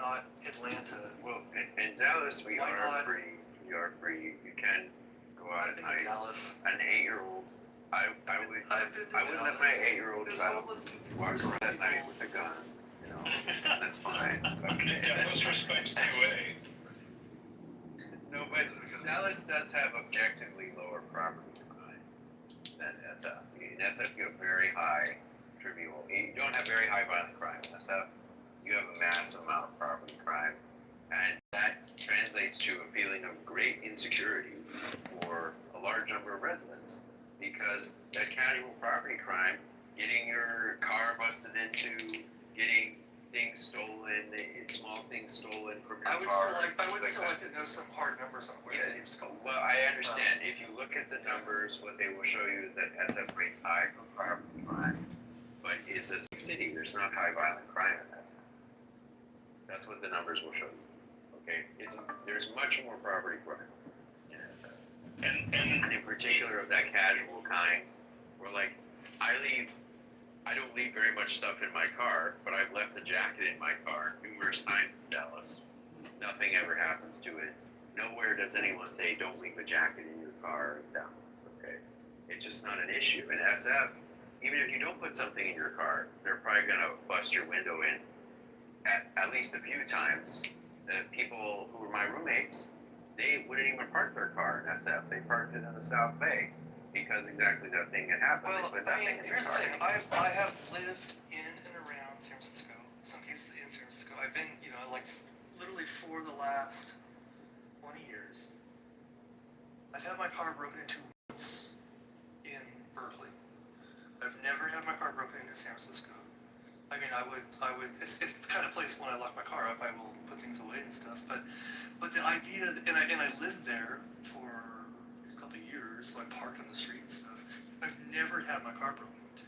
not Atlanta? Well, in Dallas, we Why are not? free. We are free. You can go out at night. Dallas. An 8-year-old. I wouldn't let my 8-year-old child walk around at night with a gun. You know, that's fine. Okay. Dallas respects 2A. No, but Dallas does have objectively lower property crime than SF. In SF, you have very high trivial. You don't have very high violent crime in SF. You have a massive amount of property crime, and that translates to a feeling of great insecurity for a large number of residents, because that casual property crime, getting your car busted into, getting things stolen, small things stolen from your car. I would still like to know some hard numbers on where it seems to go. Well, I understand. If you look at the numbers, what they will show you is that SF rates high for property crime, but it's a city. There's not high violent crime in SF. That's what the numbers will show you. Okay, there's much more property crime in SF, and in particular of that casual kind, where like I don't leave very much stuff in my car, but I've left a jacket in my car numerous times in Dallas. Nothing ever happens to it. Nowhere does anyone say don't leave a jacket in your car in Dallas. Okay, it's just not an issue. In SF, even if you don't put something in your car, they're probably gonna bust your window in at least a few times. The people who were my roommates, they wouldn't even park their car in SF. They parked it in the South Bay because exactly that thing had happened. Well, here's the thing. I have lived in and around San Francisco, some cases in San Francisco. I've been, like literally for the last 20 years. I've had my car broken into once in Berkeley. I've never had my car broken into San Francisco. I mean, I would. It's the kind of place when I lock my car up, I will put things away and stuff. But the idea, and I lived there for a couple of years, so I parked on the street and stuff. I've never had my car broken into.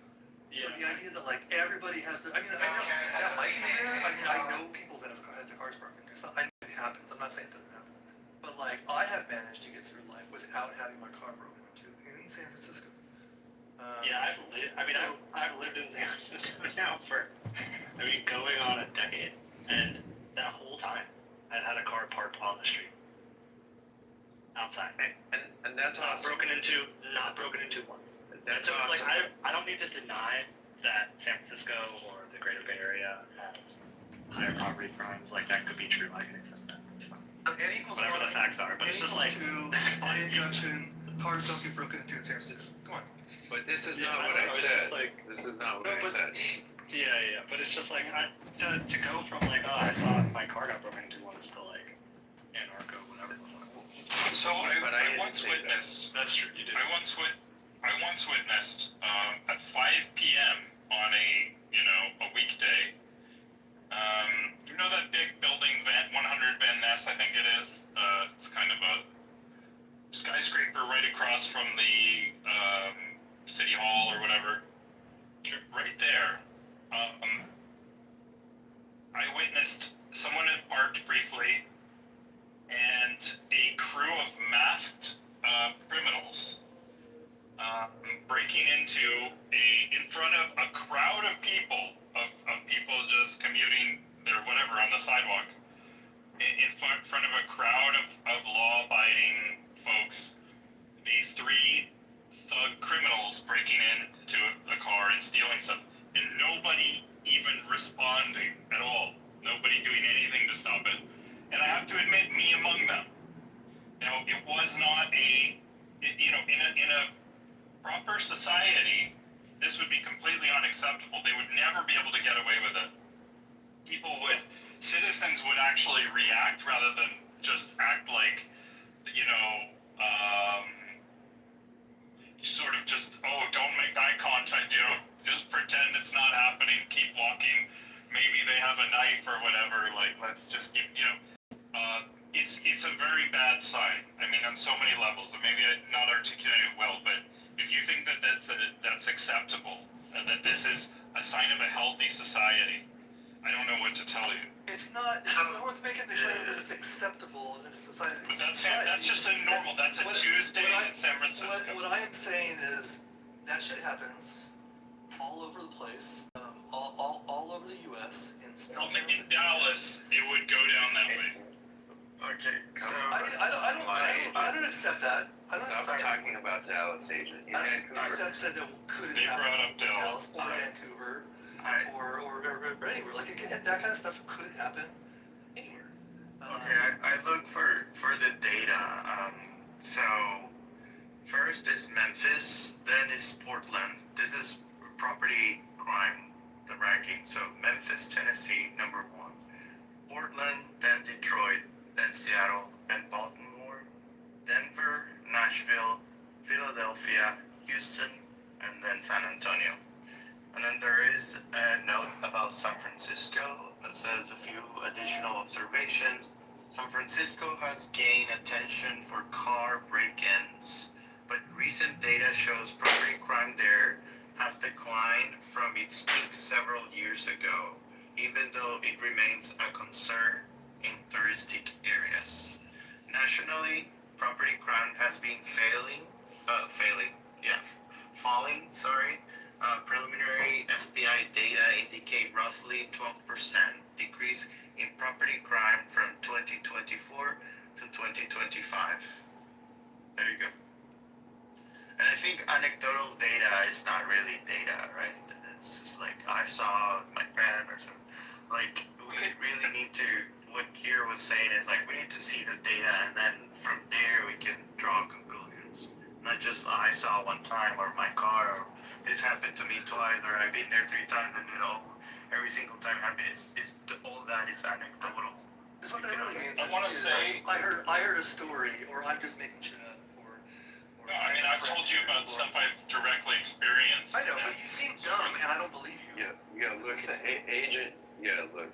Yeah. So the idea that like everybody has, I know that might be there. I know people that have had their cars broken into. So I know it happens. I'm not saying it doesn't happen, but like I have managed to get through life without having my car broken into in San Francisco. I've lived in San Francisco now for, going on a decade, and that whole time, I'd had a car parked on the street, outside, and that's not broken into once. That's so awesome. Like I don't need to deny that San Francisco or the Greater Bay Area has higher property crimes. Like that could be true. I can accept that. It's fine. Whatever the facts are, but it's just like by injunction, cars don't get broken into in San Francisco. Come on. But this is not what I said. This is not what I said. Yeah, but it's just like to go from like, oh, I saw my car got broken into one, to like anarcho, whatever. So I once witnessed. That's true. You did. I once witnessed at 5 p.m. on a weekday. That big building, 100 Van Ness, I think it is. It's kind of a skyscraper right across from the City Hall or whatever. Right there. I witnessed someone had parked briefly, and a crew of masked criminals breaking into in front of a crowd of people, of people just commuting their whatever on the sidewalk, in front of a crowd of law-abiding folks. These 3 thug criminals breaking into a car and stealing stuff, and nobody even responding at all. Nobody doing anything to stop it. And I have to admit, me among them. Now, it was not in a proper society, this would be completely unacceptable. They would never be able to get away with it. Citizens would actually react rather than just act like, sort of just, don't make eye contact, just pretend it's not happening, keep walking. Maybe they have a knife or whatever, like, let's just keep, it's a very bad sign. On so many levels, that maybe I'm not articulating it well, but if you think that that's acceptable, and that this is a sign of a healthy society, I don't know what to tell you. It's not. No one's making the claim that it's acceptable in a society. But that's just a normal. That's a Tuesday in San Francisco. What I am saying is that shit happens all over the place. all over the U.S. in small Well, towns in Dallas, it would go down that way. Okay, so I don't accept that. I don't Stop accept talking about Dallas, Agent. In I don't Vancouver. accept that it couldn't They happen brought up in Dallas or Dallas. Vancouver I or anywhere. Like that kind of stuff could happen anywhere. okay, I look for the data. So first is Memphis, then is Portland. This is property crime, the ranking. So Memphis, Tennessee, number 1. Portland, then Detroit, then Seattle, then Baltimore, Denver, Nashville, Philadelphia, Houston, and then San Antonio. And then there is a note about San Francisco that says a few additional observations. San Francisco has gained attention for car break-ins, but recent data shows property crime there has declined from its peak several years ago, even though it remains a concern in touristic areas. Nationally, property crime has been falling. Preliminary FBI data indicate roughly 12% decrease in property crime from 2024 to 2025. There you go. And I think anecdotal data is not really data, right? It's just like I saw my friend or something. Like we really need to. What Kira was saying is like we need to see the data, and then from there we can draw conclusions. Not just I saw one time, or my car, or this happened to me twice, or I've been there 3 times, and every single time happened. All that is anecdotal. That's what that really means. I want to say, I heard a story, or I'm just making shit up, or no, I mean, I've told you about stuff I've directly experienced. I know, but you seem dumb, and I don't believe you. Yeah, look, Agent, look,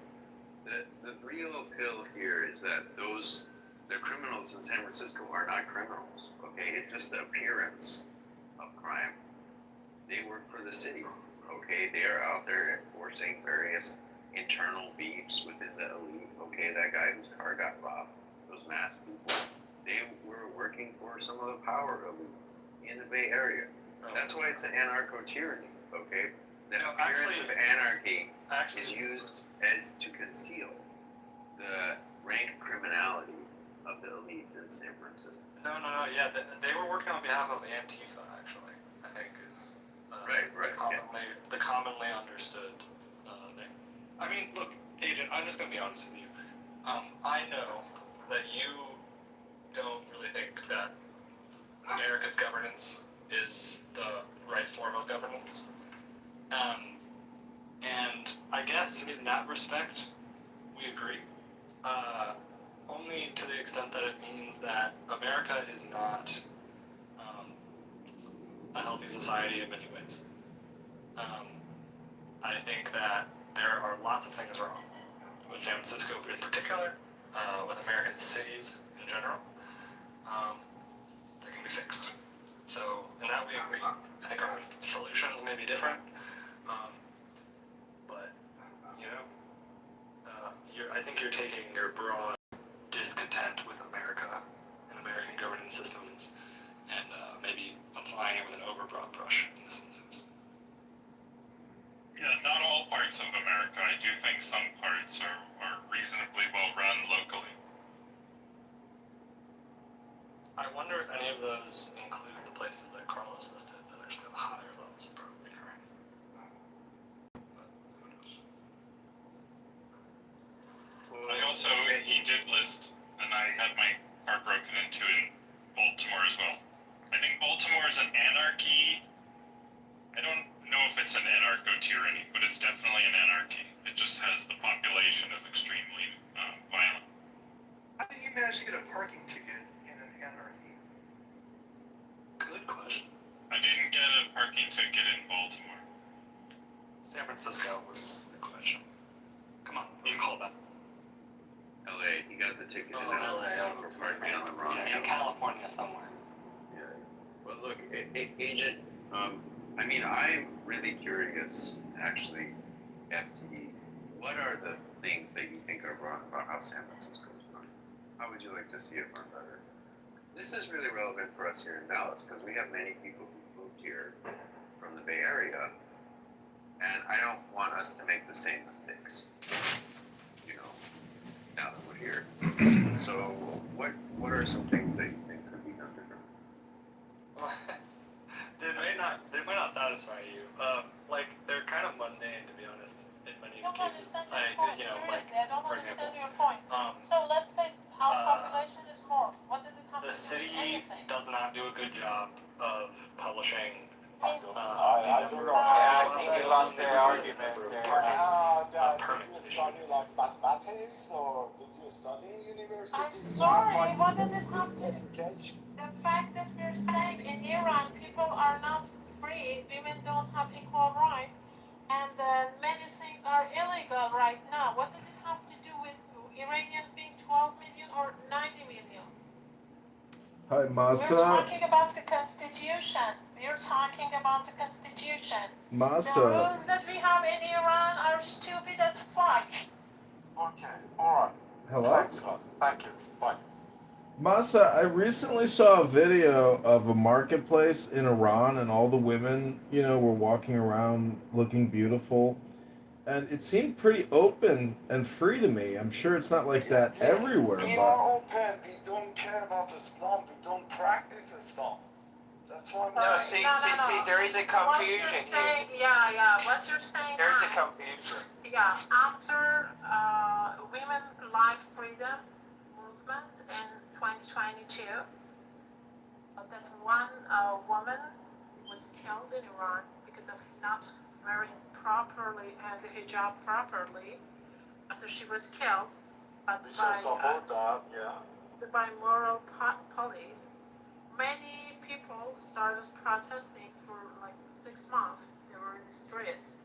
the real appeal here is that the criminals in San Francisco are not criminals, okay? It's just the appearance of crime. They work for the city, okay? They are out there enforcing various internal beefs within the elite, okay? That guy whose car got robbed, those masked people, they were working for some of the power elite in the Bay Area. That's why it's an anarcho-tyranny, okay? The appearance of anarchy is used as to conceal the rank criminality of the elites in San Francisco. No. Yeah, they were working on behalf of Antifa, actually. I think is Right. the commonly understood thing. I mean, look, Agent, I'm just gonna be honest with you. I know that you don't really think that America's governance is the right form of governance. And I guess in that respect, we agree. Only to the extent that it means that America is not a healthy society in many ways. I think that there are lots of things wrong with San Francisco in particular, with American cities in general, that can be fixed. So, in that we agree. I think our solutions may be different, but, I think you're taking your broad discontent with America and American governance systems and maybe applying it with an overbroad brush in this instance. Yeah, not all parts of America. I do think some parts are reasonably well run locally. I wonder if any of those include the places that Carlos listed that actually have higher levels of property crime. But who knows? I also, he did list, and I had my car broken into in Baltimore as well. I think Baltimore is an anarchy. I don't know if it's an anarcho-tyranny, but it's definitely an anarchy. It just has the population of extremely violent. How did you manage to get a parking ticket in an anarchy? Good question. I didn't get a parking ticket in Baltimore. San Francisco was the question. Come on, let's call that. LA, you got the ticket in LA. for parking on the wrong In California somewhere. Yeah. But look, Agent, I mean, I'm really curious, actually, FCE, what are the things that you think are wrong about how San Francisco is run? How would you like to see it run better? This is really relevant for us here in Dallas, because we have many people who moved here from the Bay Area And I don't want us to make the same mistakes, you know, now that we're here. So what are some things that you think could be done differently? Well, they might not satisfy you. Like they're kind of mundane, to be honest, in many I don't cases. understand your point. Seriously, I don't for understand example, your point. So let's say our population is more. What does it have the to do with city anything? does not do a good job of publishing. I don't know. Yeah, I think you lost their argument there. Permits Did you study like mathematics or did you study in university? I'm sorry, what does it have to do? Catch? The fact that we're saying in Iran people are not free, women don't have equal rights, and many things are illegal right now. What does it have to do with Iranians being 12 million or 90 million? Hi, We're Masa. talking about the constitution. We're talking about the constitution. The Masa. rules that we have in Iran are stupid as fuck. Okay, alright. Hello? Thanks, God. Thank you. Bye. Masa, I recently saw a video of a marketplace in Iran and all the women, you know, were walking around looking beautiful. And it seemed pretty open and free to me. I'm sure it's not like that everywhere, We but are open. We don't care about Islam. We don't practice Islam. That's why No, see, there is a confusion What you're here. saying, yeah, what you're saying There's a now, confusion. yeah, after Women Life Freedom movement in 2022, that one woman was killed in Iran because of not wearing properly the hijab properly after she was killed by moral police. Many people started protesting for like 6 months. They were in the streets,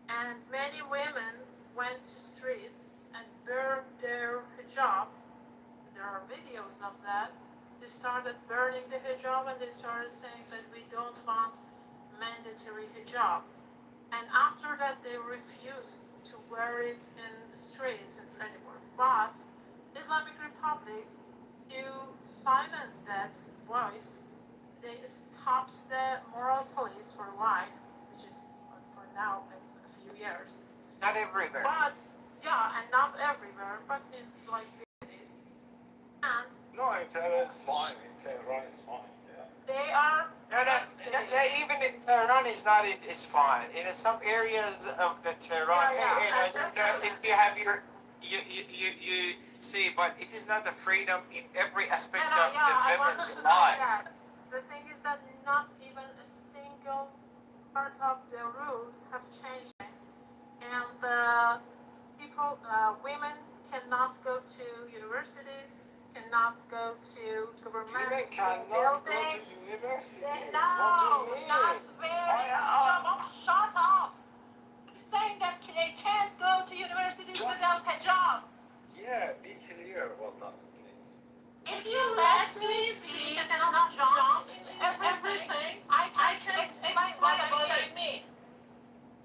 and many women went to streets and burned their hijab. There are videos of that. They started burning the hijab and they started saying that we don't want mandatory hijab. And after that, they refused to wear it in the streets and anywhere. But Islamic Republic, to silence that voice, they stopped the moral police for life, which is for now it's a few years. Not everywhere. But yeah, and not everywhere, but in like cities. And No, Tehran is fine. Tehran is fine. Yeah. they are Even in Tehran is not, it's fine. In some areas of the Tehran, I don't know if you have you see, but it is not the freedom in every aspect of the I wanted women's to life. say that. The thing is that not even a single part of the rules have changed. And people, women cannot go to universities, cannot go to government Women cannot go to buildings. universities. No, What do you mean? not very hijab. Oh, shut up. I'm saying that they can't go to universities without hijab. Yeah, be clear about that, please. If you let me speak and not jump in everything, I can explain what I mean.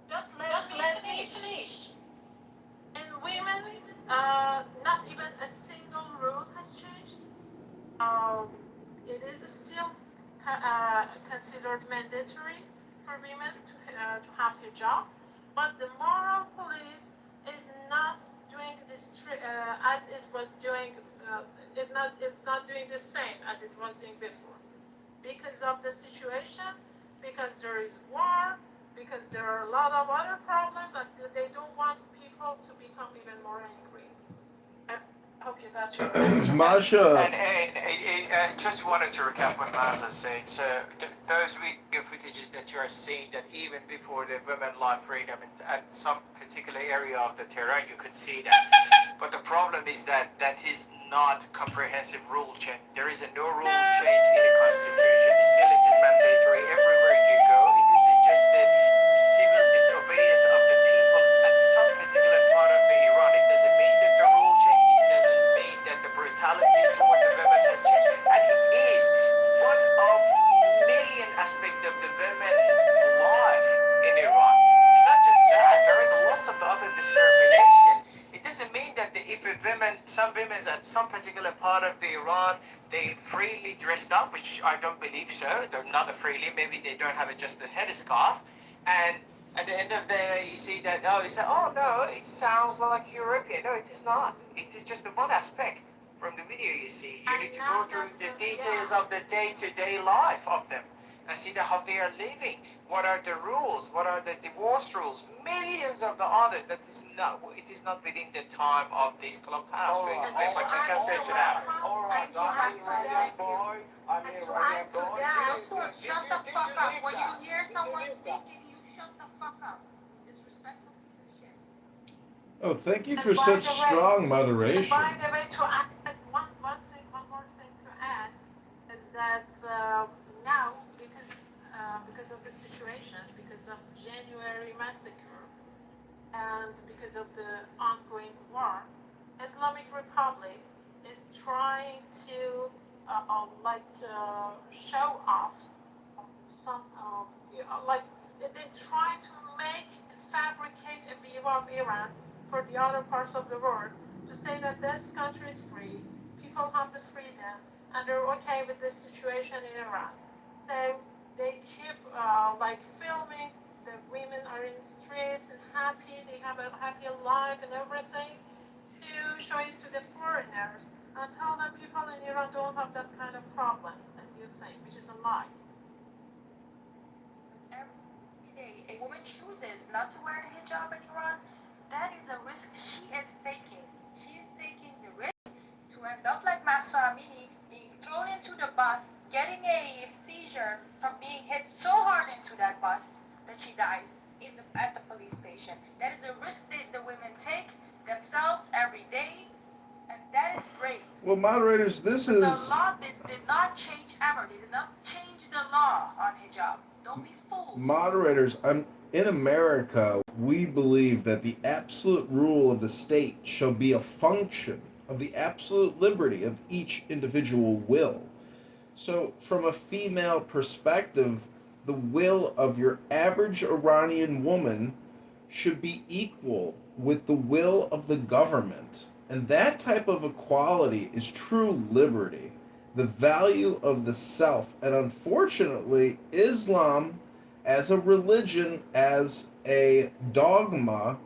Just let me finish. And women, not even a single rule has changed. It is still considered mandatory for women to have hijab, but the moral police is not doing this as it was doing. It's not doing the same as it was doing before, because of the situation, because there is war, because there are a lot of other problems, and they don't want people to become even more angry. I hope you got your answer. Masha. And just wanted to recap what Maza said. So those video footages that you are seeing, that even before the women life freedom and some particular area of the Tehran, you could see that. But the problem is that that is not comprehensive rule change. There is no rule change in the constitution. Still, it is mandatory everywhere you go. It is just the civil disobedience of the people at some particular part of the Iran. It doesn't mean that the rule change. It doesn't mean that the brutality toward the women has changed. And it is one of million aspects of the women's life in Iran. It's not just that. There is lots of other discrimination. It doesn't mean that if some women at some particular part of the Iran, they freely dressed up, which I don't believe so. They're not freely. Maybe they don't have just a headscarf, and At the end of the day, you see that, oh, you say, oh no, it sounds like European. No, it is not. It is just one aspect from the video you see. You need to go through the details of the day-to-day life of them and see how they are living. What are the rules? What are the divorce rules? Millions of the others that is not, it is not within the time of this clubhouse to explain, but you can search it out. Alright, I'm Iranian boy. I'm And to Iranian add to boy. that, shut the fuck up. When you that? hear Did you someone believe that? speaking, you shut the fuck up. Disrespectful piece of shit. Oh, thank you And for by such the way- strong And moderation. by the way, to add one more thing to add is that now because of the situation, because of January massacre, and because of the ongoing war, Islamic Republic is trying to show off some they try to make and fabricate a view of Iran for the other parts of the world to say that this country is free, people have the freedom, and they're okay with this situation in Iran. So they keep filming. The women are in streets and happy. They have a happy life and everything to show it to the foreigners and tell them people in Iran don't have that kind of problems as you think, which is a lie. Because every day a woman chooses not to wear a hijab in Iran, that is a risk she is taking. She is taking the risk to end up like Mahsa Amini, being thrown into the bus, getting a seizure from being hit so hard into that bus that she dies at the police station. That is a risk that the women take themselves every day, and that is brave. Well, moderators, this But is. the law did not change ever. They did not change the law on hijab. Don't be fooled. Moderators, in America, we believe that the absolute rule of the state shall be a function of the absolute liberty of each individual will. So, from a female perspective, the will of your average Iranian woman should be equal with the will of the government. And that type of equality is true liberty, the value of the self. And unfortunately, Islam as a religion, as a dogma,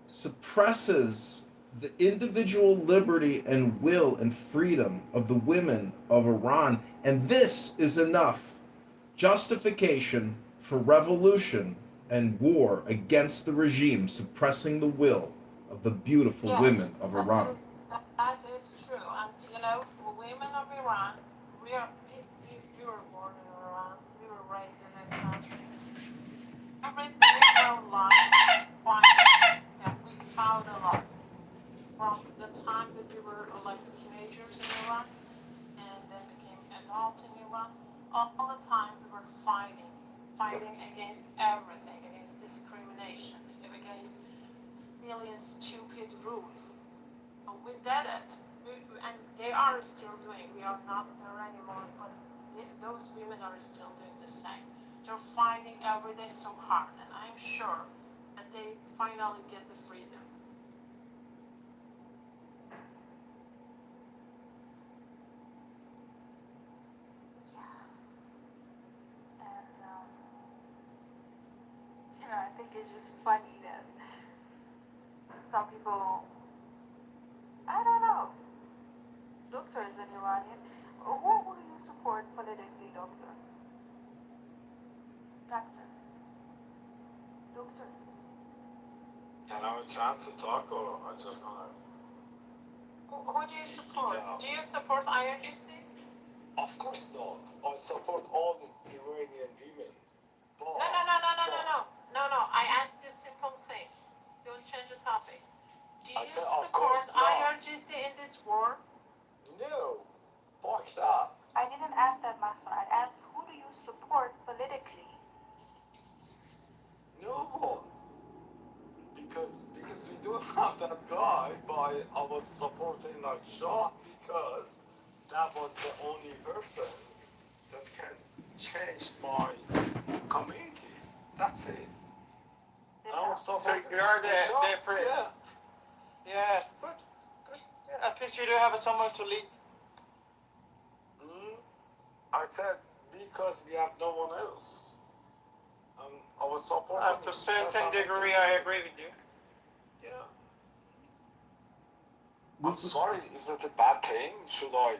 suppresses the individual liberty and will and freedom of the women of Iran. And this is enough justification for revolution and war against the regime, suppressing the will of the beautiful women of Iran. That is true. And women of Iran, we were born in Iran, we were raised in this country. Everything in our life, we found a lot. From the time that we were teenagers in Iran, and then became adults in Iran, all the time we were fighting against everything, against discrimination, against million stupid rules. We did it, and they are still doing. We are not there anymore, but those women are still doing the same. They're fighting every day so hard, and I'm sure that they finally get the freedom. And I think it's just funny that some people, I don't know, doctor is an Iranian. Who will you support politically, doctor? Doctor. Can I have a chance to talk, or I just gonna? Who do you support? Yeah. Do you support IRGC? Of course not. I support all the Iranian women. But, No. I asked you a simple thing. Don't change the topic. Do I you said, of support course not. IRGC in this war? No. Fuck that. I didn't ask that, Master. I asked, who do you support politically? No one. Because we don't have that guy, but I was supporting that Shah because that was the only person that can change my community. That's it. I was So supporting you are the Shah. different. Yeah. Yeah, good. Yeah, at least you do have someone to lead. I said because we have no one else. I was supporting. To a certain degree, I agree with you. Yeah. I'm This is, sorry, is it a bad thing? Should I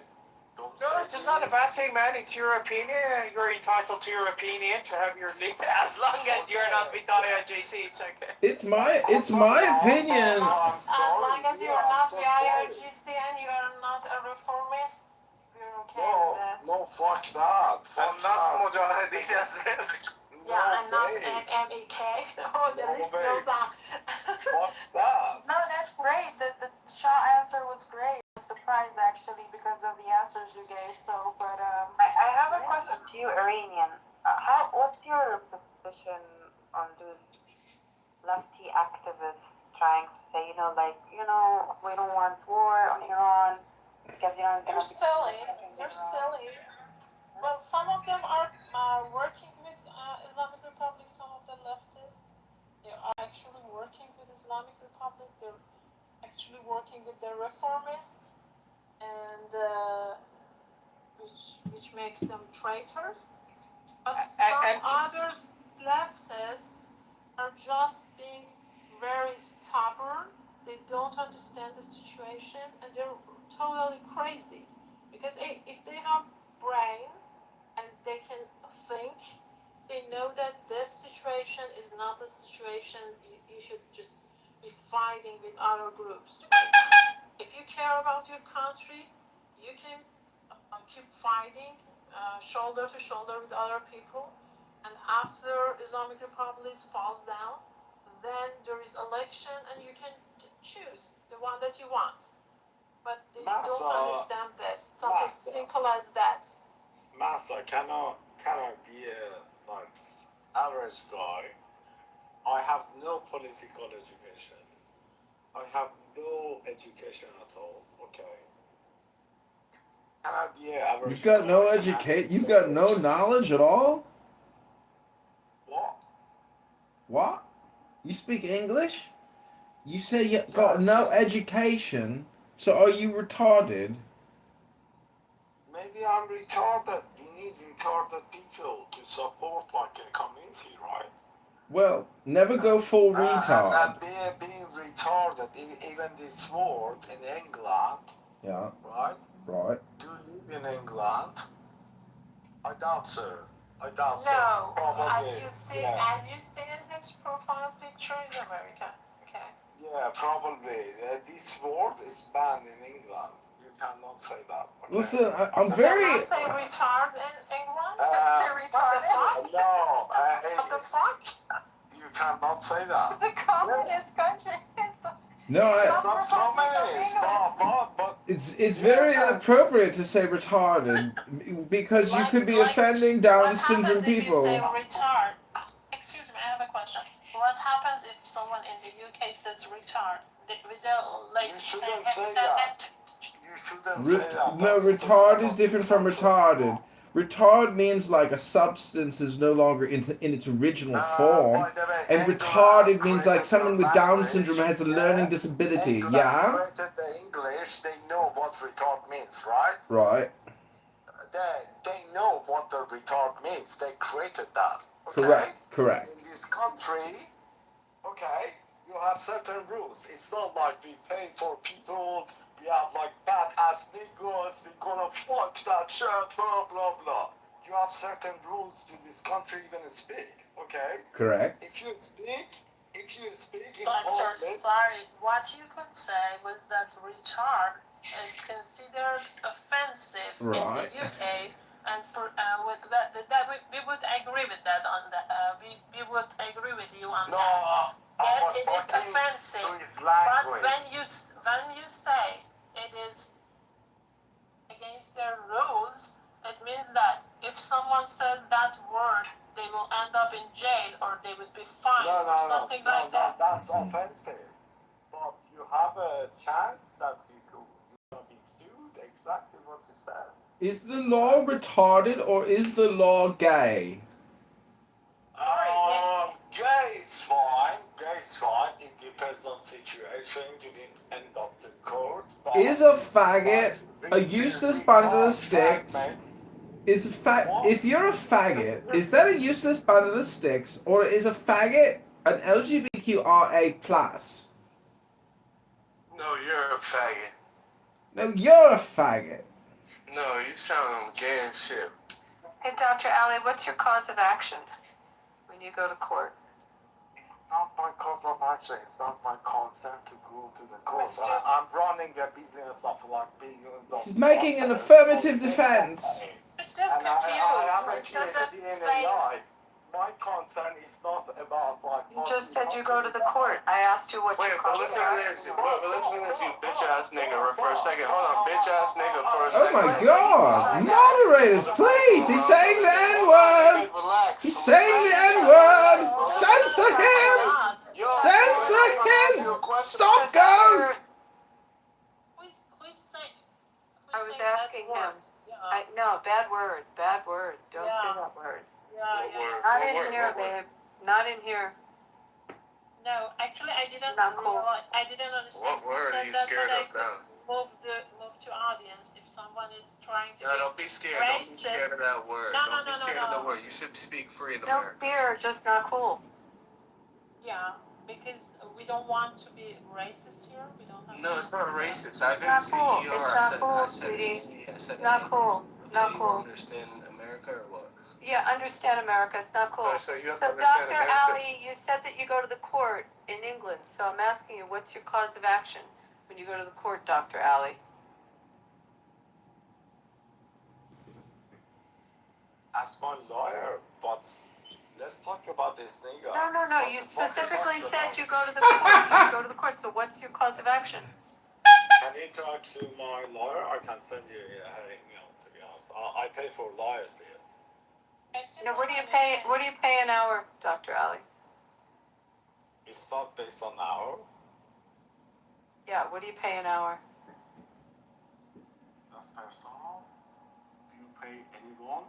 don't No, say it's not a this? bad thing, man. It's your opinion. You're entitled to your opinion, to have your lead. As long as you're not with IRGC, it's okay. it's my opinion. I'm As sorry. long as you Yeah, are I'm not so the sorry. IRGC and you are not a reformist, we're okay No, with that. no, fuck that. Fuck I'm not that. Mujahideen as well. Yeah, I'm not way. MEK. Oh, the No list way. goes on. Fuck that. No, that's great. The Shaw answer was great. I was surprised actually because of the answers you gave. So, but I have a question to you, Iranian. What's your position on those lefty activists trying to say, we don't want war on Iran because Iran is They're going to be silly. They're silly. Well, some of them are working with Islamic Republic. Some of the leftists, they are actually working with Islamic Republic. They're actually working with the reformists, and which makes them traitors. But some others leftists are just being very stubborn. They don't understand the situation, and they're totally crazy. Because if they have brain and they can think, they know that this situation is not a situation you should just be fighting with other groups. If you care about your country, you can keep fighting shoulder to shoulder with other people, and after Islamic Republic falls down, then there is election and you can choose the one that you want. But they don't understand this. Something simple as that. Master, can I be a like average guy? I have no political education. I have no education at all. Okay. Can I be an average? You've got no guy and educate. ask You've some got no questions? knowledge at all. What? What? You speak English? You say you got Yes. no education. So are you retarded? Maybe I'm retarded. We need retarded people to support like a community, right? Well, never go full retard. And being retarded, even this word in England, Yeah, right? right. Do you live in England? I doubt so. I doubt so. No, Probably. as you see in his profile picture is America. Okay. Yeah, probably. This word is banned in England. You cannot say that. Okay? Listen, I'm You very. cannot say retard in England. retarded. No, What the fuck? you cannot say that. The communist country. No, Not communist, but it's very inappropriate to say retarded because you could be offending Down syndrome What happens if you say people. retard? Excuse me, I have a question. What happens if someone in the UK says retard? you shouldn't say that. You shouldn't say that. No, That's the retard thing is about different this from country. retarded. Retard means like a substance is no longer in its original form. By the way, And England retarded means like created someone the with Down language, syndrome has a yeah? learning disability. England Yeah? created the English, they know what retard means, right? Right. They know what the retard means. They created that. Okay? Correct. In this country, okay, you have certain rules. It's not like we pay for people, we have like badass niggas, we're gonna fuck that shit, blah, blah, blah. You have certain rules to this country even speak, okay? Correct. If you speak in But sir, public, sorry, what you could say was that retard is considered offensive Right. in the UK, and for with that we would agree with that on the we would agree with you on no, that. I Yes, was it is talking offensive, to his but language. when you say it is against their rules, it means that if someone says that word, they will end up in jail or they would be fined or something like that. That's offensive. But you have a chance that you can be sued, exactly what you said. Is the law retarded or is the law gay? Gay is fine. Gay is fine. It depends on situation. You didn't end up in court. But Is a faggot a useless bundle of sticks? Is if you're a faggot, is that a useless bundle of sticks, or is a faggot an LGBTQIA plus? No, you're a faggot. No, you're a faggot. No, you sound gay and shit. Hey, Dr. Ali, what's your cause of action when you go to court? Not my cause of action. It's not my consent to go to the court. Mr. I'm running a business of like billions of. He's making an affirmative defense. I'm still And I have a confused. Instead of PhD in saying, AI. My concern is not about like. You just said you go to the court. I asked you what Wait, your but cause of listen to action this. was. But listen to this, you bitch ass nigga. For a second. Hold on, bitch ass nigga. For a Oh second. my God! Moderators, please! He's saying the N-word. Relax. He's saying the N-word. Censor him. God. Censor him. Stop, go. Who's saying? I was asking him. Yeah. No, bad word. Bad word. Don't say Yeah. that word. Yeah. Not in here, babe. Not in here. No, actually, I didn't Not cool. realize. I didn't understand. What word are said you that, scared but I of could now? move to audience if someone is trying to. No, don't be scared. Don't be scared of that word. No, Don't no, be no, scared no, of the no. word. You should speak free in No America. fear, just not cool. Yeah, because we don't want to be racist here. We don't have. No, it's not racist. I've been not to cool. ER. It's I not said, cool, I said, sweetie. I said, It's not cool. Okay, Not you cool. don't understand America or what? Yeah, understand America. It's not cool. Oh, so you have So, to understand Dr. America. Ali, you said that you go to the court in England. So I'm asking you, what's your cause of action when you go to the court, Dr. Ali? As my lawyer, but let's talk about this nigga. No. You specifically said you go to the court. You go to the court. So what's your cause of action? Can you talk to my lawyer? I can send you her email. To be honest, I pay for lawyers here. What do you pay? What do you pay an hour, Dr. Ali? It's not based on hour. Yeah, what do you pay an hour? That's personal. Do you pay anyone?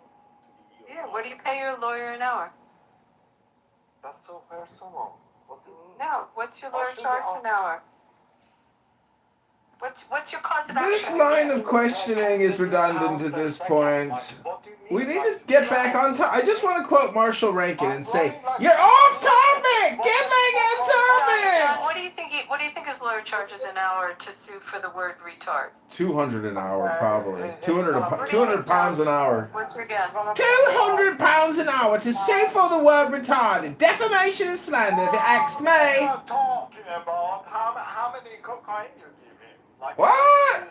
Yeah, what do you pay your lawyer an hour? That's so personal. What do you mean? No, what's your lawyer charge an hour? What's your cause of This action? line of questioning is redundant at this point. We need to get back on top. I just want to quote Marshall Rankin and say, "You're off topic. Get back on John, topic." what do you think his lawyer charges an hour to sue for the word retard? 200 an hour, probably. 200 pounds an hour. What's your guess? 200 pounds an hour to sue for the word retarded. Defamation and slander, if you ask me. I'm not talking about how many cocaine you give him. Like, What?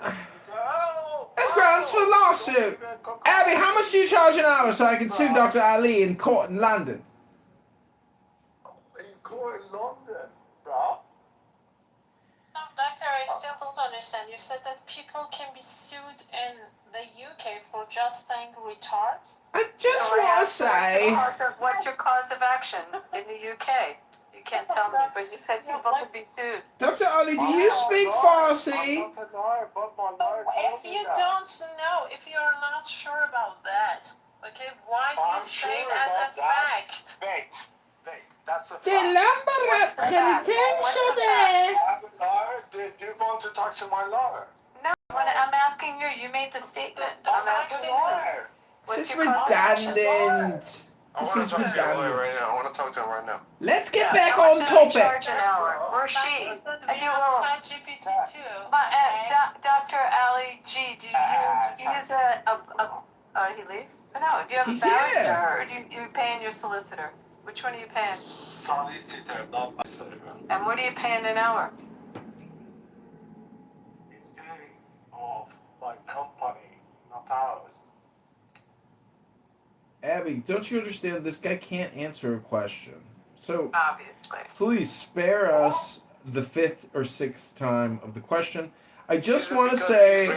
oh, That's grounds for lawsuit. Abby, how much do you charge an hour so I can sue Dr. Ali in court in London? In court in London, bro. No, doctor, I still don't understand. You said that people can be sued in the UK for just saying retard? I just want to say... What's your cause of action in the UK? You can't tell me, but you said people could be sued. Dr. Ali, do you speak Farsi? I'm not a lawyer, but my lawyer If told me you that. don't know, if you're not sure about that, okay, why do you I'm say sure it as a about that. fact? Wait, that's a fact. What's the fact? Do you want to talk to my lawyer? No, I'm asking you. You made the statement. I'm asking you. lawyer. This What's is your cause of action? redundant. I This want is to talk to your lawyer redundant. right now. I want to talk to him right now. Let's get Yeah, back how on much does he topic. charge an hour? Or she? That I we do have all. ChatGPT too. But, okay? Dr. Ali G, do you use he leave? No, do you have He's a barrister here. or do you paying your solicitor? Which one are you paying? Solicitor, not my servant. And what are you paying an hour? It's getting off my company, not ours. Abby, don't you understand? This guy can't answer a question. So Obviously. please spare us the fifth or sixth time of the question. I just want to say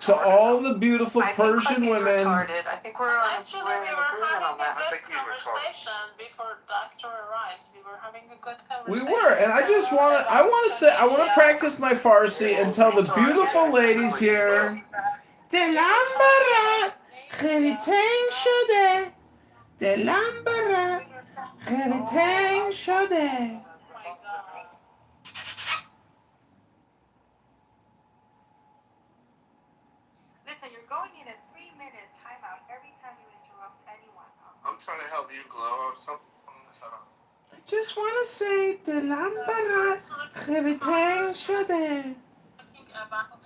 to all the beautiful I think 'cause Persian he's women. retarded. I think we're Actually, in we were agreement on having a that. good conversation before doctor arrives. We were having a good We conversation. were, and I just want to. I want to say. I want to practice my Farsi and tell the beautiful ladies here. دلم برات خیلی تنگ شده. دلم برات خیلی تنگ شده. Oh my god. Listen, you're going in at 3 2 minute timeout every time you interrupt anyone else. I'm trying to help you, Glow. Shut up. I just want to say the lámpara everything should be. Talking about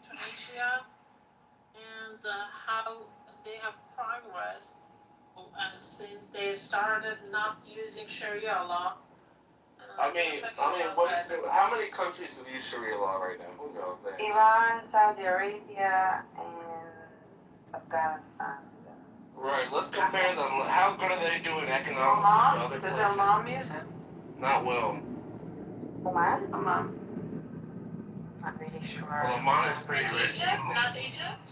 Tunisia and how they have progressed since they started not using Sharia law. I mean, what is it? How many countries have used Sharia law right now? Who knows that? Iran, Saudi Arabia, and Afghanistan. Right, let's compare them. How good are they doing economically to Oman? other Does places? Oman use it? Not well. Oman? Oman. Not really sure. Well, Oman is pretty rich. Egypt? Not Egypt?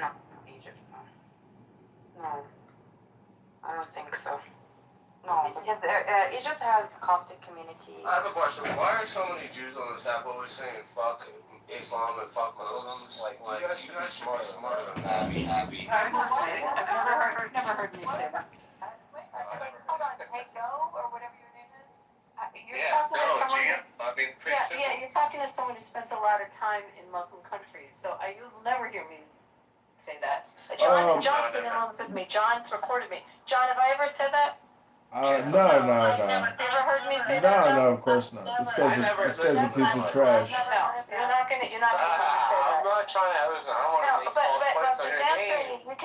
No, Egypt, no. No, I don't think so. No, because Egypt has the Coptic community. I have a question. Why are so many Jews on this app always saying fuck Islam and fuck Muslims? Like you guys should be smarter than that. I must say, I've never heard me say that. Hold on, hey, Go, or whatever your name is. You're Yeah, talking no, to someone. Gia. I mean, pretty simple. Yeah, you're talking to someone who spends a lot of time in Muslim countries, so you'll never hear me say that. John's been on with me. John's recorded me. John, have I ever said that? No. Have you ever heard me say that, John? No, of course not. This guy's a piece of trash. No, you're not gonna hear me say that. I'm not trying to. Listen, I don't want to No, make but false points on just your answer. name. You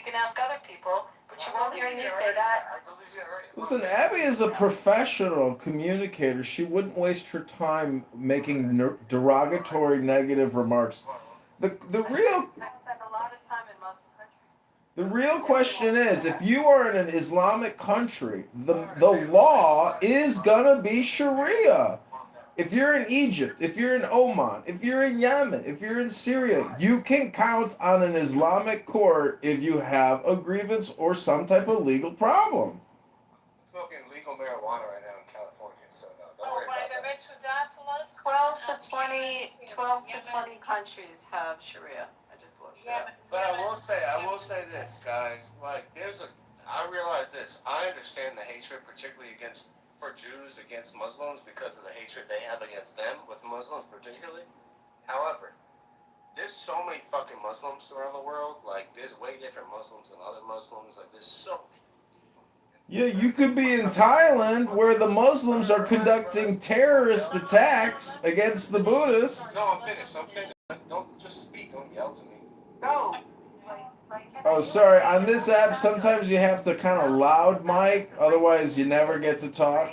can ask other people, but you won't hear me say that. I told you already. Listen, Abby is a professional communicator. She wouldn't waste her time making derogatory, negative remarks. The real I spend a lot of time in Muslim countries. The real question is, if you are in an Islamic country, the law is gonna be Sharia. If you're in Egypt, if you're in Oman, if you're in Yemen, if you're in Syria, you can count on an Islamic court if you have a grievance or some type of legal problem. I'm smoking legal marijuana right now in California, so don't Oh, worry by about the way, that. to that, 12 to 20 countries have Sharia. I just looked it up. But I will say this, guys. Like, I realize this. I understand the hatred, particularly for Jews against Muslims because of the hatred they have against them, with Muslims particularly. However, there's so many fucking Muslims around the world. Like, there's way different Muslims than other Muslims. Like, there's so. Yeah, you could be in Thailand where the Muslims are conducting terrorist attacks against the Buddhists. No, I'm finished. Don't just speak. Don't yell to me. Go. Oh, sorry. On this app, sometimes you have to kind of loud mic, otherwise you never get to talk.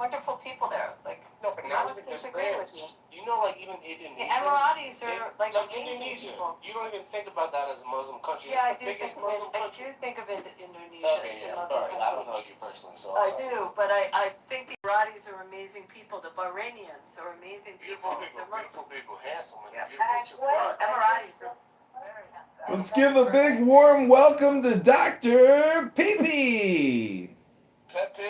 Wonderful people there. Like, No, but I not was even just disagree there. with you. You know, like even Indonesia. The Emiratis are like amazing Indonesia. people. You don't even think about that as a Muslim country. Yeah, It's the biggest Muslim I country. do think of Indonesia Okay, as a yeah, Muslim sorry. I country. don't know you personally, so. I do, but I think the Emiratis are amazing people. The Bahrainians are amazing people. They're Muslims. Beautiful, handsome, and Yeah. beautiful. Emiratis are very handsome. Let's give a big warm welcome to Dr. Pee. Pepe.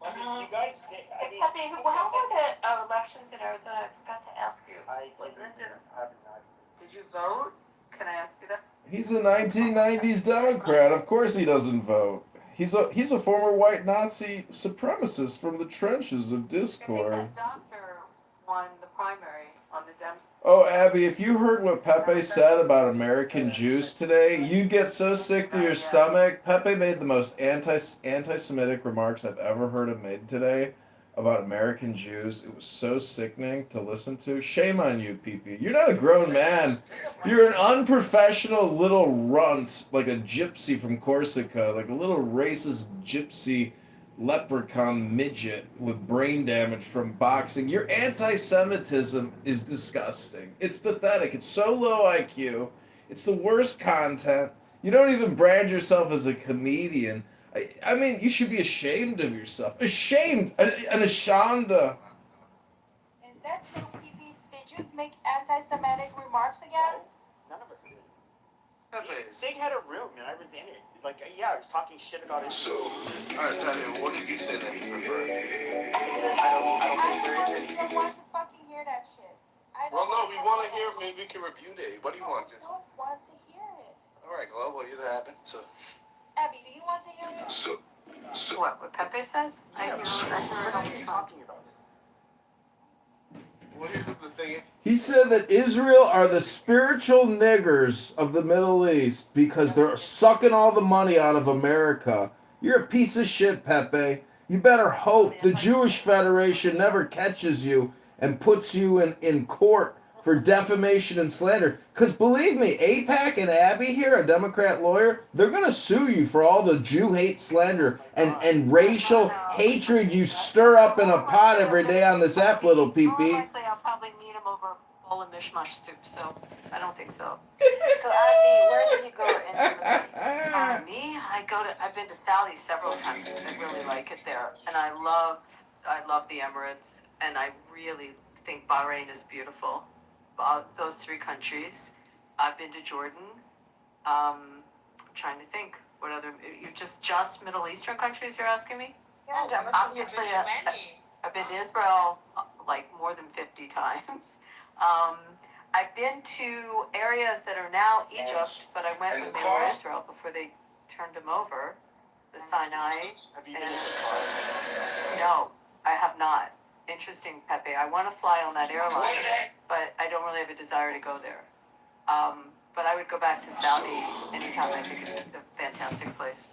You guys say, I mean, Pepe, how were the elections in Arizona? I forgot to ask you. I What didn't, did- I'm not. Did you vote? Can I ask you that? He's a 1990s Democrat. Of course he doesn't vote. He's a former white Nazi supremacist from the trenches of Discord. That doctor won the primary on the Dems. Oh, Abby, if you heard what Pepe said about American Jews today, you'd get so sick to your stomach. Pepe made the most anti-Semitic remarks I've ever heard him made today about American Jews. It was so sickening to listen to. Shame on you, Pepe. You're not a grown man. You're an unprofessional little runt, like a gypsy from Corsica, like a little racist gypsy leprechaun midget with brain damage from boxing. Your anti-Semitism is disgusting. It's pathetic. It's so low IQ. It's the worst content. You don't even brand yourself as a comedian. I mean, you should be ashamed of yourself. Ashamed! An ashanda. Is that true, PP? Did you make anti-Semitic remarks again? None of us did. Sig had a room and I was in it. Like, yeah, I was talking shit about it. So, alright, Tanya, what did you say that you prefer? I don't want to fucking hear that shit. Well, no, we want to hear. Maybe we can rebuke it. What do you want? I don't want to hear it. All right, well, what did happen? So. Abby, do you want to hear it? What Pepe said? I heard What are you talking about? What is the thing? He He said that Israel are the spiritual niggers of the Middle East because they're sucking all the money out of America. You're a piece of shit, Pepe. You better hope the Jewish Federation never catches you and puts you in court for defamation and slander. Because believe me, APAC and Abby here, a Democrat lawyer, they're going to sue you for all the Jew hate slander and racial hatred you stir up in a pot every day on this app, little More PP. likely, I'll probably meet him over a bowl of mishmash soup, so I don't think so. So Abby, where did you go in the Middle East? Me, I've been to Saudi several times. I really like it there, and I love the Emirates, and I really think Bahrain is beautiful. Those three countries. I've been to Jordan. I'm trying to think what other. You just Middle Eastern countries you're asking me? Yeah, Obviously, I've been to Israel like more than 50 times. I've been to areas that are now Egypt, but I went when they were Israel before they turned them over. The Sinai. Have you been And- to No, I have not. Interesting, Pepe. I want to fly on that airline, but I don't really have a desire to go there. But I would go back to Saudi anytime. I think it's a fantastic place.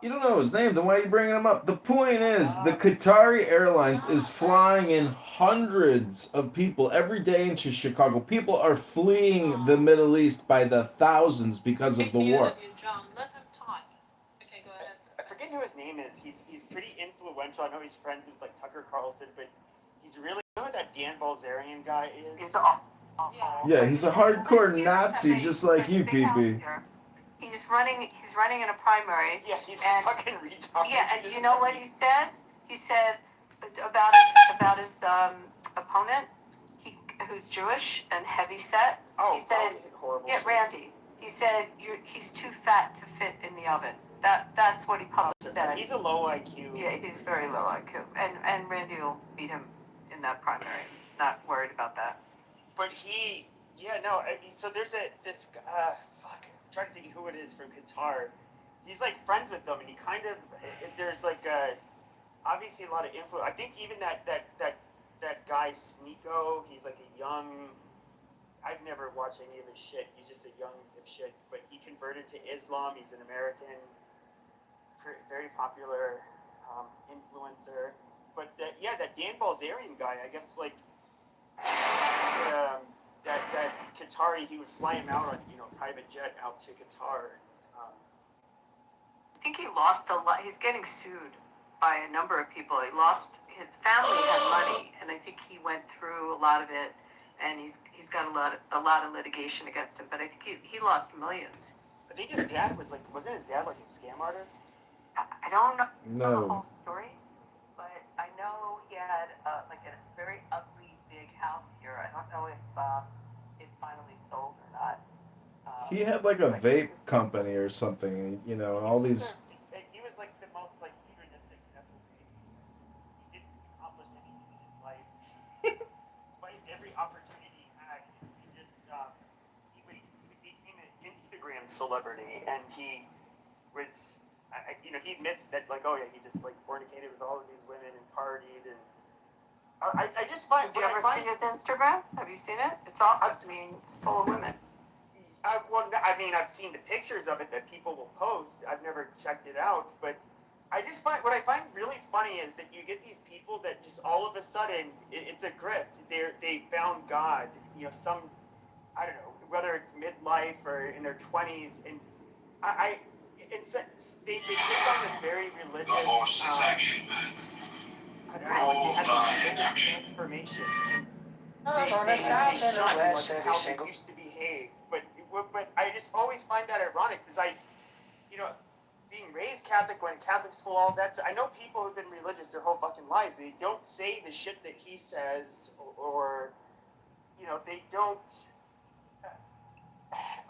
You don't know his name, then why are you bringing him up? The point is, the Qatari Airlines is flying in hundreds of people every day into Chicago. People are fleeing the Middle East by the thousands because of the war. John, let him talk. Okay, go ahead. I forget who his name is. He's pretty influential. I know he's friends with like Tucker Carlson, but he's really, you know who that Dan Bilzerian guy is? He's all, Yeah, he's a hardcore Nazi, just like you, Big house PP. here. He's running in a primary. Yeah, he's And- a fucking retard. Yeah, and do you know what he said? He said about his opponent, who's Jewish and heavy set. Oh, he said, horrible. yeah, Randy. He said he's too fat to fit in the oven. That's what he publicly said. He's a low IQ. Yeah, he's very low IQ, and Randy will beat him in that primary. Not worried about that. But so there's fuck, I'm trying to think who it is from Qatar. He's like friends with them, and he kind of, there's like obviously a lot of influence. I think even that guy Sneeko, he's like a young, I've never watched any of his shit. He's just a young shit, but he converted to Islam. He's an American, very popular influencer. But that Dan Bilzerian guy, I guess like that Qatari, he would fly him out on private jet out to Qatar. I think he lost a lot. He's getting sued by a number of people. His family had money, and I think he went through a lot of it, and he's got a lot of litigation against him. But I think he lost millions. I think his dad wasn't his dad like a scam artist? I don't know the No. whole story, but I know he had like a very ugly big house here. I don't know if it finally sold or not. He had like a vape company or something, and all these. He was like the most like hedonistic devil. He didn't accomplish anything in his life. Despite every opportunity he had, he became an Instagram celebrity, and he was, he admits that like, oh yeah, he just like fornicated with all of these women and partied, and I just find. Did you ever see his Instagram? Have you seen it? It's full of women. I've seen the pictures of it that people will post. I've never checked it out, but I just find what I find really funny is that you get these people that just all of a sudden it's a grift. They found God. I don't know whether it's midlife or in their 20s, and they take on this very religious. I don't know. Like they have this transformation. They shun like how they used to behave, but I just always find that ironic because being raised Catholic, going to Catholic school, all that. I know people who've been religious their whole fucking lives. They don't say the shit that he says, or they don't.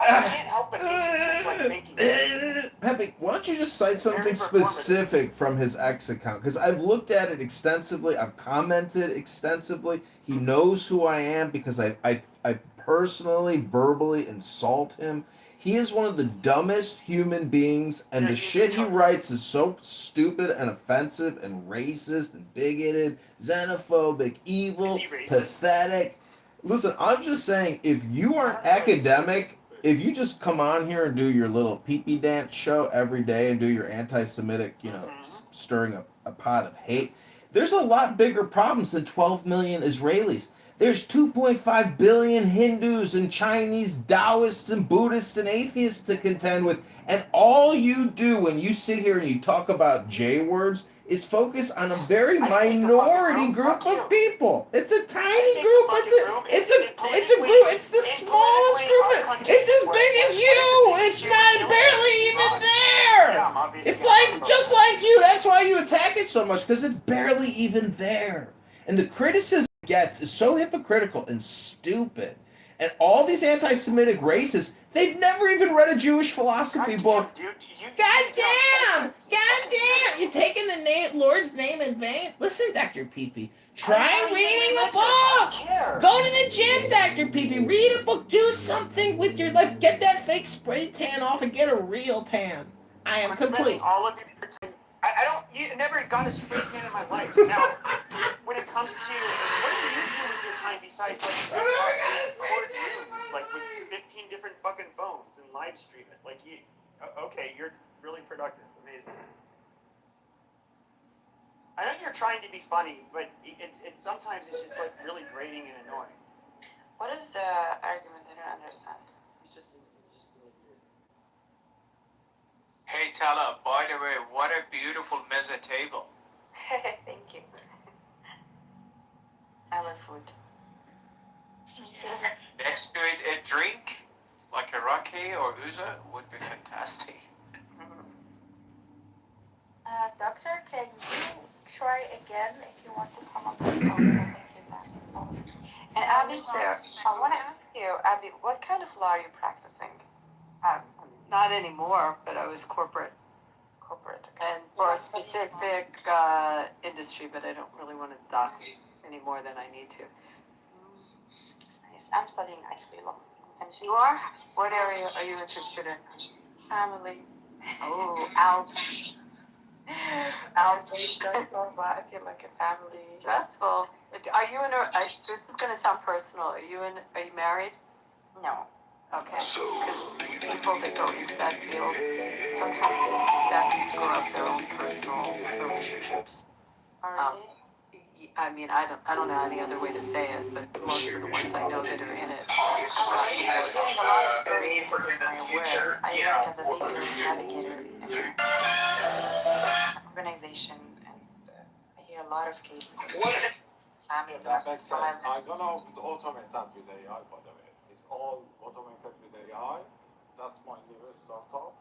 I can't help but think it's just like making it. Pepe, why don't you just cite something specific from his X account? Because I've looked at it extensively. I've commented extensively. He knows who I am because I personally, verbally insult him. He is one of the dumbest human beings, and the shit he writes is so stupid and offensive and racist and bigoted, xenophobic, evil, pathetic. Listen, I'm just saying, if you are an academic, if you just come on here and do your little pee-pee dance show every day and do your anti-Semitic, stirring a pot of hate, there's a lot bigger problems than 12 million Israelis. There's 2.5 billion Hindus and Chinese Taoists and Buddhists and atheists to contend with. And all you do when you sit here and you talk about J words is focus on a very minority group of people. It's a tiny group. It's a group. It's the smallest group. It's as big as you. It's not barely even there. It's like just like you. That's why you attack it so much, because it's barely even there. And the criticism it gets is so hypocritical and stupid. And all these anti-Semitic racists, they've never even read a Jewish philosophy book. Goddamn! You're taking the Lord's name in vain? Listen, Dr. Peepee, try reading a book! Go to the gym, Dr. Peepee. Read a book. Do something with your life. Get that fake spray tan off and get a real tan. I am complete. All of your time. You never got a spray tan in my life. Now, when it comes to, what do you do with your time besides record news, like with 15 different fucking phones and live stream it? Like okay, you're really productive, amazing. I know you're trying to be funny, but it's sometimes it's just like really grating and annoying. What is the argument? I don't understand. He's just an idiot. Hey Tala, by the way, what a beautiful mezza table. Thank you. I love food. Next to it, a drink, like a raki or uza, would be fantastic. Doctor, can you try again if you want to come up with something? And Abby, sir, I want to ask you, Abby, what kind of law are you practicing? Not anymore, but I was corporate. Corporate. And for a specific industry, but I don't really want to dox any more than I need to. It's nice. I'm studying actually law. You are? What area are you interested in? Family. Oh, ouch. Ouch. I feel like a family. Stressful. Are you in a, this is going to sound personal. Are you married? No. Okay. Because people that go into that field, sometimes that can screw up their own personal relationships. I mean, I don't know any other way to say it, but most of the ones I know that are in it. I'm getting a lot of stories from my work. I work as a leader navigator in an organization, and I hear a lot of cases of family That makes sense. violence. I'm gonna automate that with AI, by the way. It's all automated with AI. That's my newest startup.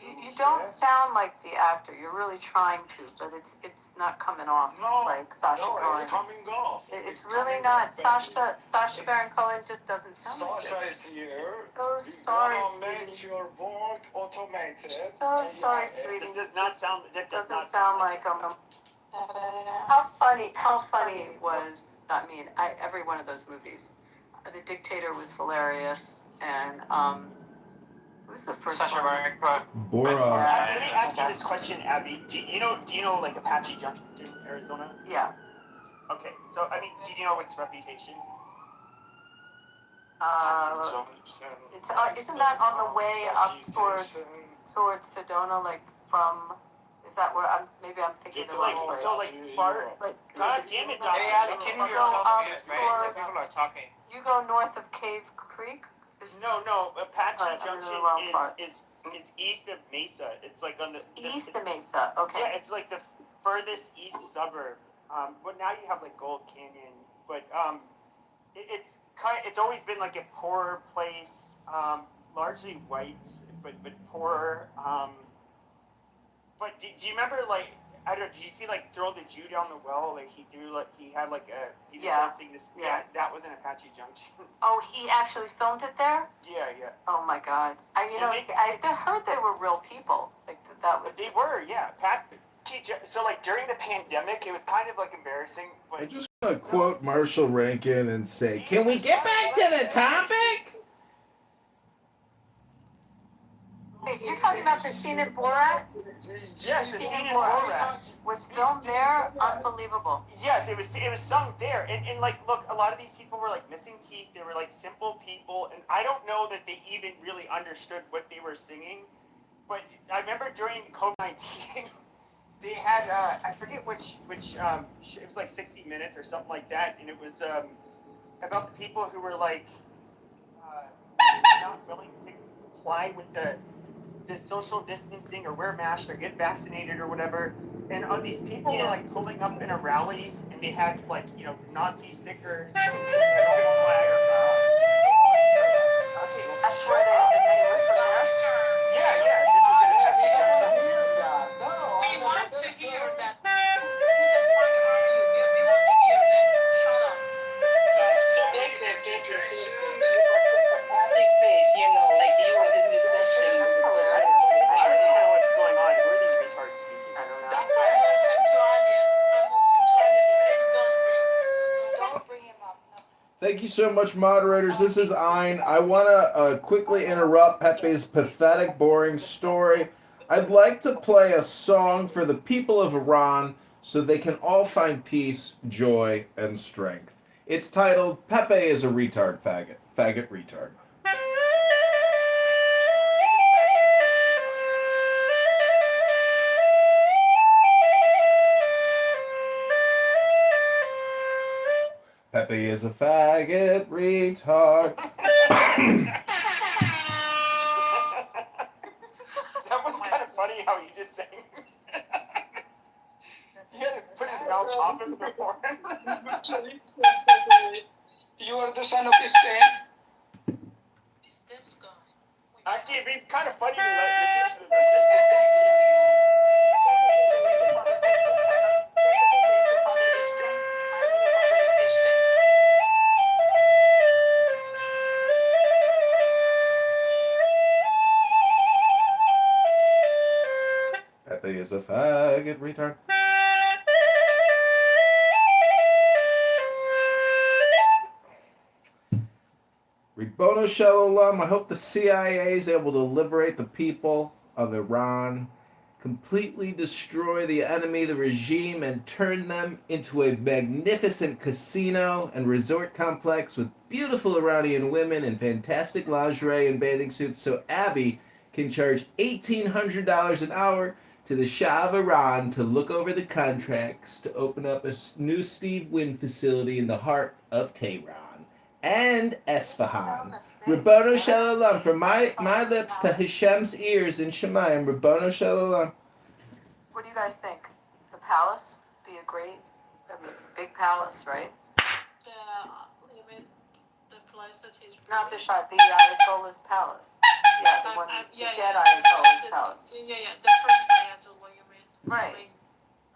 You don't sound like the actor. You're really trying to, but it's not coming off like Sacha Baron. It's coming off. It's really not. Sacha Baron Cohen just doesn't sound like Sasha this. is here. So sorry, We're gonna make sweetie. your work automated. So sorry, sweetie. It does not sound. That does Doesn't not sound like How funny was? I mean, every one of those movies. The Dictator was hilarious, and who was the first Sacha one? Baron Cohen. Borat. Let me ask you this question, Abby. Do you know like Apache Junction, Arizona? Yeah. Okay, so I mean, do you know its reputation? It's isn't that on the way up towards Sedona, like from? Is that where I'm thinking It's the like wrong place? so like Bart. Like, God damn it, Hey, Doctor. Abby, keep You your go yourself up against me. towards- People are talking. you go north of Cave Creek. No, Apache Alright, I'm in the Junction wrong part. is east of Mesa. It's like on the East of Mesa. Okay. Yeah, it's like the furthest east suburb. But now you have like Gold Canyon, but it's always been like a poor place, largely white, but poorer. But do you remember like I don't know? Did you see like Throw the Jew Down the Well? Like he had like a he was dancing this. Yeah. That was in Apache Junction. Oh, he actually filmed it there. Yeah. Oh my God! I heard they were real people. Like that was. They were, yeah. So like during the pandemic, it was kind of like embarrassing. But I just want to quote Marshall Rankin and say, can we get back to the topic? about the scene in Borat? Yes, the scene in Borat Was filmed there. Unbelievable. Yes, it was sung there, and like, look, a lot of these people were like missing teeth. They were like simple people, and I don't know that they even really understood what they were singing. But I remember during COVID-19, they had I forget which it was like 60 Minutes or something like that, and it was about the people who were like not willing to comply with the social distancing or wear masks or get vaccinated or whatever. And these people were like pulling up in a rally, and they had like, you know, Nazi stickers and flags. That's where they were from there. Yeah, this was in a Patrick Jackson. We want to hear that. Who the fuck are you? We want to hear that. Shut up. Big face, you know, like you were this discussion. That's hilarious. I don't even know what's going on. Who are these retards speaking? I don't know. I moved him to audience. Please don't Don't bring him up. No. Thank you so much, moderators. This is Ein. I want to quickly interrupt Pepe's pathetic, boring story. I'd like to play a song for the people of Iran so they can all find peace, joy, and strength. It's titled, Pepe is a retard faggot. Faggot retard. Pepe is a faggot retard. That was kind of funny how he just sang. He had to put his mouth off of the horn. You are the son of Hussein. Is this guy? Actually, it'd be kind of funny to listen to the rest of it. Pepe is a faggot retard. Ribono Shalom, I hope the CIA is able to liberate the people of Iran, completely destroy the enemy, the regime, and turn them into a magnificent casino and resort complex with beautiful Iranian women in fantastic lingerie and bathing suits so Abby can charge $1,800 an hour to the Shah of Iran to look over the contracts to open up a new Steve Wynn facility in the heart of Tehran and Esfahan. Rabbono Shalom, from my lips to Hashem's ears in Shemayim. Rabbono Shalom. What do you guys think? The palace be a great, I mean, it's a big palace, right? You mean the place that he's Not the Shah, the Ayatollah's palace. Yeah, the one, the dead Ayatollah's palace. Yeah, the first Ayatollah, you mean? Right.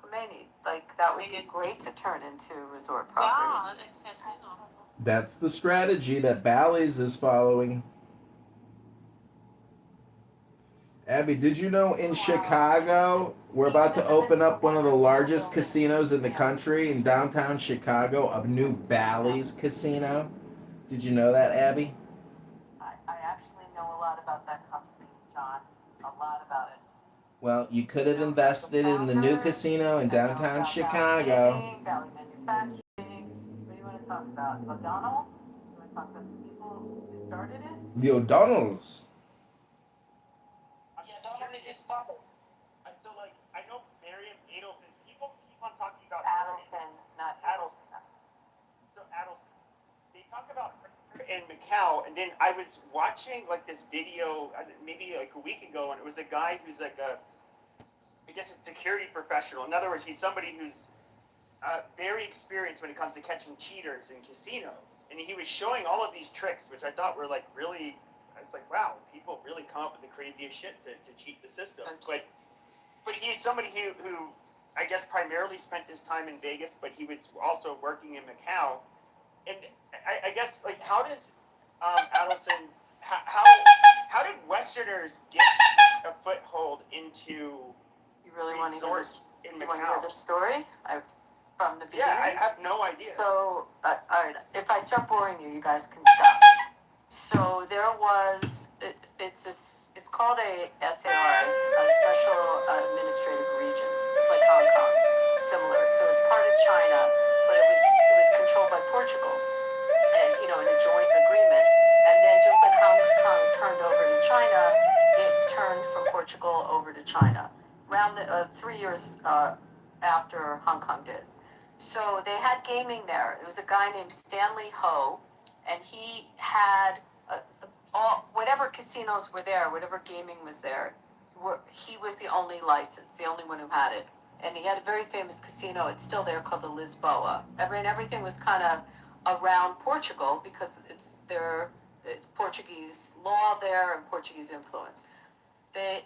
Khomeini, like, that would be great to turn into resort property. Yeah, a casino. That's the strategy that Bally's is following. Abby, did you know in Chicago, we're about to open up one of the largest casinos in the country in downtown Chicago, a new Bally's casino? Did you know that, Abby? I actually know a lot about that company, John. A lot about it. Well, you could have invested in the new casino in downtown Chicago. Valley Manufacturing. What do you want to talk about? O'Donnell? You want to talk about the people who started it? The O'Donnells. Yeah, Donald is his father. I still like, I know Miriam Adelson. People keep on talking about Adelson, not Adelson. So Adelson. They talk about her in Macau, and then I was watching like this video maybe like a week ago, and it was a guy who's like I guess a security professional. In other words, he's somebody who's very experienced when it comes to catching cheaters in casinos. And he was showing all of these tricks, which I thought were like really, I was like, wow, people really come up with the craziest shit to cheat the system. But he's somebody who I guess primarily spent his time in Vegas, but he was also working in Macau. And I guess, like, how does Adelson, how did Westerners get a foothold into You really want to hear resorts this? in You want to hear Macau? the story? From the beginning? Yeah, I have no idea. So, all right, if I start boring you, you guys can stop. So there was, it's called a SARS, a Special Administrative Region. It's like Hong Kong, similar. So it's part of China, but it was controlled by Portugal, and in a joint agreement. And then just like Hong Kong turned over to China, it turned from Portugal over to China. Around 3 years after Hong Kong did. So they had gaming there. It was a guy named Stanley Ho, and he had whatever casinos were there, whatever gaming was there, he was the only license, the only one who had it. And he had a very famous casino. It's still there, called the Lisboa. Everything was kind of around Portugal because it's Portuguese law there and Portuguese influence. The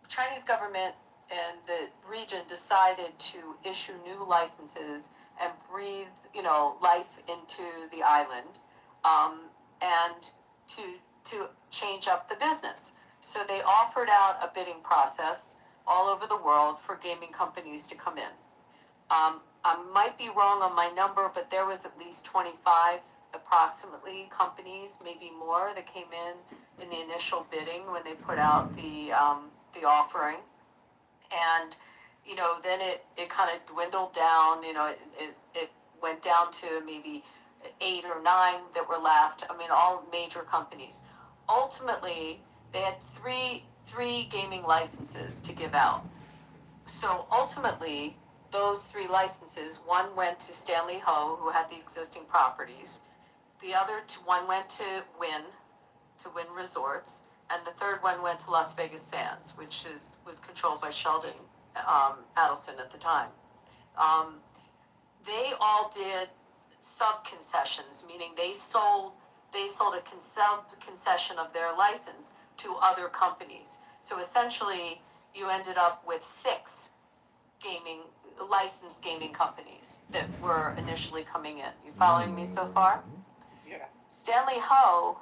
Chinese government and the region decided to issue new licenses and breathe, life into the island, and to change up the business. So they offered out a bidding process all over the world for gaming companies to come in. I might be wrong on my number, but there was at least 25 approximately companies, maybe more, that came in the initial bidding when they put out the offering. And then it kind of dwindled down. It went down to maybe 8 or 9 that were left. I mean, all major companies. Ultimately, they had three gaming licenses to give out. So ultimately, those 3 licenses, one went to Stanley Ho, who had the existing properties. The other one went to Wynn Resorts, and the third one went to Las Vegas Sands, which was controlled by Sheldon Adelson at the time. They all did sub-concessions, meaning they sold a concession of their license to other companies. So essentially, you ended up with 6 licensed gaming companies that were initially coming in. You following me so far? Yeah. Stanley Ho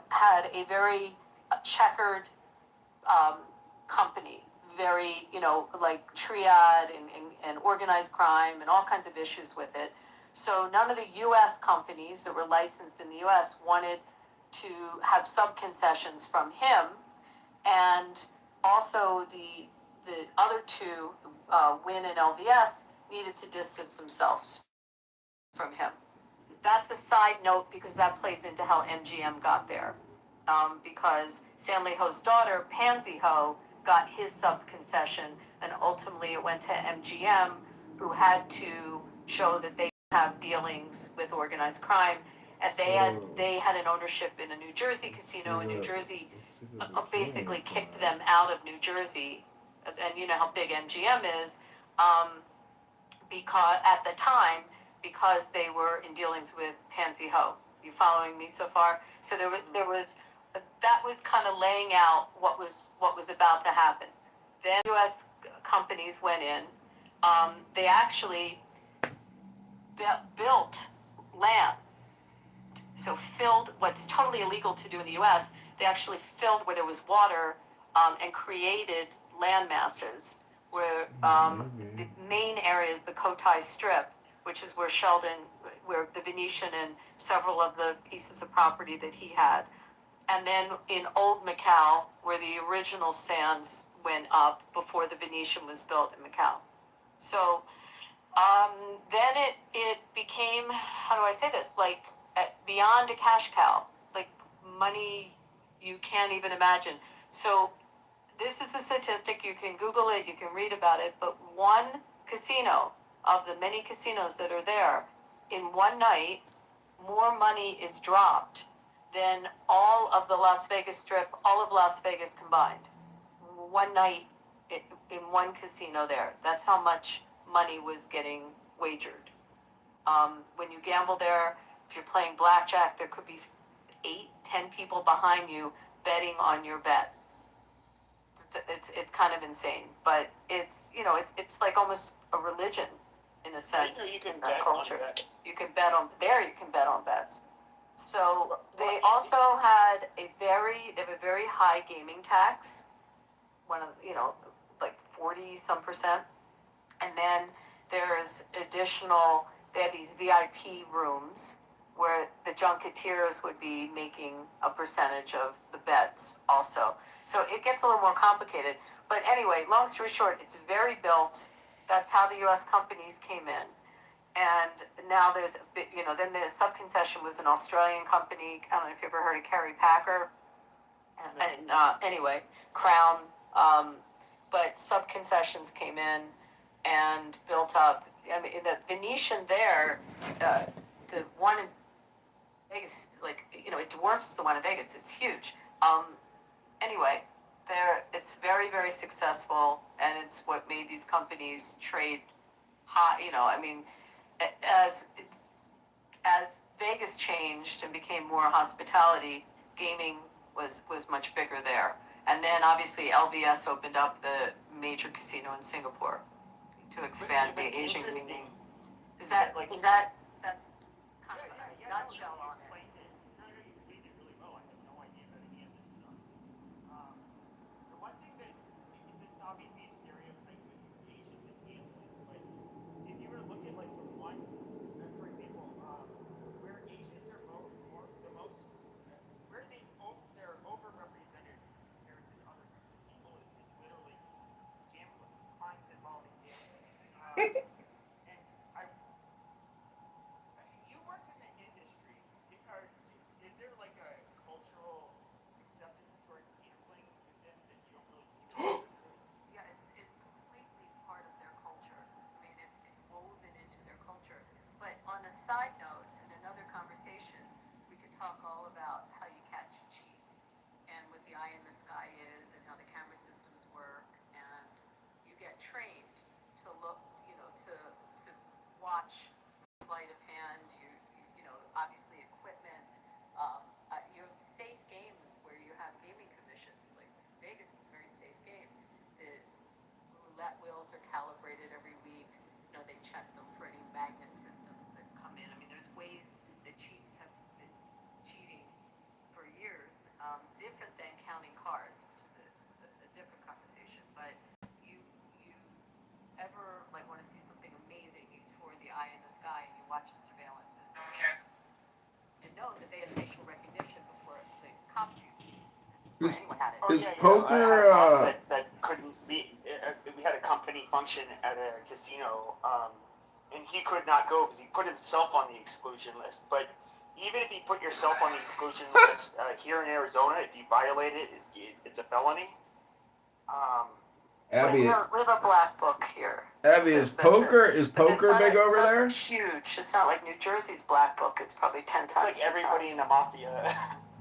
had a very checkered company, very, like triad and organized crime and all kinds of issues with it. So none of the U.S. companies that were licensed in the U.S. wanted to have sub-concessions from him, and also the other 2, Wynn and LVS, needed to distance themselves from him. That's a side note because that plays into how MGM got there. Because Stanley Ho's daughter, Pansy Ho, got his sub-concession, and ultimately it went to MGM, who had to show that they have dealings with organized crime, and they had an ownership in a New Jersey casino, and New Jersey basically kicked them out of New Jersey, and you know how big MGM is, because at the time, because they were in dealings with Pansy Ho. You following me so far? So there was that was kind of laying out what was about to happen. Then U.S. companies went in. They actually built land. So filled what's totally illegal to do in the U.S. They actually filled where there was water and created land masses where the main areas, the Cotai Strip, which is where the Venetian and several of the pieces of property that he had. And then in Old Macau, where the original sands went up before the Venetian was built in Macau. So then it became, how do I say this, like beyond a cash cow, like money you can't even imagine. So this is a statistic, you can Google it, you can read about it, but one casino of the many casinos that are there, in one night, more money is dropped than all of the Las Vegas Strip, all of Las Vegas combined. One night in one casino there. That's how much money was getting wagered. When you gamble there, if you're playing blackjack, there could be 8-10 people behind you betting on your bet. It's kind of insane, but it's like almost a religion in a sense. You can in bet that culture. on bets. You can bet on bets. So they also had a very high gaming tax, like 40-some%. And then there's they had these VIP rooms where the junketeers would be making a percentage of the beds also. So it gets a little more complicated. But anyway, long story short, it's very built. That's how the U.S. companies came in. And now there's, then the sub-concession was an Australian company. I don't know if you ever heard of Kerry Packer. And anyway, Crown. But sub-concessions came in and built up. I mean, the Venetian there, the one in Vegas, it dwarfs the one in Vegas. It's huge. Anyway, it's very, very successful, and it's what made these companies trade high. I mean, as Vegas changed and became more hospitality, gaming was much bigger there. And then obviously LVS opened up the major casino in Singapore to expand the Asian gaming. That's kind of a nutshell on it. Side note, in another conversation, we could talk all about how you catch cheats and what the eye in the sky is and how the camera systems work, and you get trained to look, to watch sleight of hand. Obviously equipment. You have safe games where you have gaming commissions. Like Vegas is a very safe game. The roulette wheels are calibrated every week. They check them for any magnet systems that come in. I mean, there's ways that cheats have been cheating for years, different than counting cards, which is a different conversation. But you ever want to see something amazing, you tour the eye in the sky and you watch the surveillance system and know that they have facial recognition before the cops use it. Anyone had it. Is poker? That couldn't be. We had a company function at a casino, and he could not go because he put himself on the exclusion list. But even if you put yourself on the exclusion list here in Arizona, if you violate it, it's a felony. Abby, we have a black book here. Abby, is poker big over there? It's huge. It's not like New Jersey's black book. It's probably 10 times. It's like everybody in the mafia.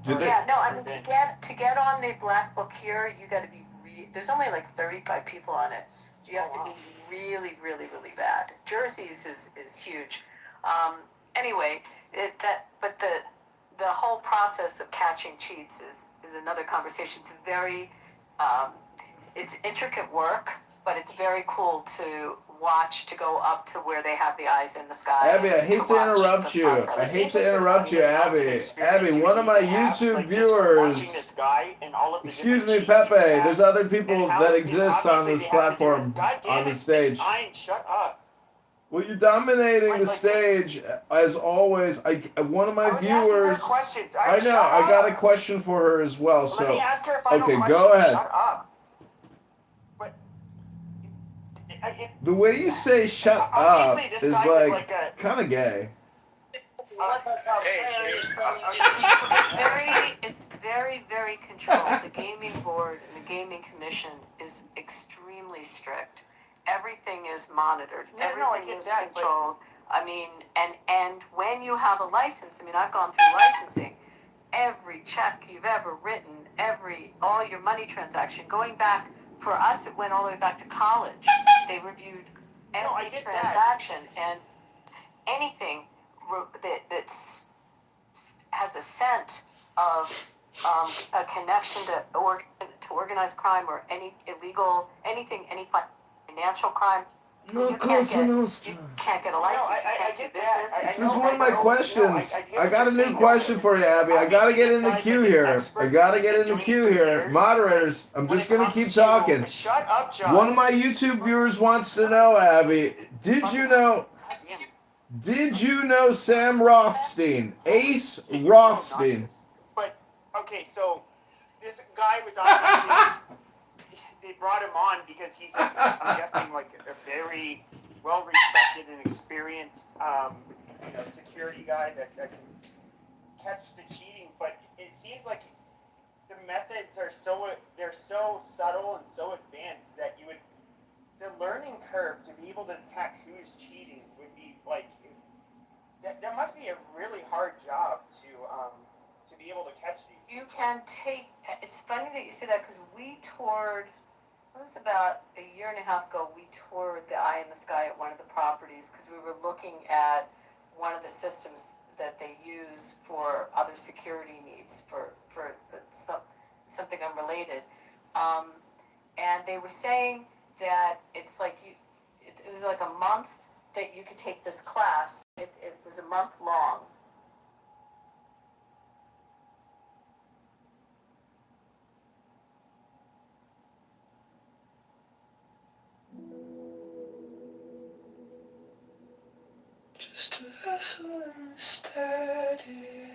Yeah, no, I mean to get on the black book here, you got to be. There's only like 35 people on it. You have to be really, really, really bad. Jersey's is huge. Anyway, but the whole process of catching cheats is another conversation. It's very, it's intricate work, but it's very cool to watch, to go up to where they have the eyes in the sky. Abby, I hate to interrupt you. Abby. Abby, one of my YouTube viewers. Excuse me, Pepe. There's other people that exist on this platform, on the stage. Shut up. Well, you're dominating the stage as always. One of my viewers. I know. I got a question for her as well. So, okay, go ahead. Shut up. The way you say "shut up" is like kind of gay. It's very, very controlled. The gaming board and the gaming commission is extremely strict. Everything is monitored. Everything is controlled. I mean, and when you have a license, I mean, I've gone through licensing. Every check you've ever written, all your money transaction, going back. For us, it went all the way back to college. They reviewed every transaction, and anything that has a scent of a connection to organized crime or any illegal, any financial crime. You can't get a license. You can't do business. This is one of my questions. I got a new question for you, Abby. I gotta get in the queue here. Moderators, I'm just gonna keep talking. Shut up, John. One of my YouTube viewers wants to know, Abby, did you know? Did you know Sam Rothstein? Ace Rothstein. But, okay, so this guy was obviously, they brought him on because he's, I'm guessing, like a very well-respected and experienced, security guy that can catch the cheating. But it seems like the methods are they're so subtle and so advanced that the learning curve to be able to detect who's cheating would be like, that must be a really hard job to be able to catch these. You can take, it's funny that you say that because we toured, it was about a year and a half ago, we toured the Eye in the Sky at one of the properties because we were looking at one of the systems that they use for other security needs for something unrelated. And they were saying that it's like it was like a month that you could take this class. It was a month long. Just a vessel in the steady.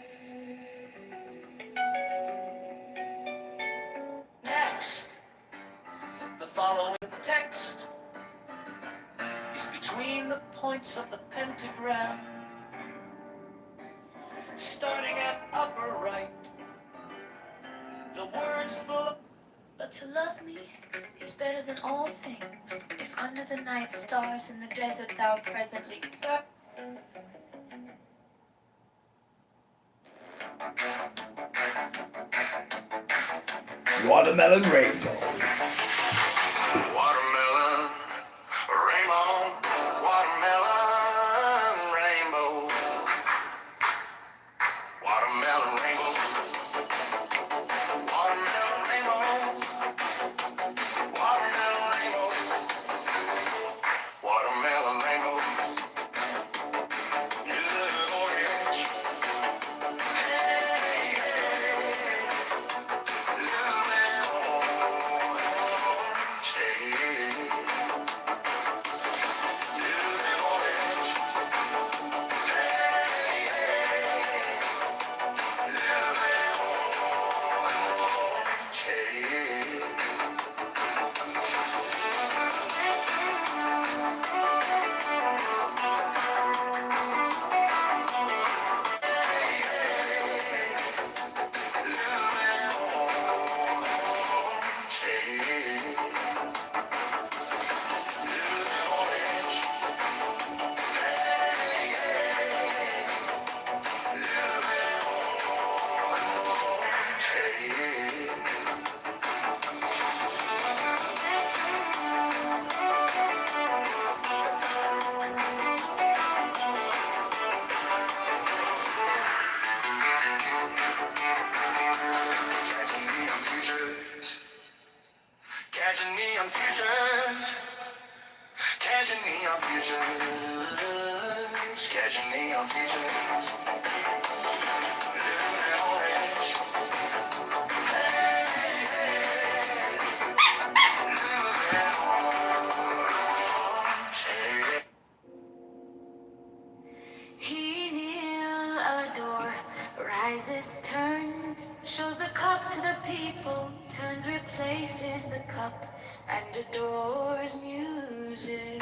Next, the following text is between the points of the pentagram, starting at upper right. The words below. But to love me is better than all things. If under the night stars in the desert thou presently burn. Watermelon rainbow. Watermelon, rainbow, watermelon, rainbow, watermelon, rainbow, watermelon, rainbow, watermelon, rainbow, watermelon, rainbow, little orange, hey, hey, little orange, hey. Catching neon futures, catching neon futures, catching neon futures. Living orange. Hey, hey, living orange. Hey. He kneel adore, rises, turns, shows the cup to the people, turns, replaces the cup, and adores music.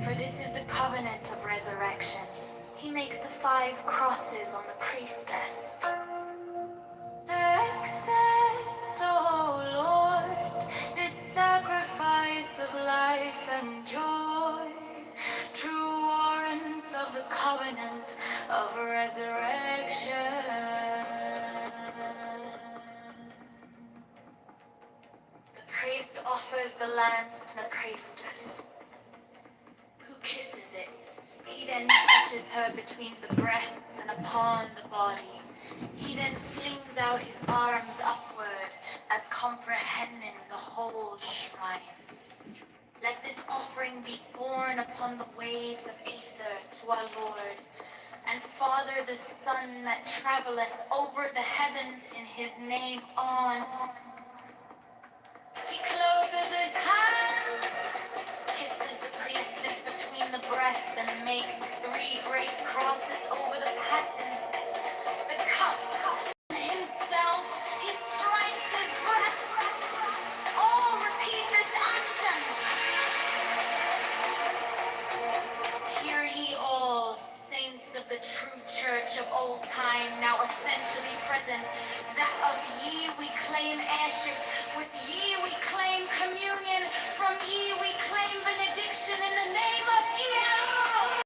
For this is the covenant of resurrection. He makes the 5 crosses on the priestess. Accept, O Lord, this sacrifice of life and joy, true warrants of the covenant of resurrection. The priest offers the lance to the priestess, who kisses it. He then touches her between the breasts and upon the body. He then flings out his arms upward, as comprehending the whole shrine. Let this offering be borne upon the waves of aether to our Lord, and Father the Son that travelleth over the heavens in his name on. He closes his hands, kisses the priestess between the breasts. breast and makes 3 great crosses over the pattern. The cup himself, he strikes his breast. All repeat this action. Hear ye all, saints of the true church of old time, now essentially present, that of ye we claim heirship, with ye we claim communion, from ye we claim benediction in the name of Yahweh.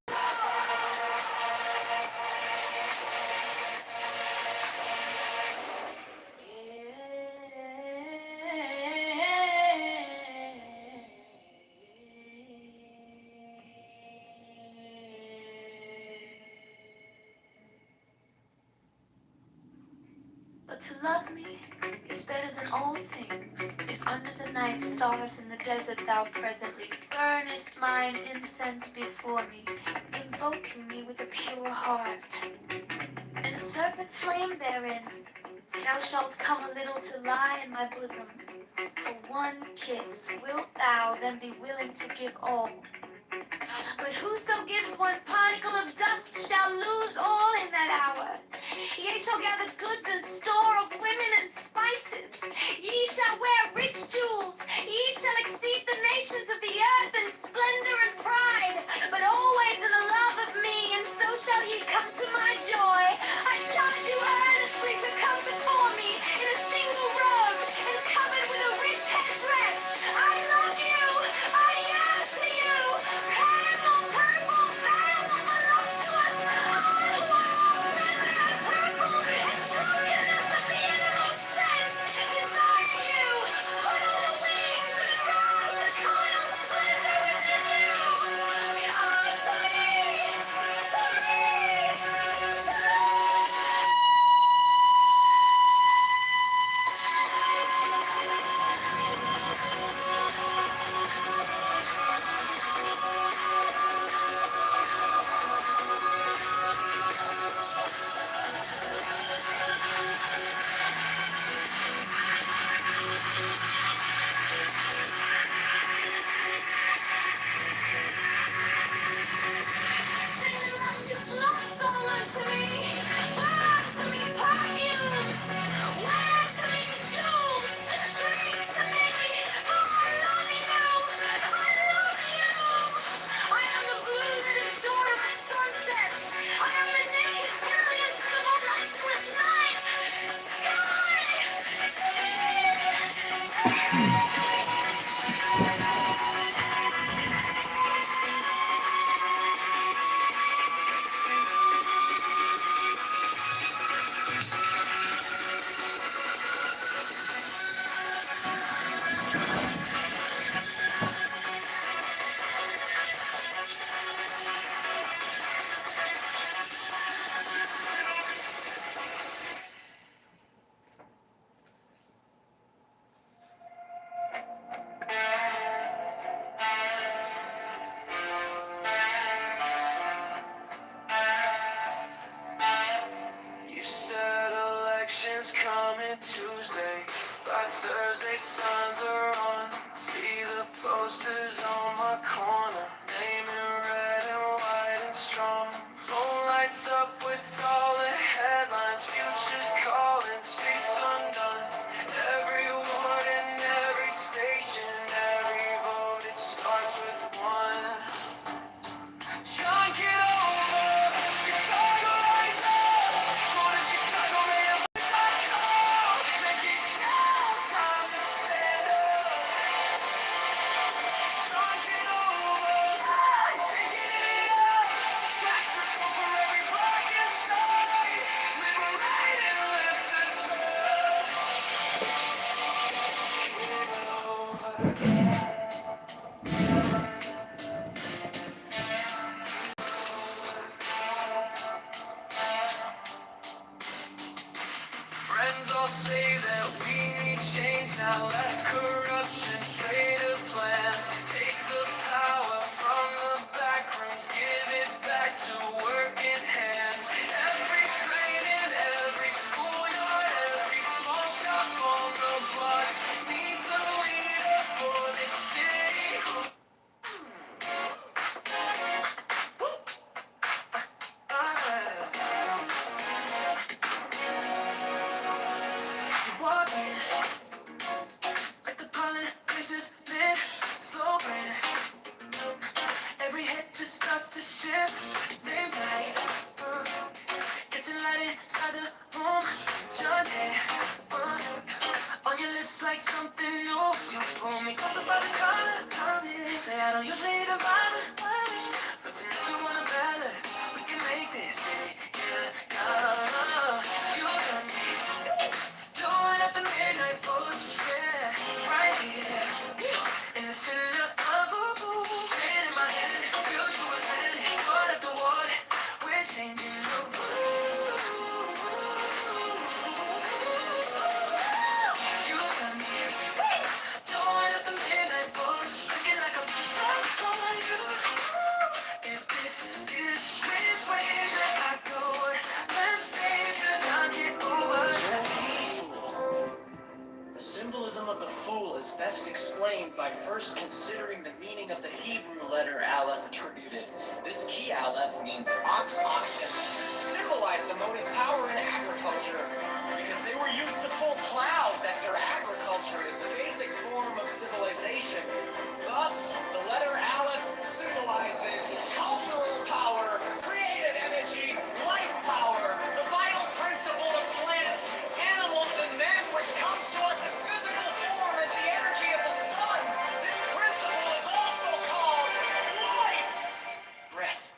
But to love me is better than all things. If under the night stars in the desert thou presently burnest mine incense before me, invoking me with a pure heart, and a serpent flame therein, thou shalt come a little to lie in my bosom. For one kiss wilt thou then be willing to give all. But whoso gives one particle of dust shall lose all in that hour. Ye shall gather goods and store of women and spices. Ye shall wear rich jewels. Ye shall exceed the nations of the earth in splendor and pride. But always in the love of me, and so shall ye come to my joy. I charge you earnestly to come before me in a single robe and covered with a rich headdress. I love you. I yearn to you. Purple, purple, veil, voluptuous. You said elections coming Tuesday. By Thursday, signs are on. See the posters on my corner. Name in red and white and strong. Phone lights up with all the headlines. Futures calling, streets undone. Every ward and every station, every vote, it starts with one. John, get over. Chicago, rise up. Go to Chicago, man.com. Make it count. Time to stand up. John, get over. Shaking it up. Tax reform for every black inside. Liberate and lift us up. Get over. Friends all say that we need change now. Less corruption, straighter plans. Take the power from the back rooms, give it back to working hands. Every train in every schoolyard, every small shop on the block needs a leader for this city. and changing the rules. You got me dawn at the midnight bus, looking like a star for you. If this is it, which way should I go? Let's save you, not get over. The symbolism of the fool is best explained by first considering the meaning of the Hebrew letter Aleph attributed. This key Aleph means oxen, symbolize the motive power in agriculture, because they were used to pull plows as their agriculture is the basic form of civilization. Thus, the letter Aleph symbolizes cultural power, creative energy, life power, the vital principle of plants, animals, and men, which comes to us in physical form as the energy of the sun. This principle is also called life. Breath.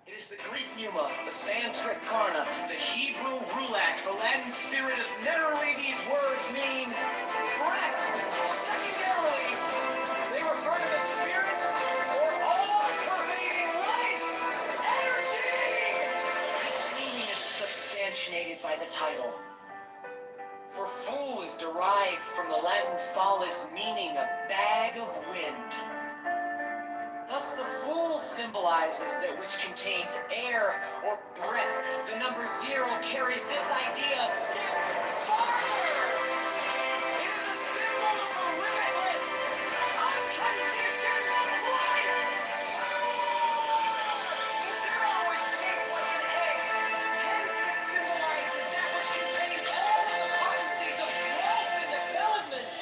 It is the Greek pneuma, the Sanskrit prana, the Hebrew ruach, the Latin spiritus. Literally, these words mean breath. Secondarily, they refer to the spirit or all-pervading life, energy. This meaning is substantiated by the title. For fool is derived from the Latin follis, meaning a bag of wind. Thus the fool symbolizes that which contains air or breath. The number 0 carries this idea a step farther. It is a symbol of the limitless, unconditioned life. The 0 is shaped like an egg. Hence it symbolizes that which contains all of the potencies of growth and development.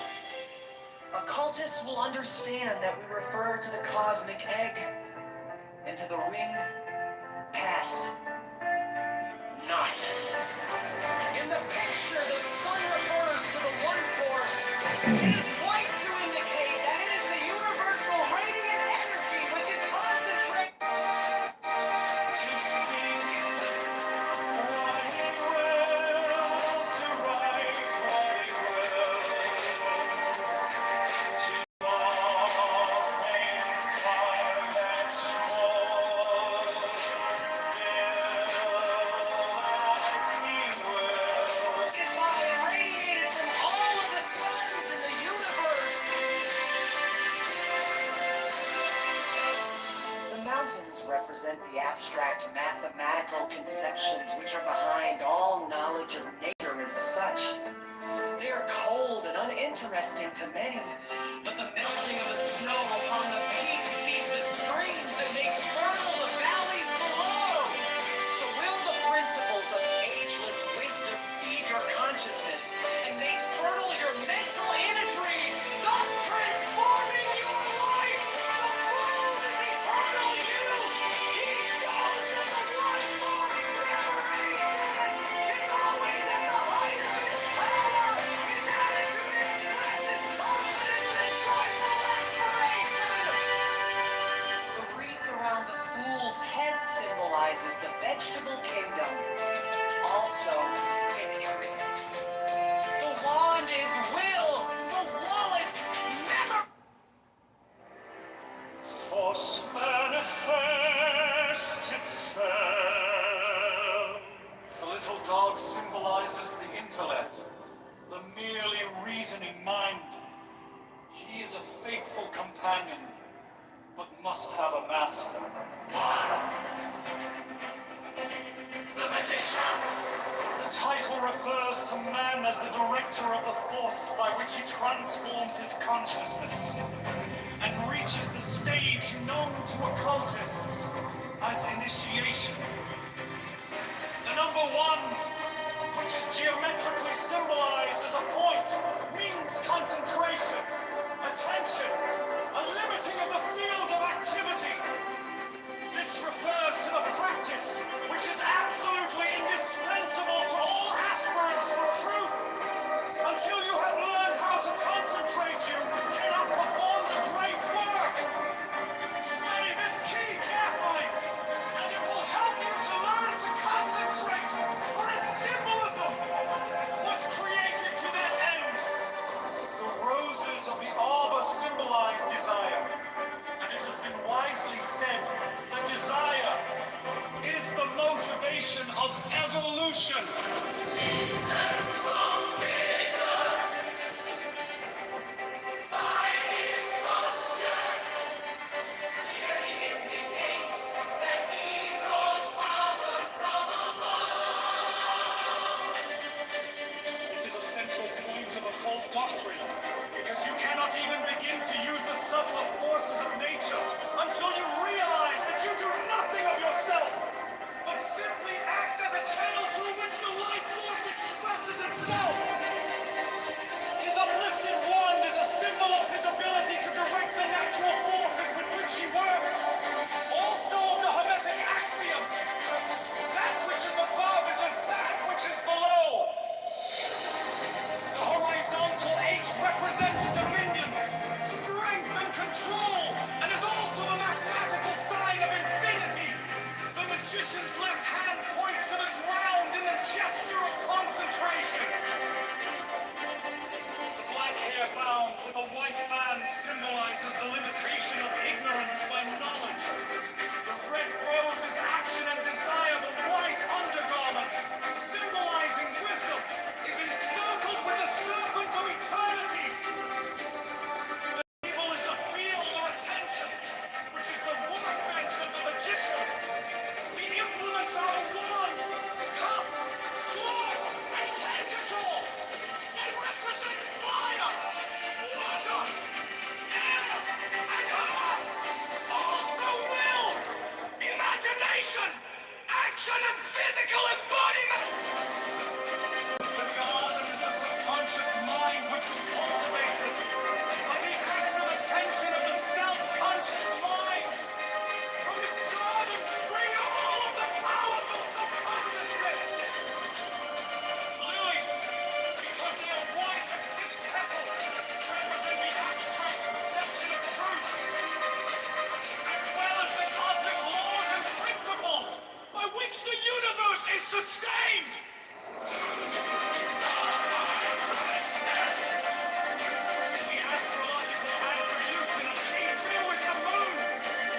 Occultists will understand that we refer to the cosmic egg, and to the ring, pass. Not. In the picture, the sun refers to the one force. It is white to indicate that it is the universal radiant energy which is concentrated. To speak what it will, to write what it will. Represent the abstract mathematical conceptions which are behind all knowledge of nature as such. They are cold and uninteresting to many, but the melting of the snow upon the peaks feeds the streams that make fertile the valleys below. So will the principles of ageless wisdom feed your consciousness and make fertile your mental imagery, thus transforming your life. The world is eternal youth. He shows that the one force never ages. It's always at the height of its power. His attitude expresses confidence and joyful aspiration. The wreath around the fool's head symbolizes the vegetable kingdom, also victory. The wand is will, the wallet, memory. Force manifest itself. The little dog symbolizes the intellect, the merely reasoning mind. He is a faithful companion, but must have a master. The magician. The title refers to man as the director of the force by which he transforms his consciousness and reaches the stage known to occultists as initiation. The number 1, which is geometrically symbolized as a point, means concentration, attention, a limiting of the field of activity. This refers to the practice which is absolutely indispensable to all aspirants for truth. Until you have learned how to concentrate, you cannot perform the great work. Study this key carefully, and it will help you to learn to concentrate, for its symbolism was created to that end. The roses of the arbor symbolize desire, and it has been wisely said that desire is the motive foundation of evolution. This is a central point of occult doctrine, because you cannot even begin to use the subtler forces of nature until you realize that you do nothing of yourself, but simply act as a channel through which the life force expresses itself. His uplifted wand is a symbol of his ability to direct the natural forces with which he works. Also of the Hermetic axiom, that which is above is as that which is below. The horizontal H represents dominion, strength, and control, and is also the mathematical sign of infinity. The magician's left hand points to the ground in the gesture of concentration. The black hair bound with a white band symbolizes the limitation of ignorance by knowledge. The red rose is action and desire. The white undergarment, symbolizing wisdom, is encircled with the serpent of eternity. The table is the field or attention, which is the workbench of the magician. The implements are the wand, cup, sword, and tentacle. They represent fire, water, air, and earth. Also will, imagination, action, and physical embodiment. The garden is the subconscious mind which is cultivated by the acts of attention of the self-conscious mind. From this garden spring all of the powers of subconsciousness. Lilies, because they are white and six-petaled, represent the abstract perception of truth, as well as the cosmic laws and principles by which the universe is sustained. The astrological attribution of K2 is the moon.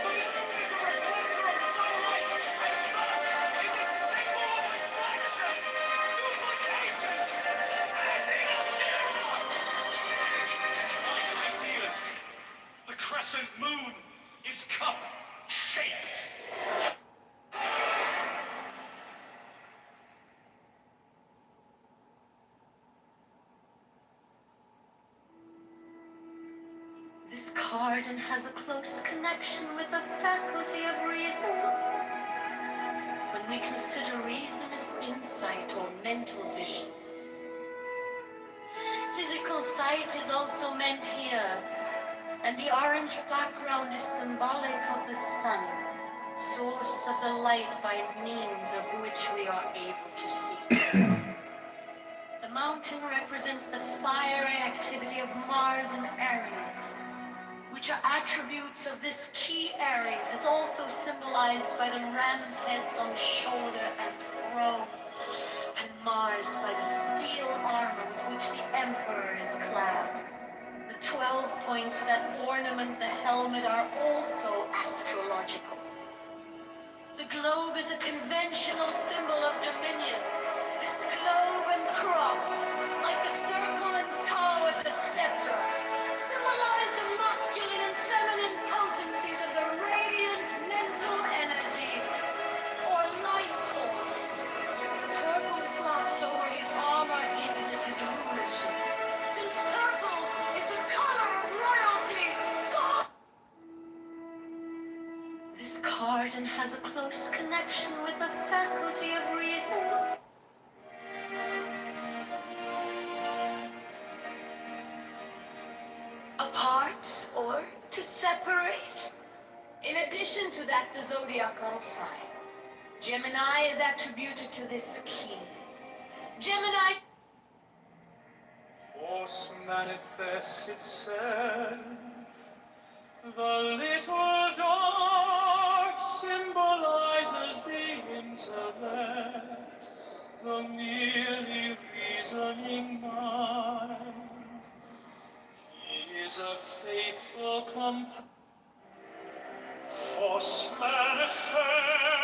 The moon is a reflector of sunlight, and thus is a symbol of reflection, duplication, as in a mirror. Like ideas, the crescent moon is cup-shaped. This garden has a close connection with the faculty of reason. When we consider reason as insight or mental vision, physical sight is also meant here, and the orange background is symbolic of the sun, source of the light by means of which we are able to see. The mountain represents the fiery activity of Mars and Aries, which are attributes of this key. Aries is also symbolized by the ram's heads on shoulder and throne, and Mars by the steel armor with which the emperor is clad. The 12 points that ornament the helmet are also astrological. The globe is a conventional symbol of dominion. This globe and cross, like the circle and toe and the scepter, symbolize the masculine and feminine potencies of the radiant mental energy, or life force. The purple flops over his armor hint at his rulership, since purple is the color of royalty. This garden has a close connection with the faculty of reason. Apart or to separate. In addition to that, the zodiacal sign. Gemini is attributed to this key. Gemini. Force manifests itself. The little dog symbolizes the intellect, the merely reasoning mind. He is a faithful companion. Force manifests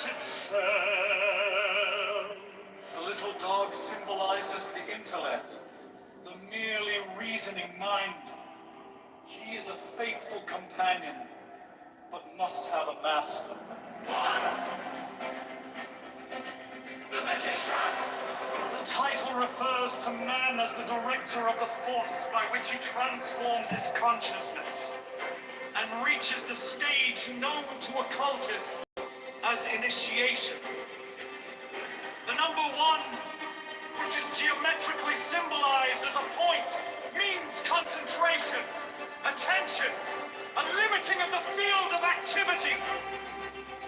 itself. enlightening mind. He is a faithful companion, but must have a master. The magician. The title refers to man as the director of the force by which he transforms his consciousness and reaches the stage known to occultists as initiation. The number 1, which is geometrically symbolized as a point, means concentration, attention, a limiting of the field of activity.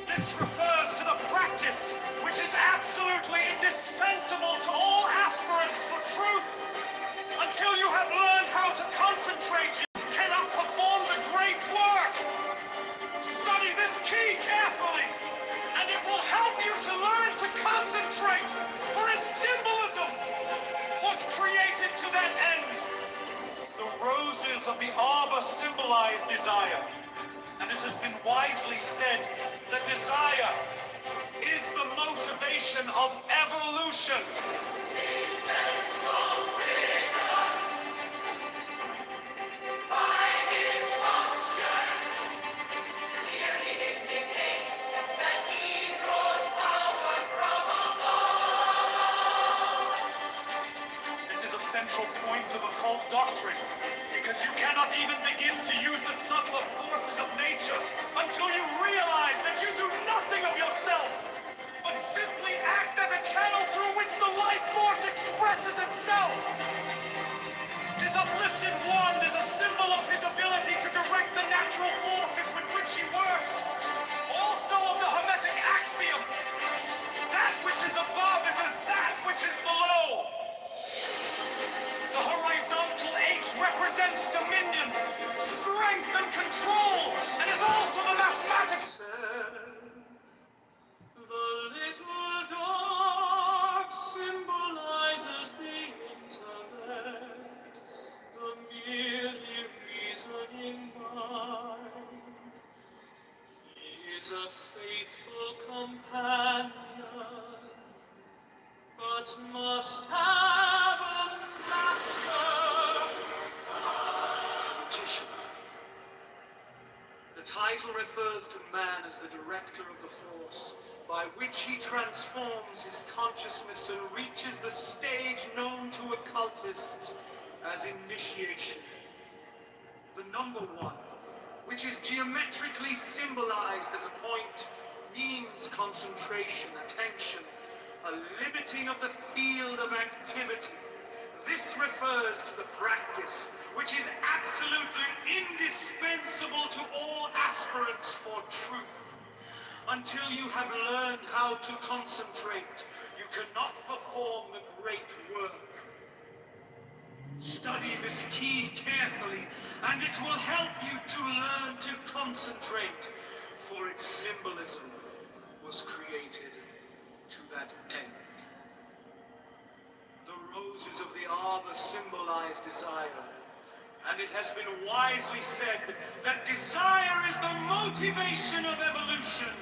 This refers to the practice which is absolutely indispensable to all aspirants for truth. Until you have learned how to concentrate, you cannot perform the great work. Study this key carefully, and it will help you to learn to concentrate, for its symbolism was created to that end. The roses of the arbor symbolize desire, and it has been wisely said that desire is the motivation of evolution. By his posture, clearly indicates that he draws power from above. This is a central point of occult doctrine, because you cannot even begin to use the subtler forces of nature until you realize that you do nothing of yourself, but simply act as a channel through which the life force expresses itself. His uplifted wand is a symbol of his ability to direct the natural forces with which he works. Also of the Hermetic axiom, that which is above is as that which is below. The horizontal 8 represents dominion, strength, and control, and is also the mathematics. The little dog symbolizes the intellect, the merely reasoning mind. He is a faithful companion, but must have a master. Magician. The title refers to man as the director of the force, by which he transforms his consciousness and reaches the stage known to occultists as initiation. The number 1, which is geometrically symbolized as a point, means concentration, attention, a limiting of the field of activity. This refers to the practice, which is absolutely indispensable to all aspirants for truth. Until you have learned how to concentrate, you cannot perform the great work. Study this key carefully, and it will help you to learn to concentrate, for its symbolism was created to that end. The roses of the arbor symbolize desire, and it has been wisely said that desire is the motivation of evolution.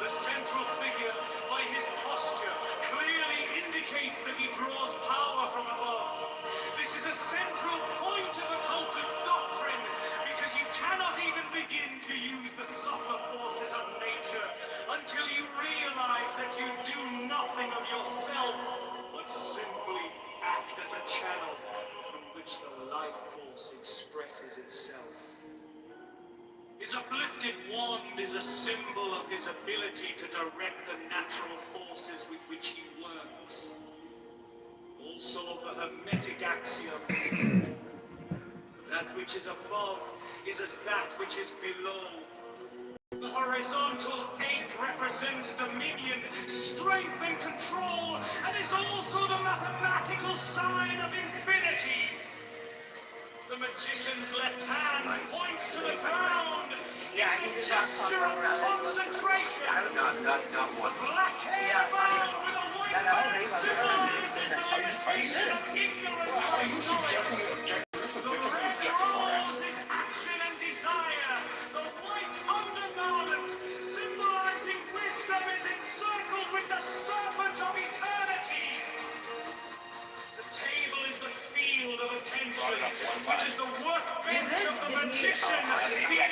The central figure, by his posture, clearly indicates that he draws power from above. This is a central point of occultic doctrine, because you cannot even begin to use the subtler forces of nature until you realize that you do nothing of yourself, but simply act as a channel from which the life force expresses itself. His uplifted wand is a symbol of his ability to direct the natural forces with which he works. Also of the Hermetic axiom, that which is above is as that which is below. The horizontal 8 represents dominion, strength, and control, and is also the mathematical sign of infinity. The magician's left hand points to the ground. Yeah, I think this last song concentration. Not once. Black hair bound with a white bird symbolizes the limitation of ignorance and knowledge. The red rose is action and desire. The white undergarment, symbolizing wisdom, is encircled with the serpent of eternity. The table is the field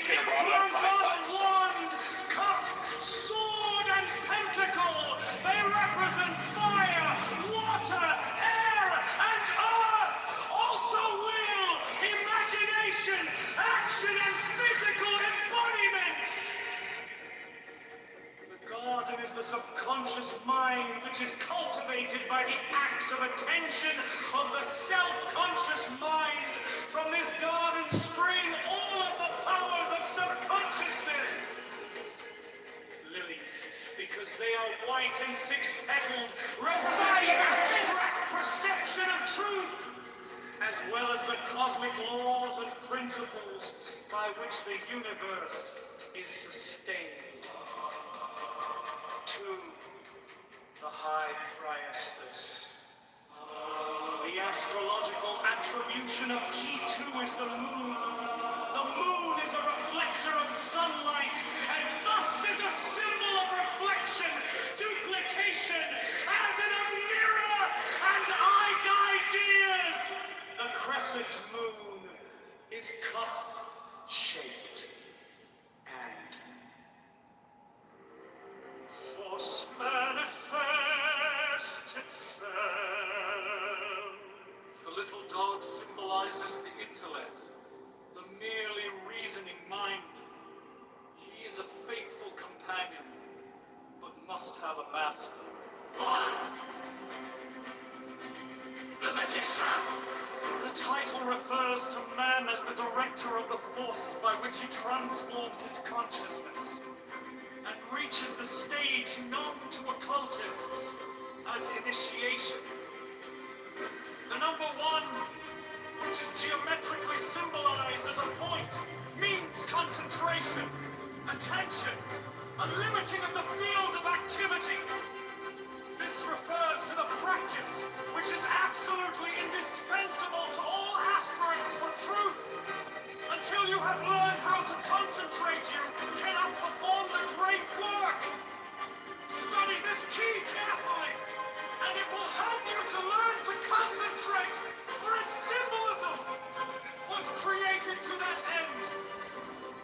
The emblems are the wand, cup, sword, and pentacle. They represent fire, water, air, and earth. Also will, imagination, action, and physical embodiment. The garden is the subconscious mind which is cultivated by the acts of attention of the self-conscious mind. From this garden spring all of the powers of subconsciousness. Lilies, because they are white and six-petaled, represent the abstract perception of truth, as well as the cosmic laws and principles by which the universe is sustained. To the high priestess. The astrological attribution of key 2 is the moon. The moon is a reflector of sunlight, and thus is a symbol of reflection, duplication, as in a mirror and ideas. The crescent moon is cup-shaped and force manifest itself. The little dog symbolizes the intellect, the merely reasoning mind. He is a faithful companion, but must have a master. The magician. The title refers to man as the director of the force by which he transforms his consciousness and reaches the stage known to occultists as initiation. The number 1, which is geometrically symbolized as a point, means concentration, attention, a limiting of the field of activity. This refers to the practice which is absolutely indispensable to all aspirants for truth. Until you have learned how to concentrate, you cannot perform the great work. Study this key carefully, and it will help you to learn to concentrate, for its symbolism was created to that end.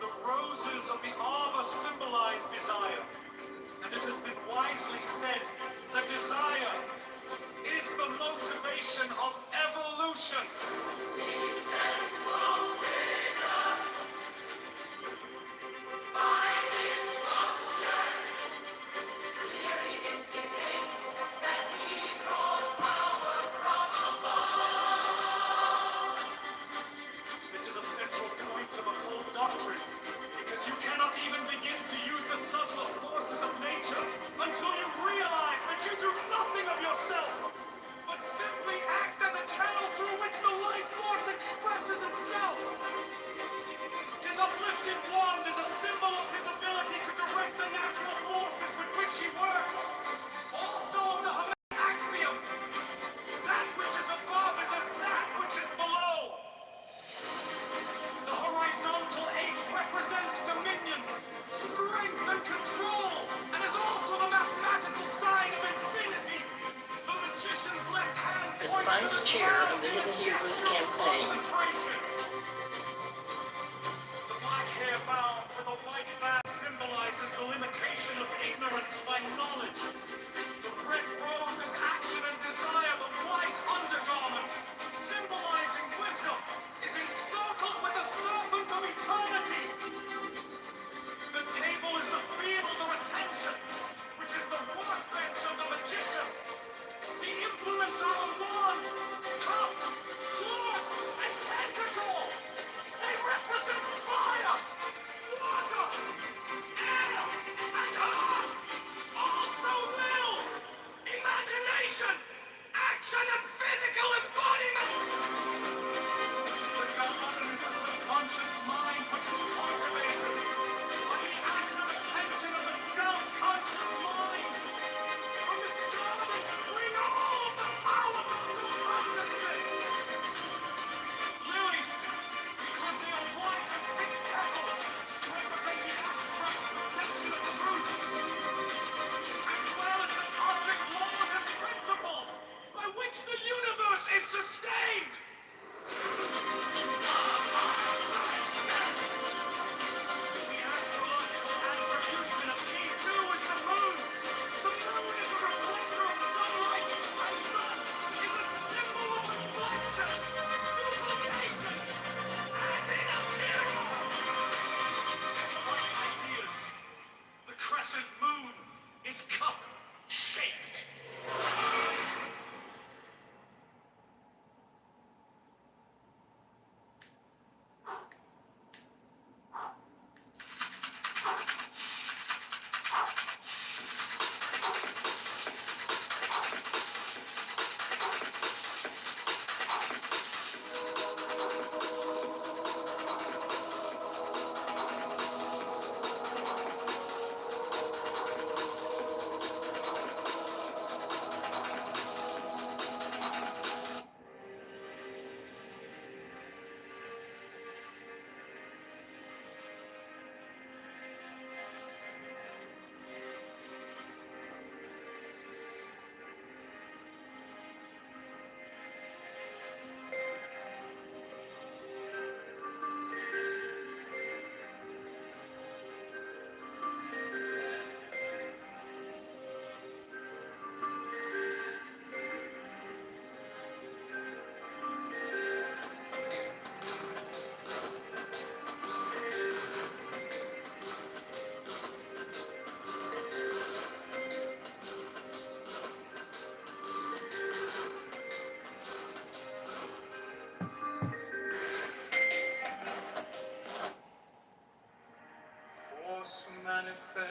The roses of the arbor symbolize desire, and it has been wisely said that desire is the motivation of evolution. By his posture, clearly indicates that he draws power from above. This is a central point of occult doctrine, because you cannot even begin to use the subtler forces of nature until you realize that you do nothing of yourself, but simply act as a channel through which the life force expresses itself. His uplifted wand is a symbol of his ability to direct the natural forces with which he works. Also of the Hermetic axiom, that which is above is as that which is below. The horizontal 8 represents dominion, strength, and control, and is also the mathematical sign of infinity. The magician's left hand As points vice to the chair ground of the in a Hidden Hebrews gesture of campaign, concentration. The black hair bound with a white band symbolizes the limitation of ignorance by knowledge. The red rose is action and desire. The white undergarment, symbolizing wisdom, is encircled with the serpent of eternity. The table is the field of attention, which is the workbench of the magician. The implements are a wand, cup, sword, and tentacle. They represent fire, water, air, and earth.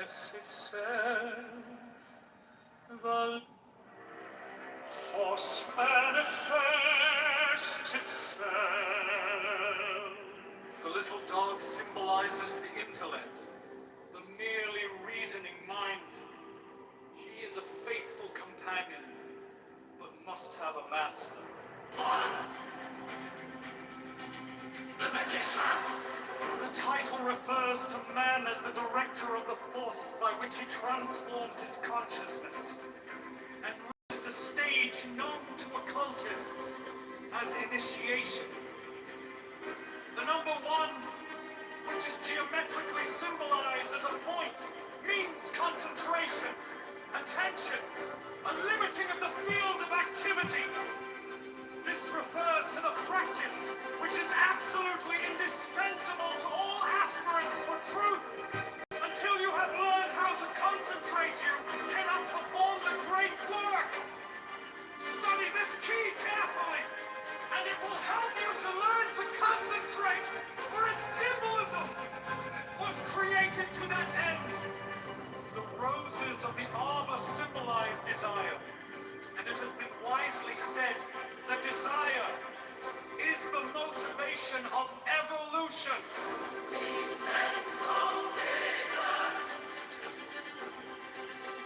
manifests itself. The force manifests itself. The little dog symbolizes the intellect, the merely reasoning mind. He is a faithful companion, but must have a master. The magician. The title refers to man as the director of the force by which he transforms his consciousness and reaches the stage known to occultists as initiation. The number 1, which is geometrically symbolized as a point, means concentration, attention, a limiting of the field of activity. This refers to the practice which is absolutely indispensable to all aspirants for truth. Until you have learned how to concentrate, you cannot perform the great work. Study this key carefully, and it will help you to learn to concentrate, for its symbolism was created to that end. The roses of the arbor symbolize desire, and it has been wisely said that desire is the motivation of evolution.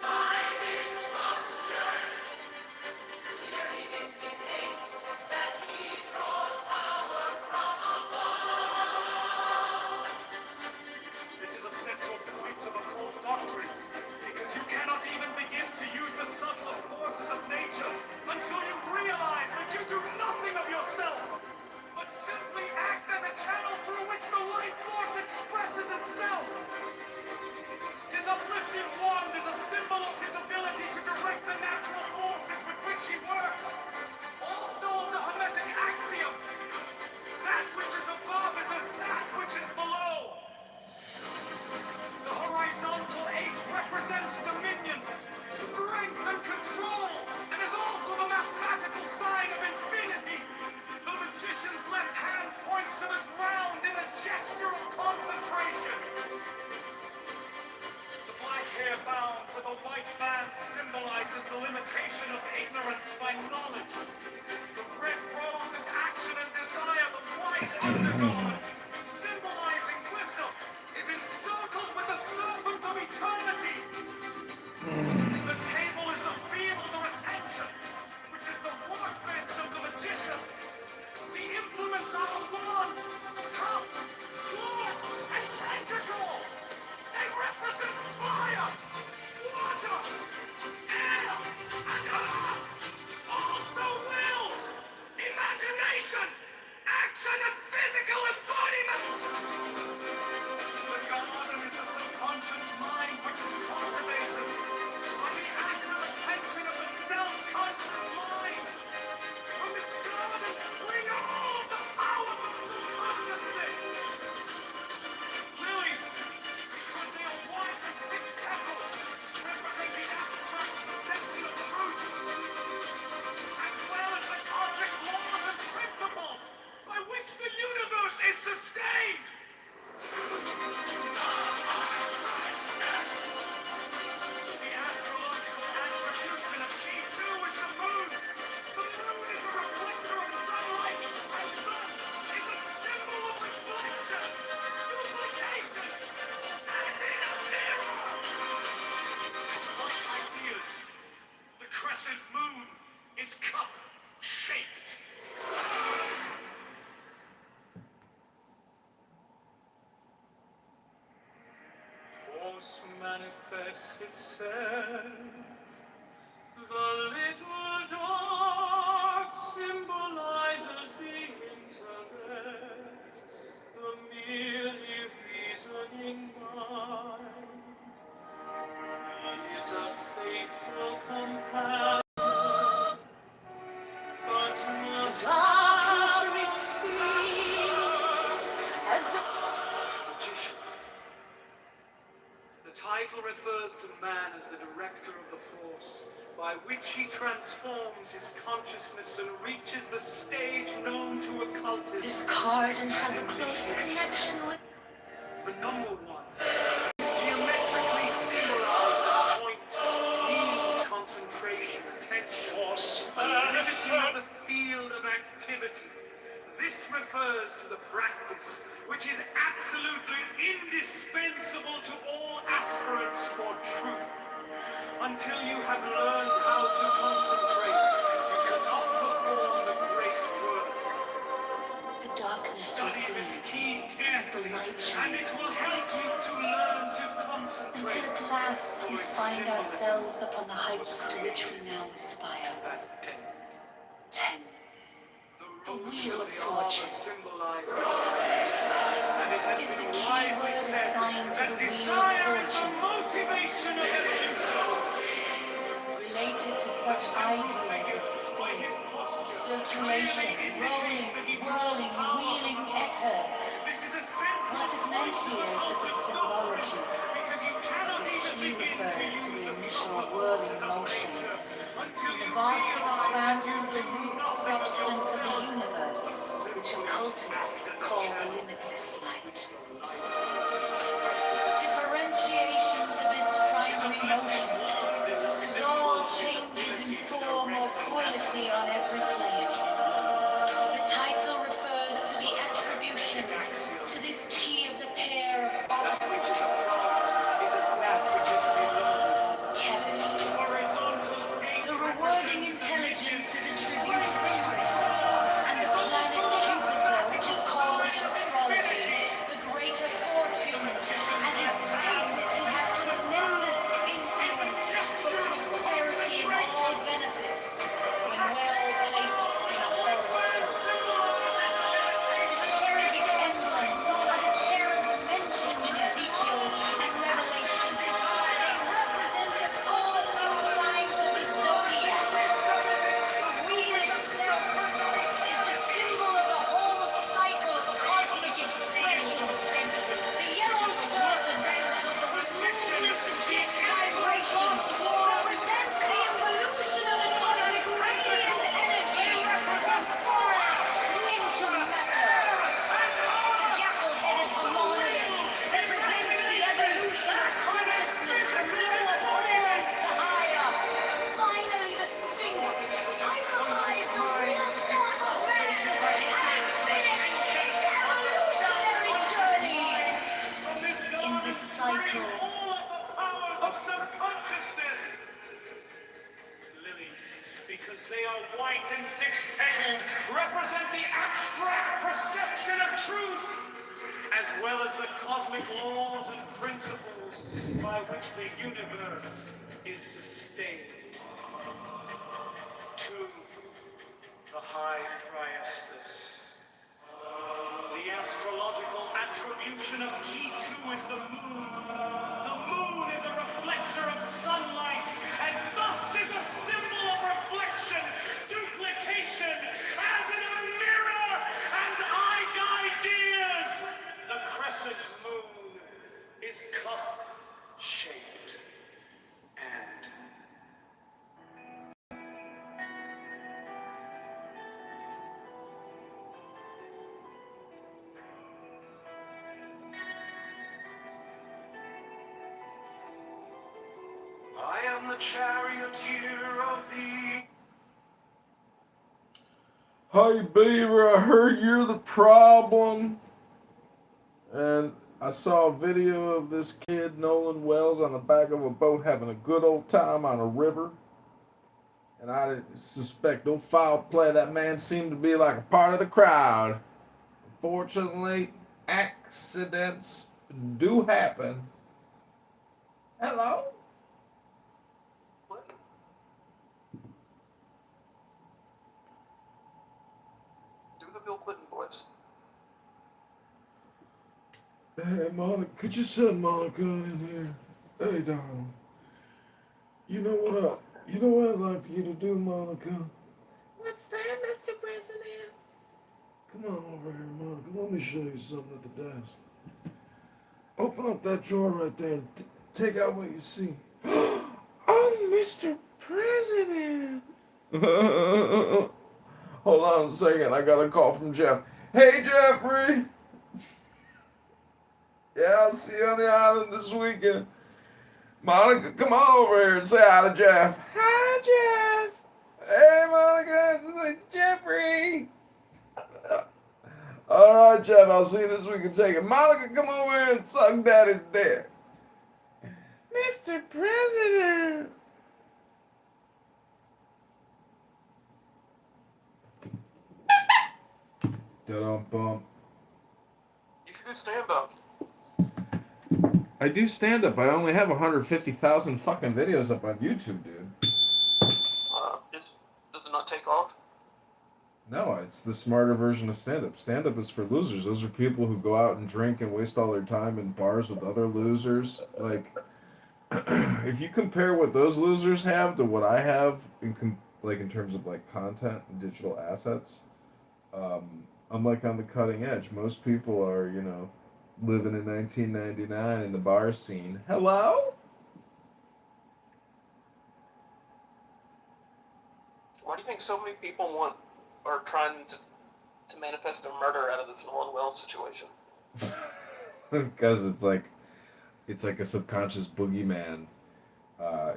By his posture, clearly indicates that he draws power from above. This is a central point of occult doctrine, because you cannot even begin to use the subtler forces of nature until you realize that you do nothing of yourself, but simply act as a channel through which the life force expresses itself. His uplifted wand is a symbol of his ability to direct the natural forces with which he works. Also the Hermetic axiom, that which is above is as that which is below. The horizontal 8 represents dominion, strength, and control, and is also the mathematical sign of infinity. The magician's left hand points to the ground in a gesture of concentration. The black hair bound with a white band symbolizes the limitation of ignorance by knowledge. The red rose is action and desire. The white undergarment, symbolizing wisdom, is encircled with the serpent of eternity. The table is the field of attention, which is the workbench of the magician. The implements are the wand, cup, sword, and tentacle. They represent fire, water, air, and earth. Also will, imagination, action, and physical embodiment. The garden is the subconscious mind which is cultivated by the acts of attention of the self-conscious mind. From this garden spring all of the powers of subconsciousness. Lilies, because they are white and 6 petals, represent the abstract perception of truth, as well as the cosmic laws and principles by which the universe is sustained. The astrological attribution of key 2 is the moon. The moon is a reflector of sunlight, and thus is a symbol of reflection, duplication, as in a mirror. Like ideas, the crescent moon is cup-shaped. Force manifests itself. The little dog symbolizes the intellect, the merely reasoning mind. He is a faithful companion, but must darkness receives as the magician. The title refers to man as the director of the force, by which he transforms his consciousness and reaches the stage known to occultists. This card has a close connection with the number 1 is geometrically practice which is absolutely indispensable to all aspirants for truth. Until you have learned how to concentrate, you cannot perform the great work. The darkness Study this recedes key as the carefully, light and it shines will on help you to learn to concentrate. until at last we for its find symbolism ourselves upon the heights was to which we created now aspire. to that end. 10. The Wheel of Fortune Symbolized this and it has is the been key wisely word said assigned to that the Wheel of desire is the Fortune, motivation of evolution. related to such ideas as spin, circulation, rolling, whirling, wheeling, ether. What is meant here is that the symbology of this key refers to the initial whirling motion in the vast expanse of the root substance of the universe, which occultists call the limitless light. Differentiations of this primary motion all changes in form or quality on every plane. The title refers to the attribution to this key of the pair of opposites, cavity. The rewarding intelligence is attributed to it, and the planet Jupiter, which is called in astrology the greater fortune, and is esteemed to have tremendous influence for prosperity and all benefits when well placed in a horoscope. The cherubic emblems are the cherubs mentioned in Ezekiel and Revelation. They represent the 4 signs of the zodiac. The wheel itself is the symbol of the whole cycle of cosmic expression. The yellow serpent, whose movements suggest vibration, represents the evolution of the cosmic radiant energy from fallout into matter. The jackal-headed harmonious represents the evolution of consciousness from lower forms to higher. Finally, the Sphinx typifies the real soul of man and finished its evolutionary journey in this cycle Of subconsciousness. Lilies, because they are white and six-petaled, represent the abstract perception of truth, as well as the cosmic laws and principles by which the universe is sustained. 2. The High Priestess. The astrological attribution of key 2 is the moon. The moon is a reflector of sunlight, and thus is a symbol of reflection, duplication, as in a mirror, and ideas. The crescent moon is cup-shaped and I am the charioteer of the... Hey Beaver, I heard you're the problem. And I saw a video of this kid, Nolan Wells, on the back of a boat having a good old time on a river. And I suspect no foul play. That man seemed to be like a part of the crowd. Unfortunately, accidents do happen. Hello? Do the Bill Clinton voice. Hey, Monica, could you send Monica in here? Hey, darling. You know what I'd like for you to do, Monica? What's that, Mr. President? Come on over here, Monica. Let me show you something at the desk. Open up that drawer right there and take out what you see. Oh, Mr. President. Hold on a second. I got a call from Jeff. Hey, Jeffrey. Yeah, I'll see you on the island this weekend. Monica, come on over here and say hi to Jeff. Hi, Jeff. Hey, Monica, it's Jeffrey. All right, Jeff. I'll see you this week in Taking. Monica, come over here and suck Daddy's dick. Mr. President. Da-dum-bum. You should do stand up. I do stand up. I only have 150,000 fucking videos up on YouTube, dude. Does it not take off? No, it's the smarter version of stand up. Stand up is for losers. Those are people who go out and drink and waste all their time in bars with other losers. Like, if you compare what those losers have to what I have in terms of like content and digital assets, I'm like on the cutting edge. Most people are, living in 1999 in the bar scene. Hello? Why do you think so many people are trying to manifest a murder out of this Norman Wells situation? Because it's like a subconscious boogeyman.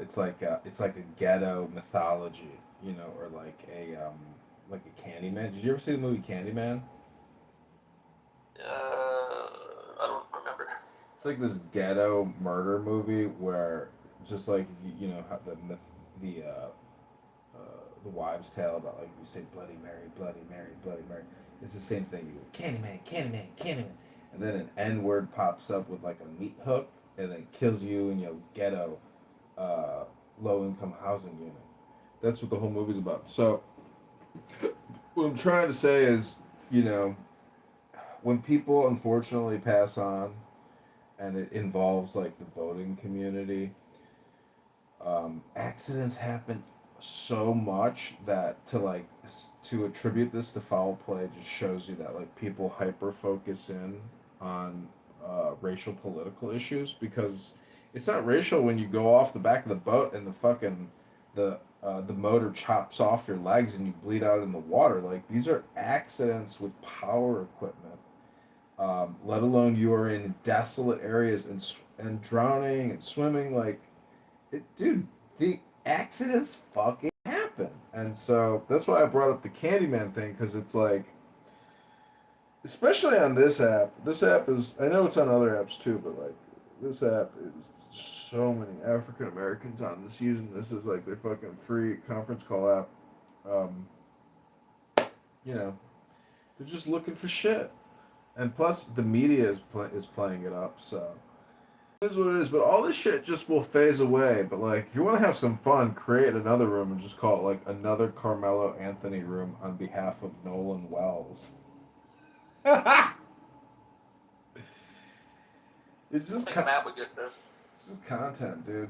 It's like a ghetto mythology, or like a Candyman. Did you ever see the movie Candyman? I don't remember. It's like this ghetto murder movie where just like how the myth, the wives' tale about like you say Bloody Mary, Bloody Mary, Bloody Mary. It's the same thing. You go Candyman, Candyman, Candyman, and then an N word pops up with like a meat hook and then kills you in your ghetto, low income housing unit. That's what the whole movie's about. So what I'm trying to say is, when people unfortunately pass on, and it involves like the boating community, accidents happen so much that to attribute this to foul play just shows you that like people hyper focus in on racial political issues, because it's not racial when you go off the back of the boat and the motor chops off your legs and you bleed out in the water. Like, these are accidents with power equipment. Let alone you are in desolate areas and drowning and swimming. Like, dude, the accidents fucking happen. And so that's why I brought up the Candyman thing, because it's like, especially on this app. This app is, I know it's on other apps too, but like, this app is so many African Americans on this using this as like their fucking free conference call app. They're just looking for shit. And plus, the media is playing it up, so it is what it is. But all this shit just will phase away. But like, if you want to have some fun, create another room and just call it like another Carmelo Anthony room on behalf of Nolan Wells. It's just Matt would get there. This is content, dude.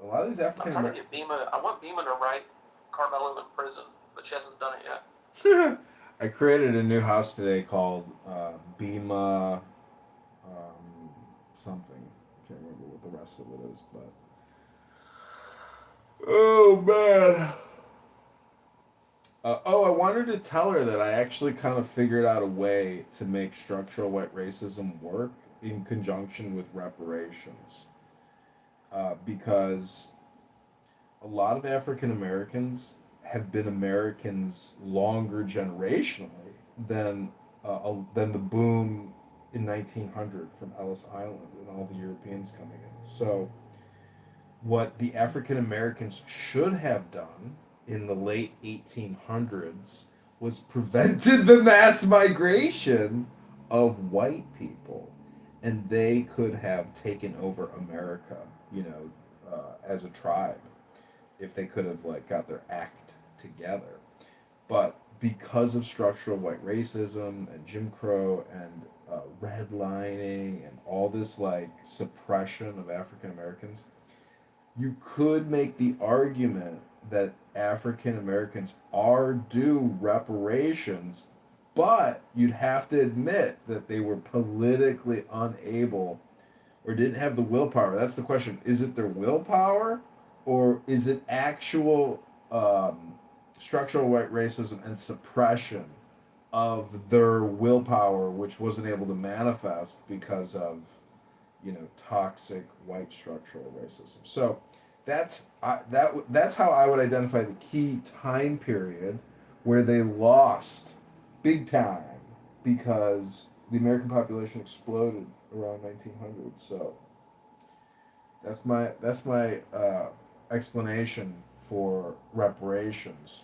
A lot of these African I'm trying to Americans. get Bima. I want Bima to write Carmelo in prison, but she hasn't done it yet. I created a new house today called Bima something. Can't remember what the rest of it is, but oh man. I wanted to tell her that I actually kind of figured out a way to make structural white racism work in conjunction with reparations, because a lot of African Americans have been Americans longer generationally than the boom in 1900 from Ellis Island and all the Europeans coming in. So, what the African Americans should have done in the late 1800s was prevented the mass migration of white people, and they could have taken over America, as a tribe, if they could have like got their act together. But because of structural white racism and Jim Crow and redlining and all this like suppression of African Americans, you could make the argument that African Americans are due reparations, but you'd have to admit that they were politically unable or didn't have the willpower. That's the question. Is it their willpower, or is it actual structural white racism and suppression of their willpower, which wasn't able to manifest because of, toxic white structural racism? So That's how I would identify the key time period where they lost big time because the American population exploded around 1900. So that's my explanation for reparations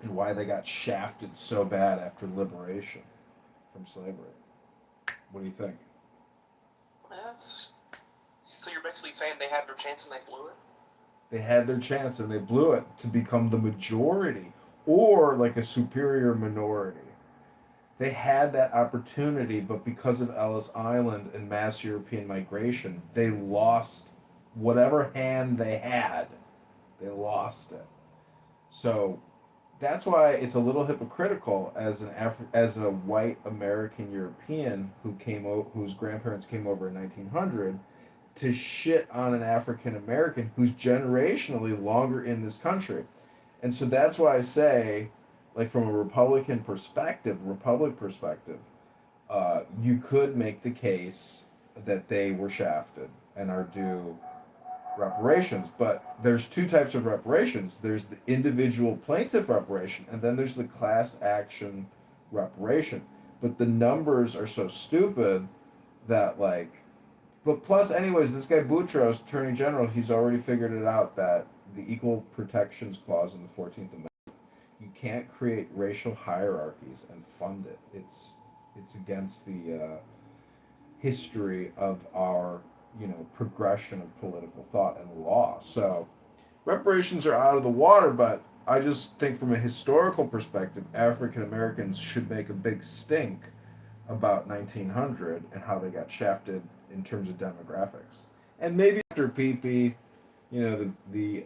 and why they got shafted so bad after liberation from slavery. What do you think? Yes. So you're basically saying they had their chance and they blew it? They had their chance and they blew it to become the majority or like a superior minority. They had that opportunity, but because of Ellis Island and mass European migration, they lost whatever hand they had. They lost it. So that's why it's a little hypocritical as as a white American European whose grandparents came over in 1900 to shit on an African American who's generationally longer in this country. And so that's why I say, like from a Republic perspective, you could make the case that they were shafted and are due reparations. But there's two types of reparations. There's the individual plaintiff reparation, and then there's the class action reparation. But the numbers are so stupid that like but plus, anyways, this guy Boutros, Attorney General, he's already figured it out that the Equal Protections Clause in the 14th Amendment, you can't create racial hierarchies and fund it. It's against the history of our progression of political thought and law. So reparations are out of the water, but I just think from a historical perspective, African Americans should make a big stink about 1900 and how they got shafted in terms of demographics. And maybe after PP, the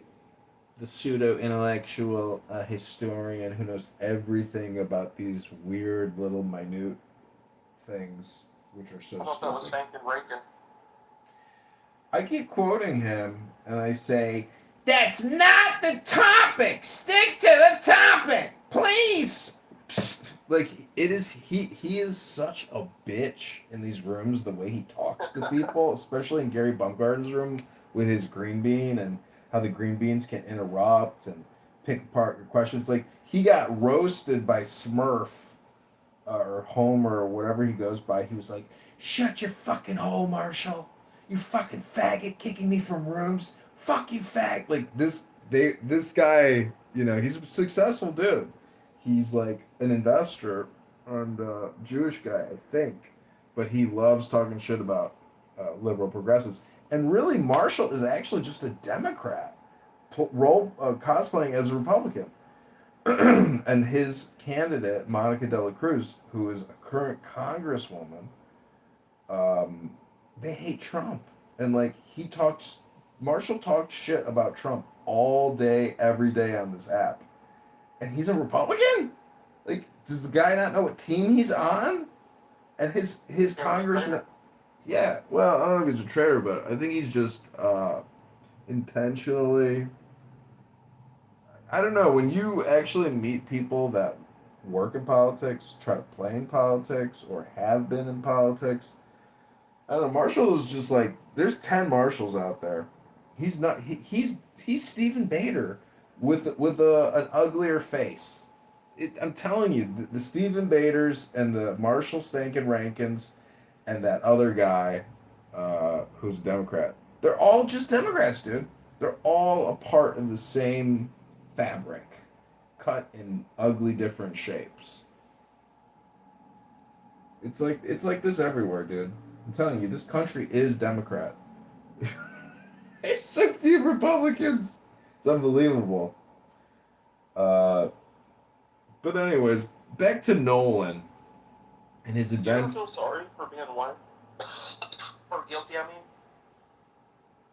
pseudo intellectual historian who knows everything about these weird little minute things, which are so I thought that was stupid. Franklin Reagan. I keep quoting him, and I say, "That's not the topic. Stick to the topic, please." Like it is, he is such a bitch in these rooms. The way he talks to people, especially in Gary Bumgarden's room with his green bean and how the green beans can interrupt and pick apart your questions. Like he got roasted by Smurf or Homer or whatever he goes by. He was like, "Shut your fucking hole, Marshall. You fucking faggot, kicking me from rooms. Fuck you, fag." Like this guy, he's a successful dude. He's like an investor and Jewish guy, I think, but he loves talking shit about liberal progressives. And really, Marshall is actually just a Democrat, cosplaying as a Republican. And his candidate, Monica De La Cruz, who is a current congresswoman, they hate Trump. And like Marshall talks shit about Trump all day, every day on this app. And he's a Republican? Like, does the guy not know what team he's on? And his congressman, yeah. Well, I don't know if he's a traitor, but I think he's just intentionally. I don't know. When you actually meet people that work in politics, try to play in politics, or have been in politics, I don't know. Marshall is just like there's 10 Marshalls out there. He's not. He's Stephen Bader with an uglier face. I'm telling you, the Stephen Baders and the Marshall Stankin Rankins and that other guy who's a Democrat, they're all just Democrats, dude. They're all a part of the same fabric, cut in ugly different shapes. It's like this everywhere, dude. I'm telling you, this country is Democrat. There's so few Republicans. It's unbelievable. But anyways, back to Nolan and his You ever event. feel sorry for being white? Or guilty, I mean?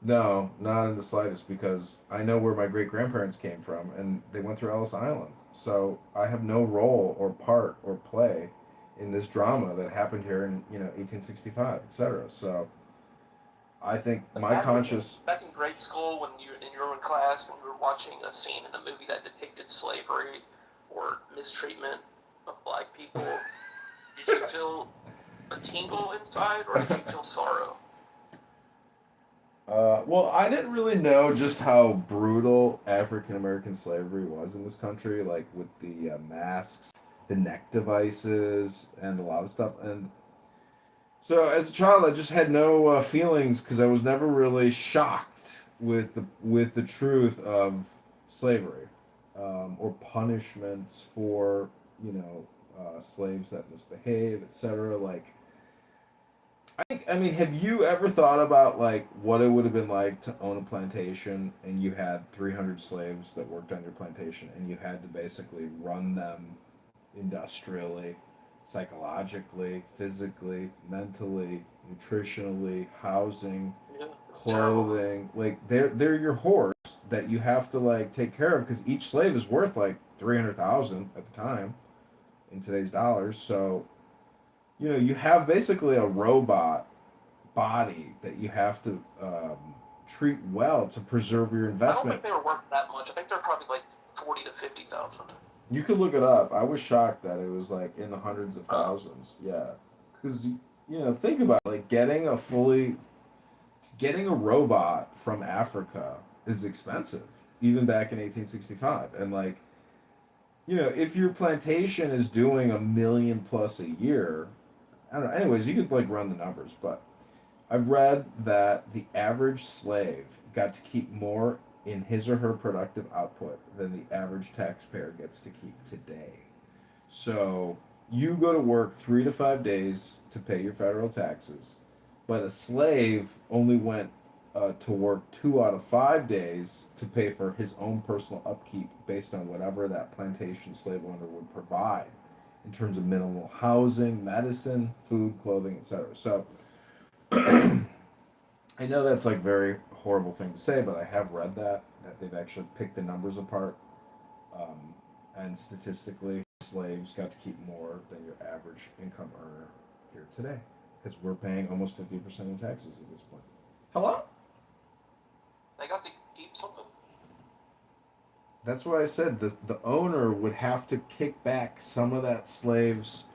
No, not in the slightest, because I know where my great grandparents came from, and they went through Ellis Island. So I have no role or part or play in this drama that happened here in 1865, etc. So I think my conscious. Back in grade school, when you were in class and you were watching a scene in a movie that depicted slavery or mistreatment of black people, did you feel a tingle inside or did you feel sorrow? Well, I didn't really know just how brutal African American slavery was in this country, like with the masks, the neck devices, and a lot of stuff. And so, as a child, I just had no feelings because I was never really shocked with the truth of slavery, or punishments for slaves that misbehave, etc. Like, I mean, have you ever thought about like what it would have been like to own a plantation and you had 300 slaves that worked on your plantation and you had to basically run them industrially, psychologically, physically, mentally, nutritionally, housing, clothing. Like they're your horse that you have to like take care of because each slave is worth like 300,000 at the time in today's dollars. So you have basically a robot body that you have to treat well to preserve your I don't investment. think they were worth that much. I think they're probably like 40 to 50,000. You could look it up. I was shocked that it was like in the hundreds of thousands. Yeah, because think about it, like getting a robot from Africa is expensive, even back in 1865, and like if your plantation is doing 1 million plus a year, I don't know. Anyways, you could like run the numbers, but I've read that the average slave got to keep more in his or her productive output than the average taxpayer gets to keep today. So you go to work 3 to 5 days to pay your federal taxes, but a slave only went to work 2 out of 5 days to pay for his own personal upkeep based on whatever that plantation slave owner would provide in terms of minimal housing, medicine, food, clothing, etc. So I know that's like very horrible thing to say, but I have read that they've actually picked the numbers apart, and statistically, slaves got to keep more than your average income earner here today because we're paying almost 50% in taxes at this point. Hello? They got to keep something. That's why I said the owner would have to kick back some of that slave's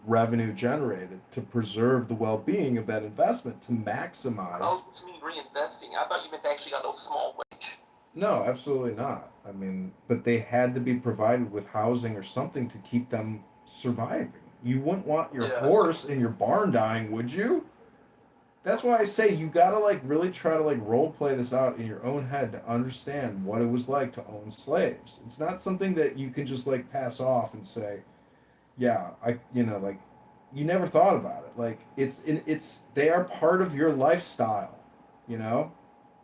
revenue generated to preserve the well-being of that investment to maximize. Oh, what do you mean reinvesting? I thought you meant they actually got a small wage. No, absolutely not. I mean, but they had to be provided with housing or something to keep them surviving. You wouldn't want your horse in your barn dying, would you? That's why I say you gotta like really try to like role play this out in your own head to understand what it was like to own slaves. It's not something that you can just like pass off and say, yeah, like you never thought about it. Like it's they are part of your lifestyle, you know?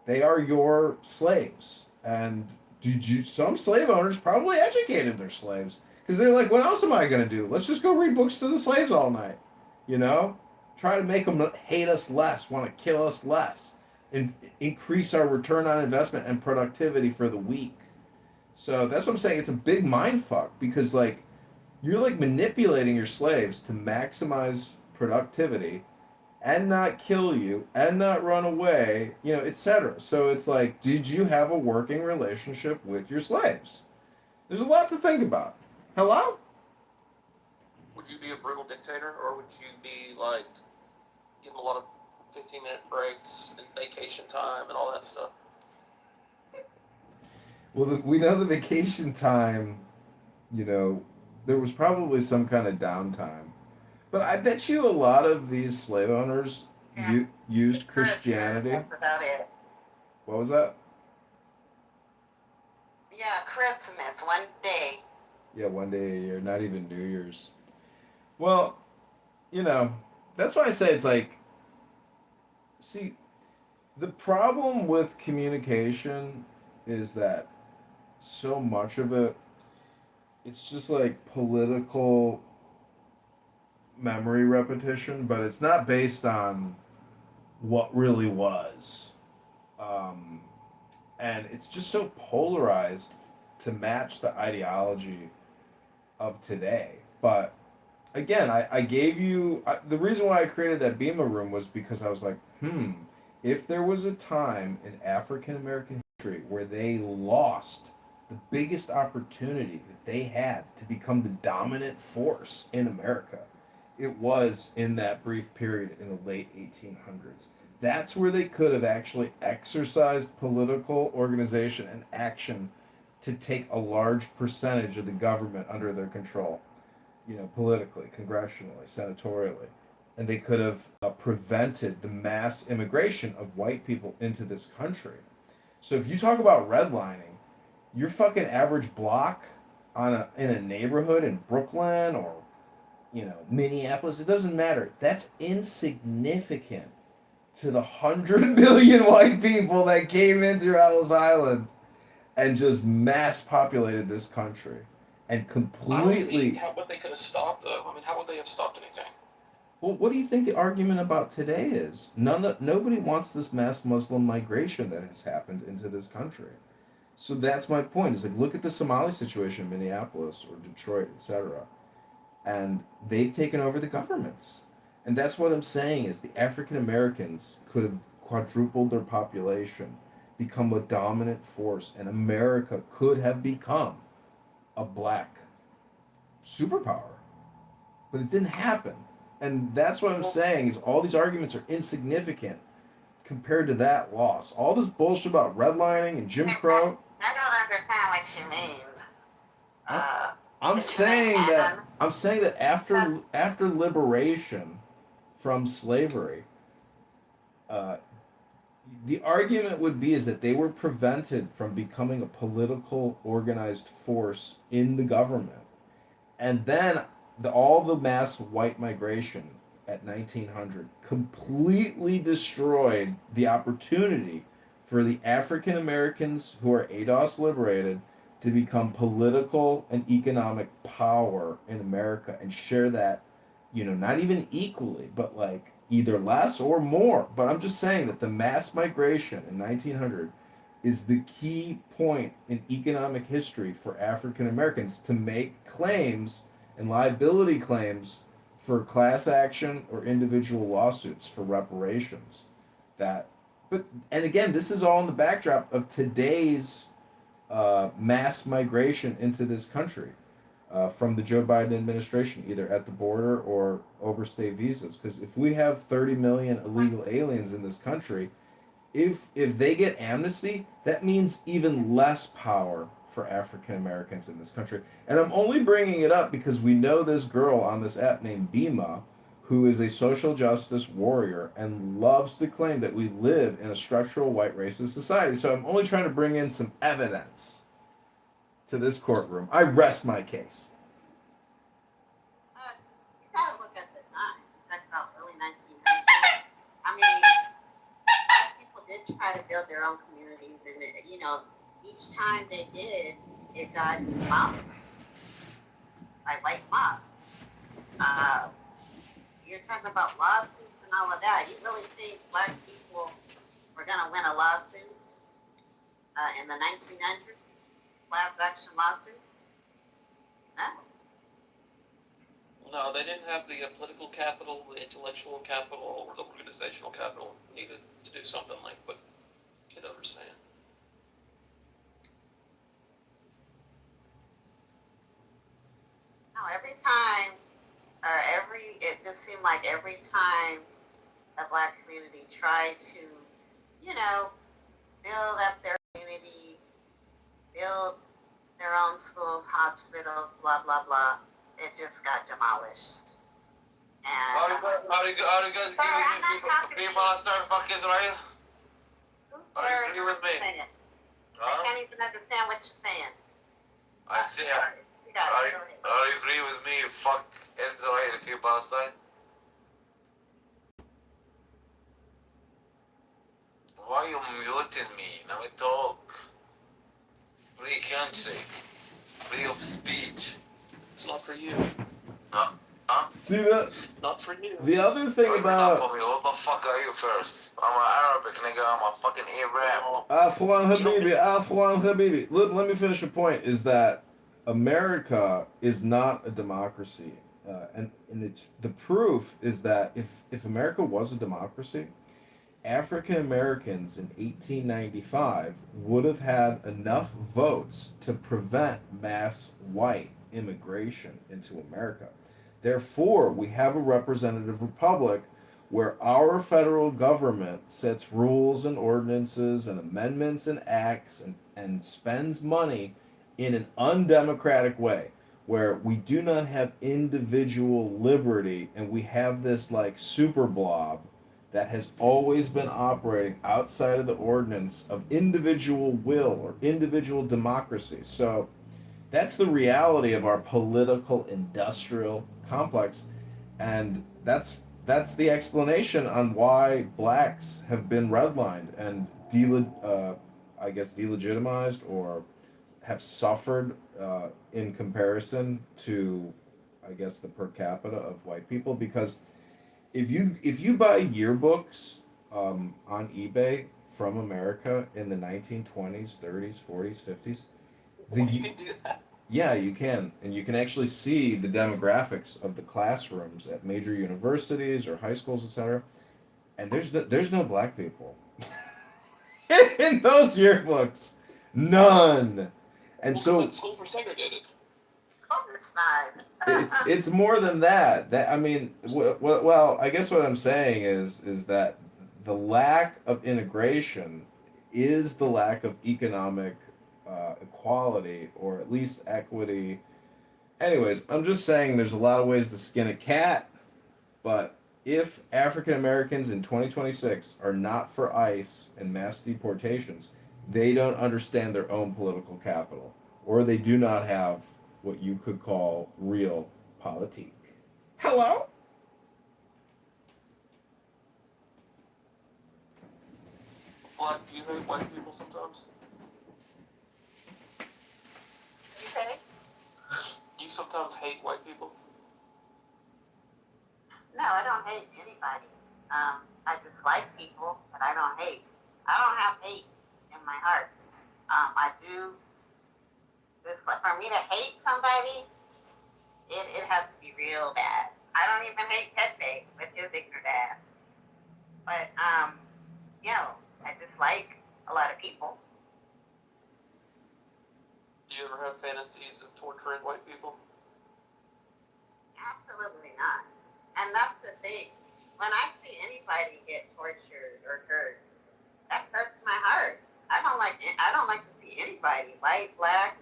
They are your slaves. And some slave owners probably educated their slaves because they're like, what else am I going to do? Let's just go read books to the slaves all night, you know? Try to make them hate us less, want to kill us less, and increase our return on investment and productivity for the week. So that's what I'm saying. It's a big mind fuck because like you're like manipulating your slaves to maximize productivity and not kill you and not run away, etc. So it's like, did you have a working relationship with your slaves? There's a lot to think about. Hello? Would you be a brutal dictator, or would you be like, give them a lot of 15-minute breaks and vacation time and all that stuff? Well, we know the vacation time, there was probably some kind of downtime. But I bet you a lot of these slave owners used Christianity. That's about it. What was that? Yeah, Christmas, one day. Yeah, one day a year, not even New Year's. Well, that's why I say it's like, see, the problem with communication is that so much of it's just like political memory repetition, but it's not based on what really was. And it's just so polarized to match the ideology of today. But again, I gave you the reason why I created that Bema room was because I was like, if there was a time in African American history where they lost the biggest opportunity that they had to become the dominant force in America, it was in that brief period in the late 1800s. That's where they could have actually exercised political organization and action to take a large percentage of the government under their control, politically, congressionally, senatorially. And they could have prevented the mass immigration of white people into this country. So if you talk about redlining, your fucking average block in a neighborhood in Brooklyn or Minneapolis, it doesn't matter. That's insignificant to the 100 million white people that came in through Ellis Island and just mass populated this country and I don't completely. see what they could have stopped, though. I mean, how would they have stopped anything? Well, what do you think the argument about today is? Nobody wants this mass Muslim migration that has happened into this country. So that's my point. Is like, look at the Somali situation in Minneapolis or Detroit, etc. And they've taken over the governments. And that's what I'm saying is the African Americans could have quadrupled their population, become a dominant force, and America could have become a black superpower. But it didn't happen. And that's what I'm saying is all these arguments are insignificant compared to that loss. All this bullshit about redlining and Jim Crow. I don't understand what you mean. I'm saying that after liberation from slavery, the argument would be is that they were prevented from becoming a political organized force in the government. And then all the mass white migration at 1900 completely destroyed the opportunity for the African Americans who are ADOS liberated to become political and economic power in America and share that, not even equally, but like either less or more. But I'm just saying that the mass migration in 1900 is the key point in economic history for African Americans to make claims and liability claims for class action or individual lawsuits for reparations. And again, this is all in the backdrop of today's mass migration into this country from the Joe Biden administration, either at the border or overstay visas. Because if we have 30 million illegal aliens in this country, if they get amnesty, that means even less power for African Americans in this country. And I'm only bringing it up because we know this girl on this app named Bima, who is a social justice warrior and loves to claim that we live in a structural white racist society. So I'm only trying to bring in some evidence to this courtroom. I rest my case. You gotta look at the time. You talk about early 1900s. I mean, black people did try to build their own communities, and each time they did, it got demolished by white mob. You're talking about lawsuits and all of that. You really think black people were gonna win a lawsuit in the 1900s? Class action lawsuits? No. No, they didn't have the political capital, the intellectual capital, or the organizational capital needed to do something like what Kitover's saying. No, it just seemed like every time the black community tried to, build up their community, build their own schools, hospitals, blah, blah, blah, it just got demolished. Are you guys giving me people start fuck Israel? Are you agree with me? I can't even understand what you're saying. I see. Are you agree with me? Fuck Israel, free Palestine. Why you muting me? Now I talk. Free country, free of speech. It's not for you. See that? Not for you. The other thing about Not for me. What the fuck are you first? I'm an Arabic nigga. I'm a fucking Arab. Afwan Habibi. Let me finish a point. Is that America is not a democracy, and it's the proof is that if America was a democracy, African Americans in 1895 would have had enough votes to prevent mass white immigration into America. Therefore, we have a representative republic where our federal government sets rules and ordinances and amendments and acts and spends money in an undemocratic way, where we do not have individual liberty and we have this like super blob that has always been operating outside of the ordinance of individual will or individual democracy. So that's the reality of our political industrial complex, and that's the explanation on why blacks have been redlined and I guess delegitimized or have suffered in comparison to, I guess, the per capita of white people. Because if you buy yearbooks on eBay from America in the 1920s, 30s, 40s, 50s, You can do that. yeah, you can, and you can actually see the demographics of the classrooms at major universities or high schools, etc. And there's no black people in those yearbooks, none. And so Schools were segregated. it's more than that. That I mean, well, I guess what I'm saying is that the lack of integration is the lack of economic equality or at least equity. Anyways, I'm just saying there's a lot of ways to skin a cat, but if African Americans in 2026 are not for ICE and mass deportations, they don't understand their own political capital, or they do not have what you could call real politique. Hello? Black, do you hate white people sometimes? Did you say? Do you sometimes hate white people? No, I don't hate anybody. I dislike people, but I don't hate. I don't have hate in my heart. I do dislike. For me to hate somebody, it has to be real bad. I don't even hate Pepe with his ignorant ass. But I dislike a lot of people. Do you ever have fantasies of torturing white people? Absolutely not. And that's the thing. When I see anybody get tortured or hurt, that hurts my heart. I don't like to see anybody, white, black,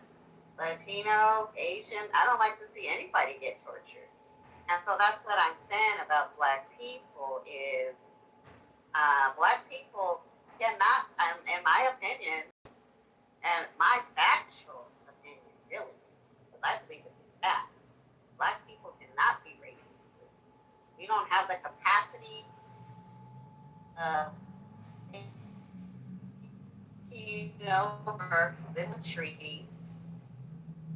Latino, Asian. I don't like to see anybody get tortured. And so that's what I'm saying about black people is black people cannot, in my opinion, and my factual opinion, really, because I believe it's a fact, black people cannot be racist. We don't have the capacity of over this country,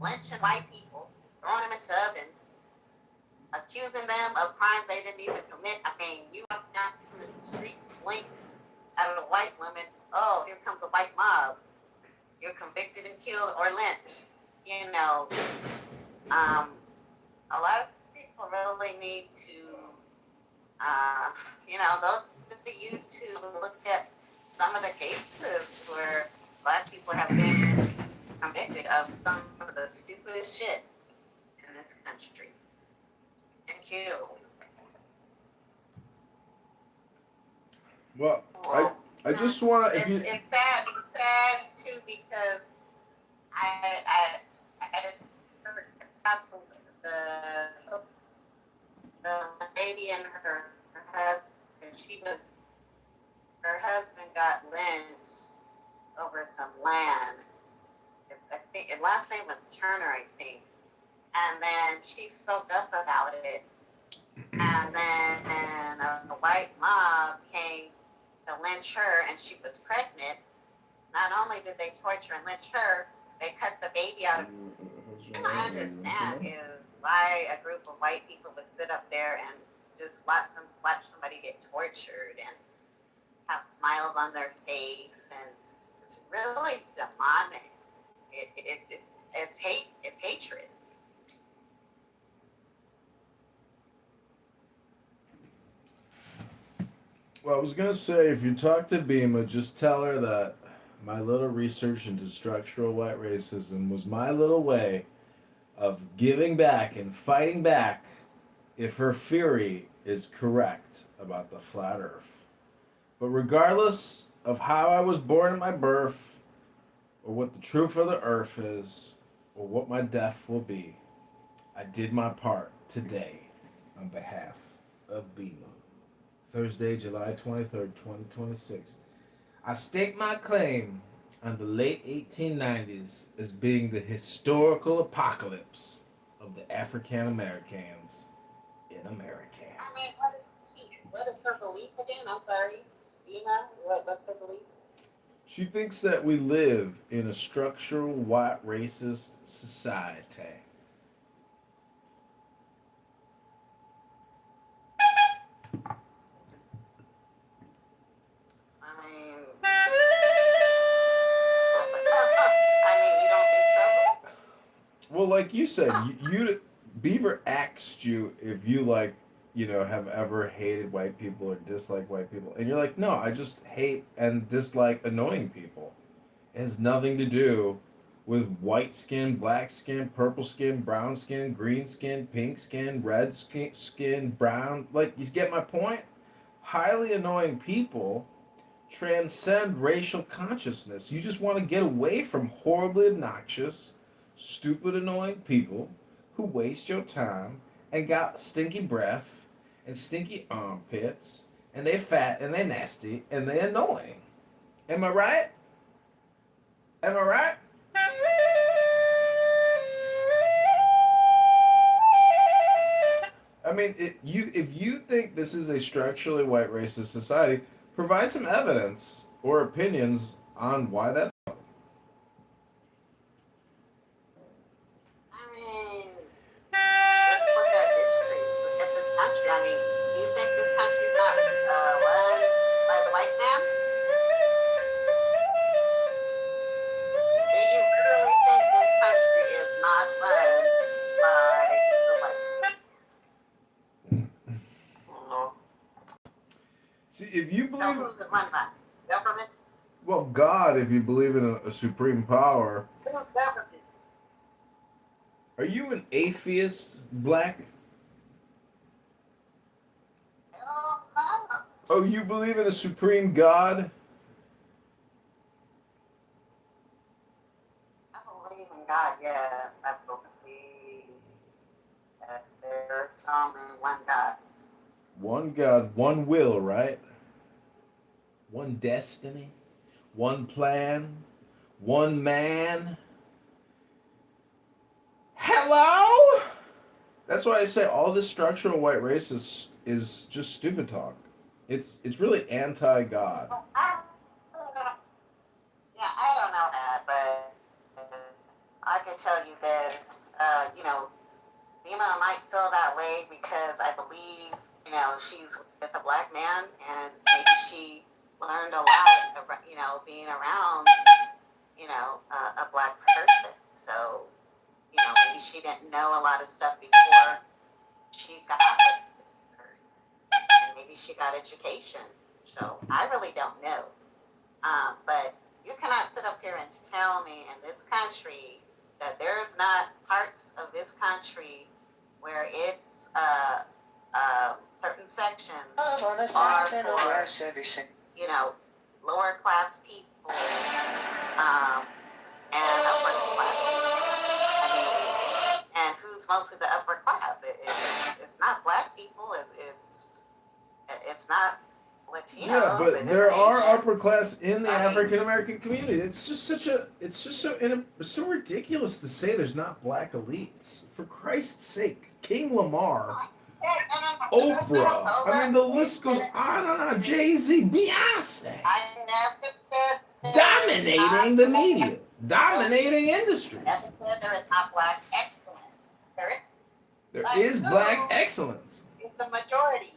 lynching white people, throwing them into ovens, accusing them of crimes they didn't even commit. I mean, you walk down the street, blink at a white woman, oh, here comes a white mob. You're convicted and killed or lynched. A lot of people really need to, go to the YouTube, look at some of the cases where black people have been convicted of some of the stupidest shit in this country and killed. Well, I just want to. It's sad too because I heard about the lady and her husband. Her husband got lynched over some land. I think his last name was Turner, I think. And then she spoke up about it. And then a white mob came to lynch her, and she was pregnant. Not only did they torture and lynch her, they cut the baby out of her. What I understand is why a group of white people would sit up there and just watch somebody get tortured and have smiles on their face, and it's really demonic. It's hate. It's hatred. Well, I was gonna say, if you talk to Bima, just tell her that my little research into structural white racism was my little way of giving back and fighting back if her theory is correct about the flat earth. But regardless of how I was born at my birth, or what the truth of the earth is, or what my death will be, I did my part today on behalf of BMO. Thursday, July 23rd, 2026. I stake my claim on the late 1890s as being the historical apocalypse of the African Americans in America. I mean, what is her belief again? I'm sorry. Ema, what's her belief? She thinks that we live in a structural white racist society. I mean, you don't think so? Well, like you said, you Beaver asked you if you have ever hated white people or disliked white people, and you're like, no, I just hate and dislike annoying people. It has nothing to do with white skin, black skin, purple skin, brown skin, green skin, pink skin, red skin, brown. Like, you get my point? Highly annoying people transcend racial consciousness. You just want to get away from horribly obnoxious, stupid, annoying people who waste your time and got stinky breath and stinky armpits and they fat and they nasty and they annoying. Am I right? Am I right? I mean, if you think this is a structurally white racist society, provide some evidence or opinions on why that's so. I mean, just look at history. Look at this country. I mean, do you think this country's not run by the white man? Do you really think this country is not run by the white man? No. See, if you So believe, who's it run by? Government? well, God, if you believe in a supreme power, Who's government? are you an atheist, Black? Hell no. Oh, you believe in a supreme God? I believe in God, yes. I believe that there is only one God. One God, one will, right? One destiny, one plan, one man. Hello? That's why I say all this structural white race is just stupid talk. It's really anti-God. Yeah, I don't know that, but I can tell you this. Nima might feel that way because I believe, she's with a black man and maybe she learned a lot, being around, a black person. So, maybe she didn't know a lot of stuff before she got with this person. And maybe she got education. So I really don't know. But you cannot sit up here and tell me in this country that there's not parts of this country where it's certain sections are for, lower class people and upper class people. I mean, and who's mostly the upper class? It's not black people. It's not Latino. Yeah, but there are upper class in the African American community. It's just so ridiculous to say there's not black elites. For Christ's sake, King Lamar, Oprah. I mean, the list goes on and on. Jay-Z, Beyonce. I never said Dominating the media, dominating industries. Never said there is not black excellence. There is black excellence. It's the majority.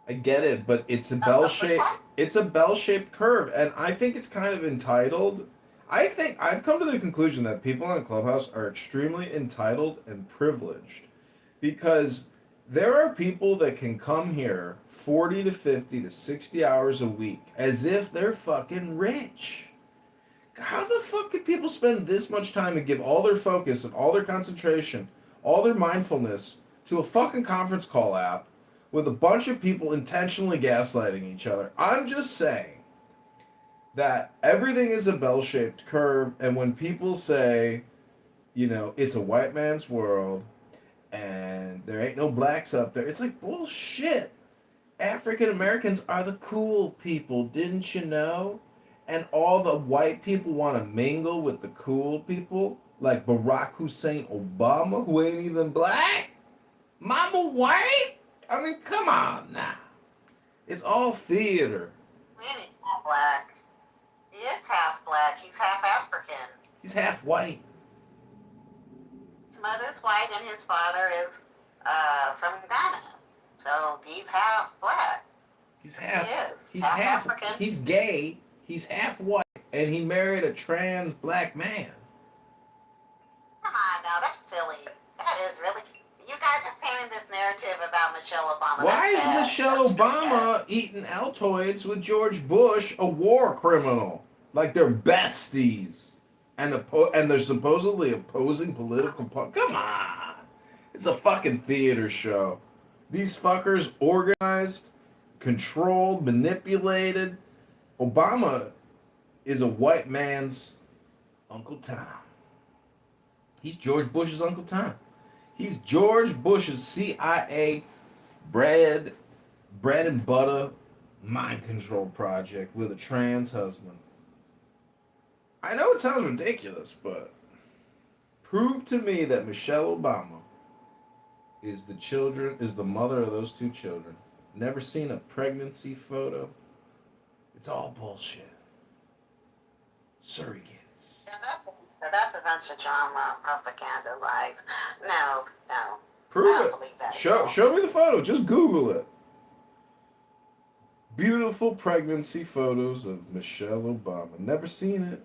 I get it, but it's a bell-shaped curve, and I think it's kind of entitled. I think I've come to the conclusion that people on Clubhouse are extremely entitled and privileged because there are people that can come here 40 to 50 to 60 hours a week as if they're fucking rich. How the fuck could people spend this much time and give all their focus and all their concentration, all their mindfulness to a fucking conference call app with a bunch of people intentionally gaslighting each other. I'm just saying that everything is a bell-shaped curve, and when people say, you know, it's a white man's world and there ain't no blacks up there, it's like bullshit. African Americans are the cool people, didn't you know? And all the white people want to mingle with the cool people, like Barack Hussein Obama, who ain't even black. Mama white? I mean, come on now. It's all theater. Really half black. He is half black. He's half African. He's half white. His mother's white and his father is from Ghana. So he's half black. He's half. He is. He's half half. African. He's gay. He's half white, and he married a trans black man. Come on now, that's silly. That is really. You guys are painting this narrative about Michelle Obama. Why is That's bad. Michelle That's really Obama bad. eating Altoids with George Bush, a war criminal? Like they're besties, and they're supposedly opposing political. Come on, it's a fucking theater show. These fuckers organized, controlled, manipulated. Obama is a white man's Uncle Tom. He's George Bush's Uncle Tom. He's George Bush's CIA bread and butter mind control project with a trans husband. I know it sounds ridiculous, but prove to me that Michelle Obama is the mother of those two children. Never seen a pregnancy photo. It's all bullshit. Surrogates. Yeah, that's a bunch of drama, propaganda, lies. No. I Prove don't it. believe that. Show me the photo. Just Google it. Beautiful pregnancy photos of Michelle Obama. Never seen it.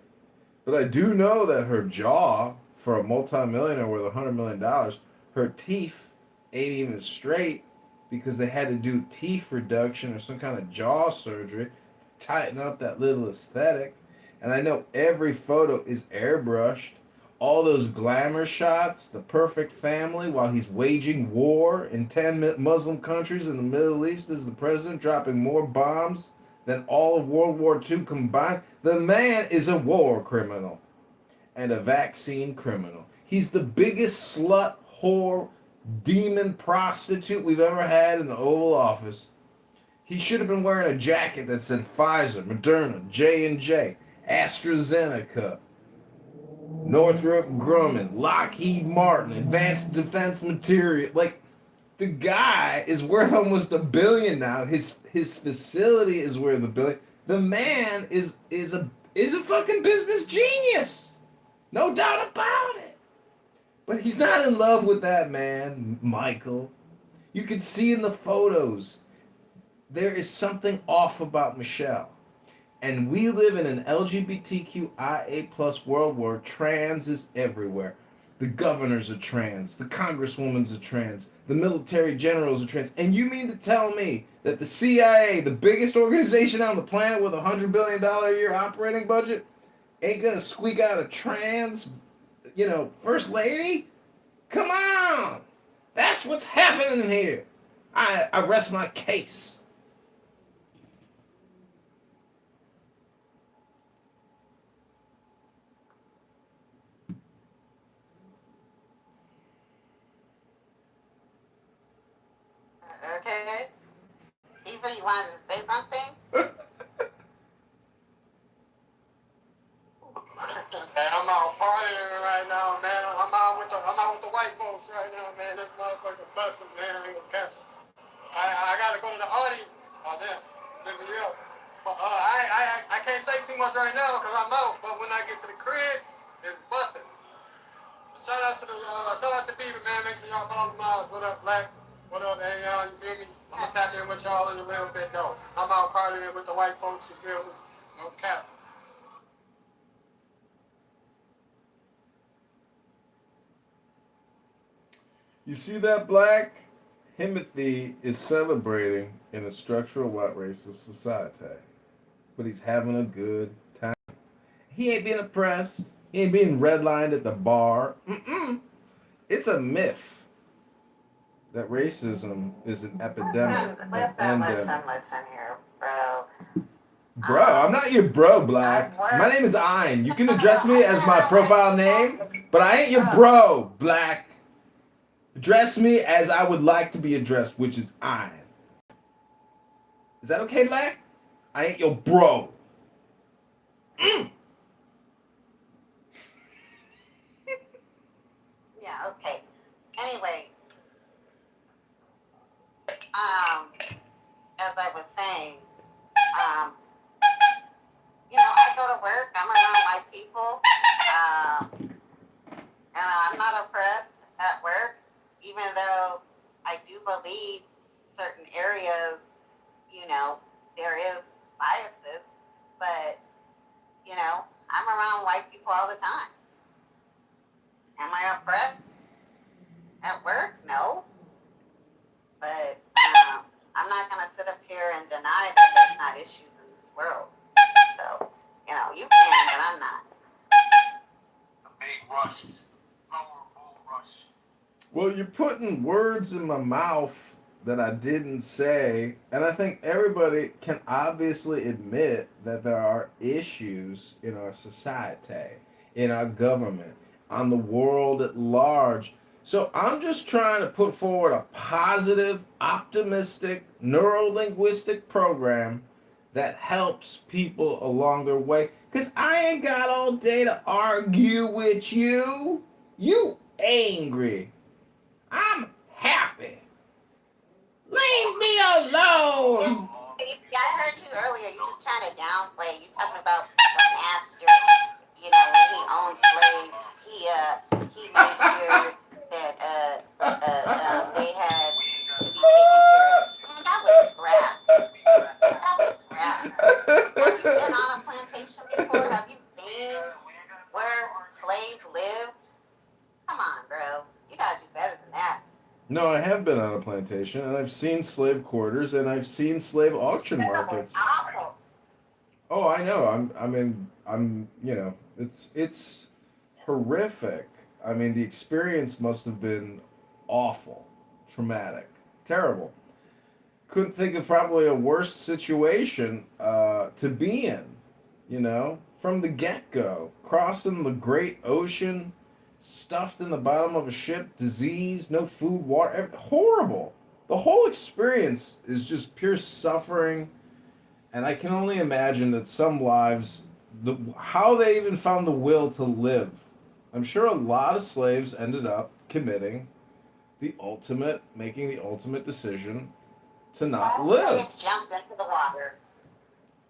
But I do know that her jaw, for a multimillionaire worth $100 million, her teeth ain't even straight because they had to do teeth reduction or some kind of jaw surgery to tighten up that little aesthetic. And I know every photo is airbrushed. All those glamour shots, the perfect family while he's waging war in 10 Muslim countries in the Middle East as the president, dropping more bombs than all of World War II combined. The man is a war criminal and a vaccine criminal. He's the biggest slut, whore, demon prostitute we've ever had in the Oval Office. He should have been wearing a jacket that said Pfizer, Moderna, J&J, AstraZeneca, Northrop Grumman, Lockheed Martin, Advanced Defense Material. Like, the guy is worth almost $1 billion now. His facility is worth $1 billion. The man is a fucking business genius. No doubt about it. But he's not in love with that man, Michael. You can see in the photos, there is something off about Michelle. And we live in an LGBTQIA plus world where trans is everywhere. The governors are trans. The congresswomen's are trans. The military generals are trans. And you mean to tell me that the CIA, the biggest organization on the planet with $100 billion a year operating budget, ain't gonna squeak out a trans, first lady? Come on! That's what's happening here. I rest my case. Okay. Eva, you wanted to say something? Man, I'm out partying right now, man. I'm out with the white folks right now, man. This motherfucker busting, man. I ain't gonna cap. I gotta go to the audience. Oh damn, let me up. But I can't say too much right now because I'm out. But when I get to the crib, it's busting. Shout out to Beaver, man. Make sure y'all follow Miles. What up, Black? What up, hey y'all? You feel me? I'm gonna tap in with y'all in a little bit though. I'm out partying with the white folks. You feel me? No cap. You see that, Black? Timothy is celebrating in a structural white racist society. But he's having a good time. He ain't being oppressed. He ain't being redlined at the bar. It's a myth. that racism is an epidemic, an Listen, endemic. listen here, bro. Bro, I'm not your bro, Black. My name is Ein. You can address me as my profile name, but I ain't your bro, Black. Address me as I would like to be addressed, which is Ein. Is that okay, Black? I ain't your bro. Yeah, okay. Anyway, as I was saying, I go to work, I'm around white people, and I'm not oppressed at work, even though I do believe certain areas, there is biases, but, I'm around white people all the time. Am I oppressed at work? No. But I'm not going to sit up here and deny that there's not issues in this world. So, you can, but I'm not. The big rush. Powerful rush. Well, you're putting words in my mouth that I didn't say, and I think everybody can obviously admit that there are issues in our society, in our government, on the world at large. So I'm just trying to put forward a positive, optimistic, neuro-linguistic program that helps people along their way. Because I ain't got all day to argue with you. You angry. I'm happy. Leave me alone. Yeah, I heard you earlier. You just trying to downplay. You talking about the master. When he owned slaves, he made sure that they had to be taken care of. Man, that was scraps. That was scraps. Have you been on a plantation before? Have you seen where slaves lived? Come on, bro. You gotta do better than that. No, I have been on a plantation, and I've seen slave quarters, and I've seen slave auction markets. Awful. Oh, I know. It's horrific. I mean, the experience must have been awful, traumatic, terrible. Couldn't think of probably a worse situation to be in, from the get go. Crossing the great ocean, stuffed in the bottom of a ship, disease, no food, water, horrible. The whole experience is just pure suffering, and I can only imagine that some lives, how they even found the will to live. I'm sure a lot of slaves ended up making the ultimate decision to not live. Jumped into the water.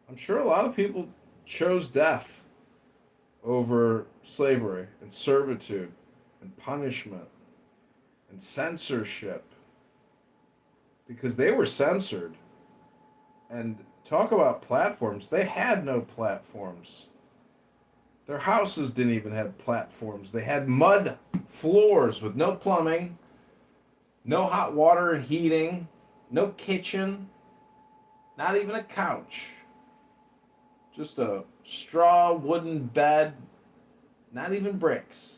I'm sure a lot of people chose death over slavery and servitude and punishment and censorship because they were censored. And talk about platforms. They had no platforms. Their houses didn't even have platforms. They had mud floors with no plumbing, no hot water and heating, no kitchen, not even a couch. Just a straw wooden bed, not even bricks.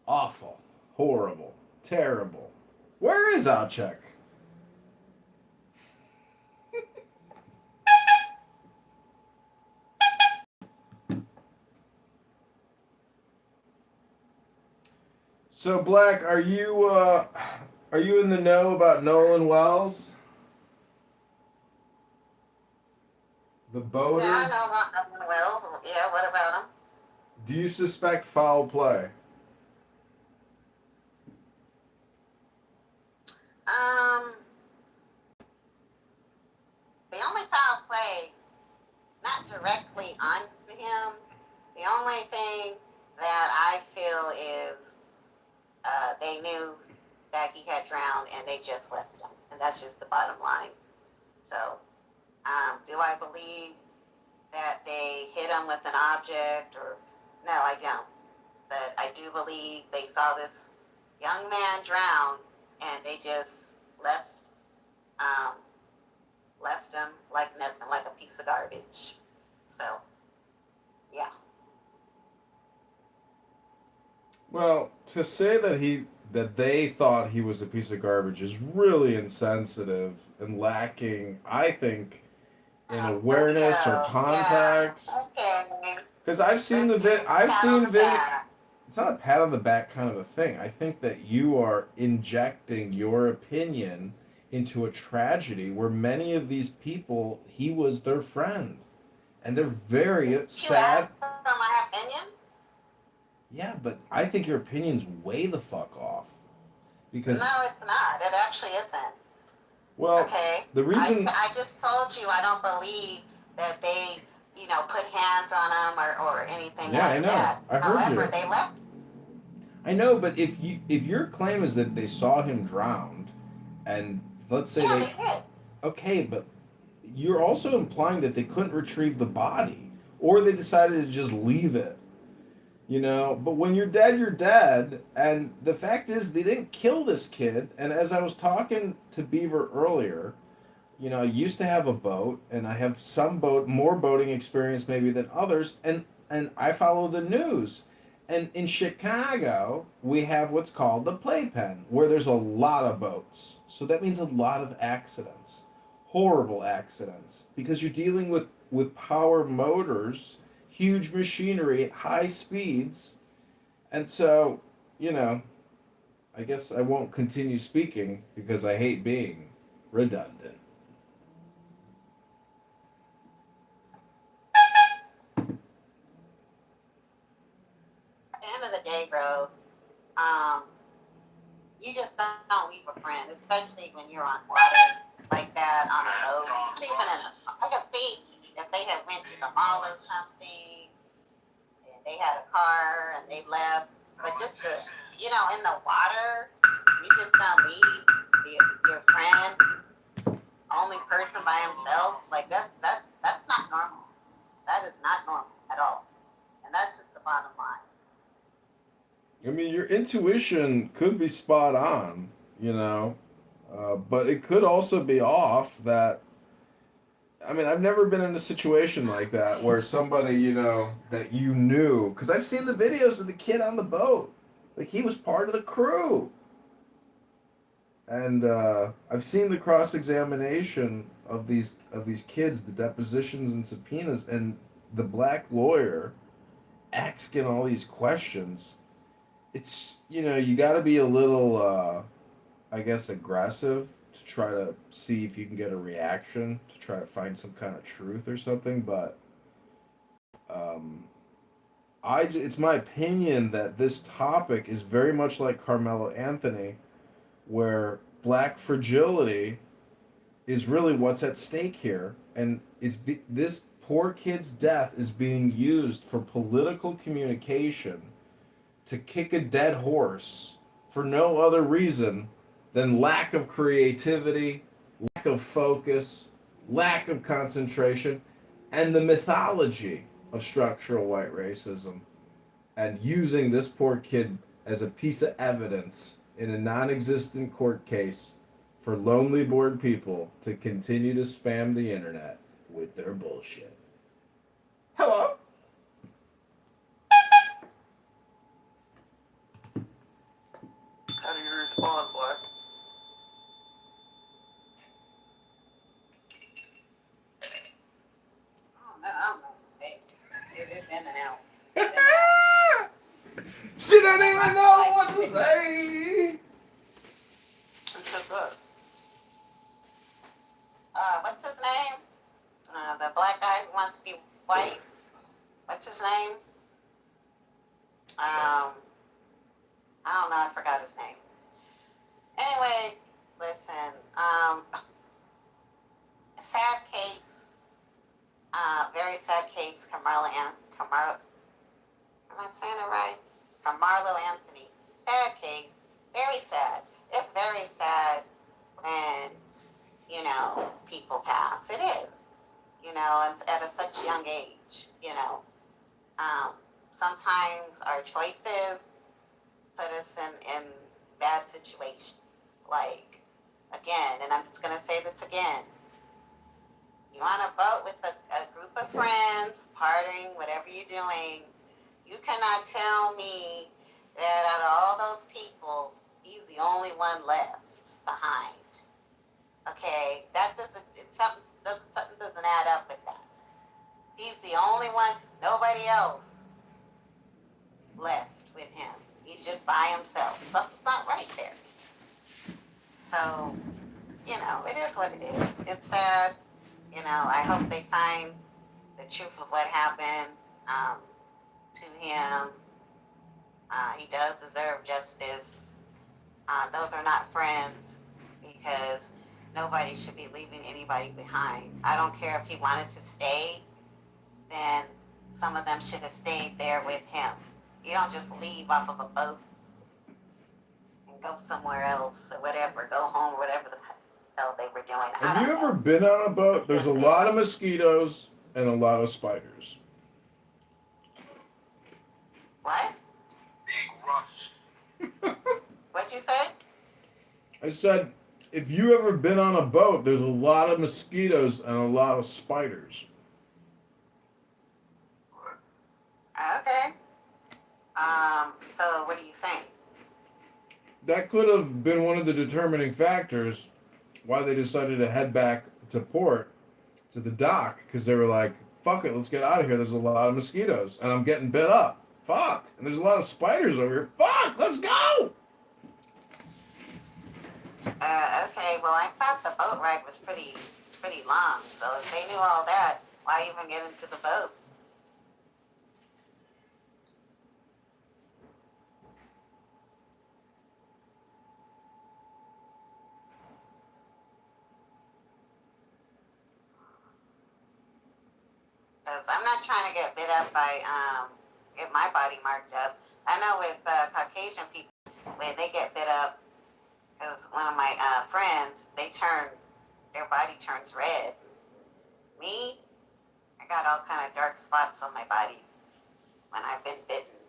Awful, horrible, terrible. Where is Alchek? So Black, are you in the know about Nolan Wells? The boater? Yeah, I know about Nolan Wells. Yeah, what about him? Do you suspect foul play? The only foul play, not directly on him, the only thing that I feel is they knew that he had drowned and they just left him. And that's just the bottom line. So, do I believe that they hit him with an object or no, I don't. But I do believe they saw this young man drown and they just left him like nothing, like a piece of garbage. So, yeah. Well, to say that he that they thought he was a piece of garbage is really insensitive and lacking, I think, in awareness or context. Okay. Because I've seen I've seen video. It's not a pat on the back kind of a thing. I think that you are injecting your opinion into a tragedy where many of these people, he was their friend, and they're very sad. For my opinion? Yeah, but I think your opinion's way the fuck off. Because no, it's not. It actually isn't. Well, okay. The reason I just told you I don't believe that they, put hands on him or anything like that. I heard However, you. they left. I know, but if your claim is that they saw him drowned, and let's say they did. Okay, but you're also implying that they couldn't retrieve the body, or they decided to just leave it. But when you're dead, and the fact is they didn't kill this kid. And as I was talking to Beaver earlier, I used to have a boat, and I have more boating experience maybe than others, and I follow the news. And in Chicago, we have what's called the playpen, where there's a lot of boats. So that means a lot of accidents, horrible accidents, because you're dealing with power motors, huge machinery at high speeds. And so, I guess I won't continue speaking because I hate being redundant. At the end of the day, bro, you just don't leave a friend, especially when you're on water like that on a boat. Not even I can see if they had went to the mall or something, and they had a car and they left, but just in the water, you just don't leave your friend, only person by himself. Like that's not normal. That is not normal at all, and that's just the bottom line. I mean, your intuition could be spot on, but it could also be off. I've never been in a situation like that where somebody, that you knew, because I've seen the videos of the kid on the boat. Like, he was part of the crew. And I've seen the cross-examination of these kids, the depositions and subpoenas, and the black lawyer asking all these questions. It's, you got to be a little, I guess, aggressive to try to see if you can get a reaction, to try to find some kind of truth or something. But it's my opinion that this topic is very much like Carmelo Anthony, where black fragility is really what's at stake here. And this poor kid's death is being used for political communication to kick a dead horse for no other reason than lack of creativity, lack of focus, lack of concentration, and the mythology of structural white racism, and using this poor kid as a piece of evidence in a non-existent court case for lonely bored people to continue to spam the internet with their bullshit. Hello? How do you respond, Black? I don't know what to say. It's in and out. She don't even know what to say. Who said that? What's his name? The black guy who wants to be white. What's his name? I don't know. I forgot his name. Anyway, listen. Sad case. Very sad case. Carmelo. Am I saying it right? Carmelo Anthony. Sad case. Very sad. It's very sad when, people pass. It is. At such a young age, sometimes our choices put us in bad situations. Like, again, and I'm just going to say this again. You on a boat with a group of friends, partying, whatever you're doing, you cannot tell me that out of all those people, He's the only one left behind. Okay, that doesn't something doesn't add up with that. He's the only one. Nobody else left with him. He's just by himself. Something's not right there. So, you know, it is what it is. It's sad. You know, I hope they find the truth of what happened to him. He does deserve justice. Those are not friends because nobody should be leaving anybody behind. I don't care if he wanted to stay, then some of them should have stayed there with him. You don't just leave off of a boat and go somewhere else or whatever, go home or whatever the hell they were doing. Have you ever been on a boat? There's a lot of mosquitoes and a lot of spiders. What? Big rush. What'd you say? I said, if you ever been on a boat, there's a lot of mosquitoes and a lot of spiders. Okay. So what are you saying? That could have been one of the determining factors why they decided to head back to port, to the dock, because they were like, fuck it, let's get out of here. There's a lot of mosquitoes, and I'm getting bit up. Fuck. And there's a lot of spiders over here. Fuck, let's go! Okay, well, I thought the boat ride was pretty long. So if they knew all that, why even get into the boat? Because I'm not trying to get bit up by, get my body marked up. I know with Caucasian people, when they get bit up, because one of my friends, their body turns red. Me, I got all kind of dark spots on my body when I've been bitten.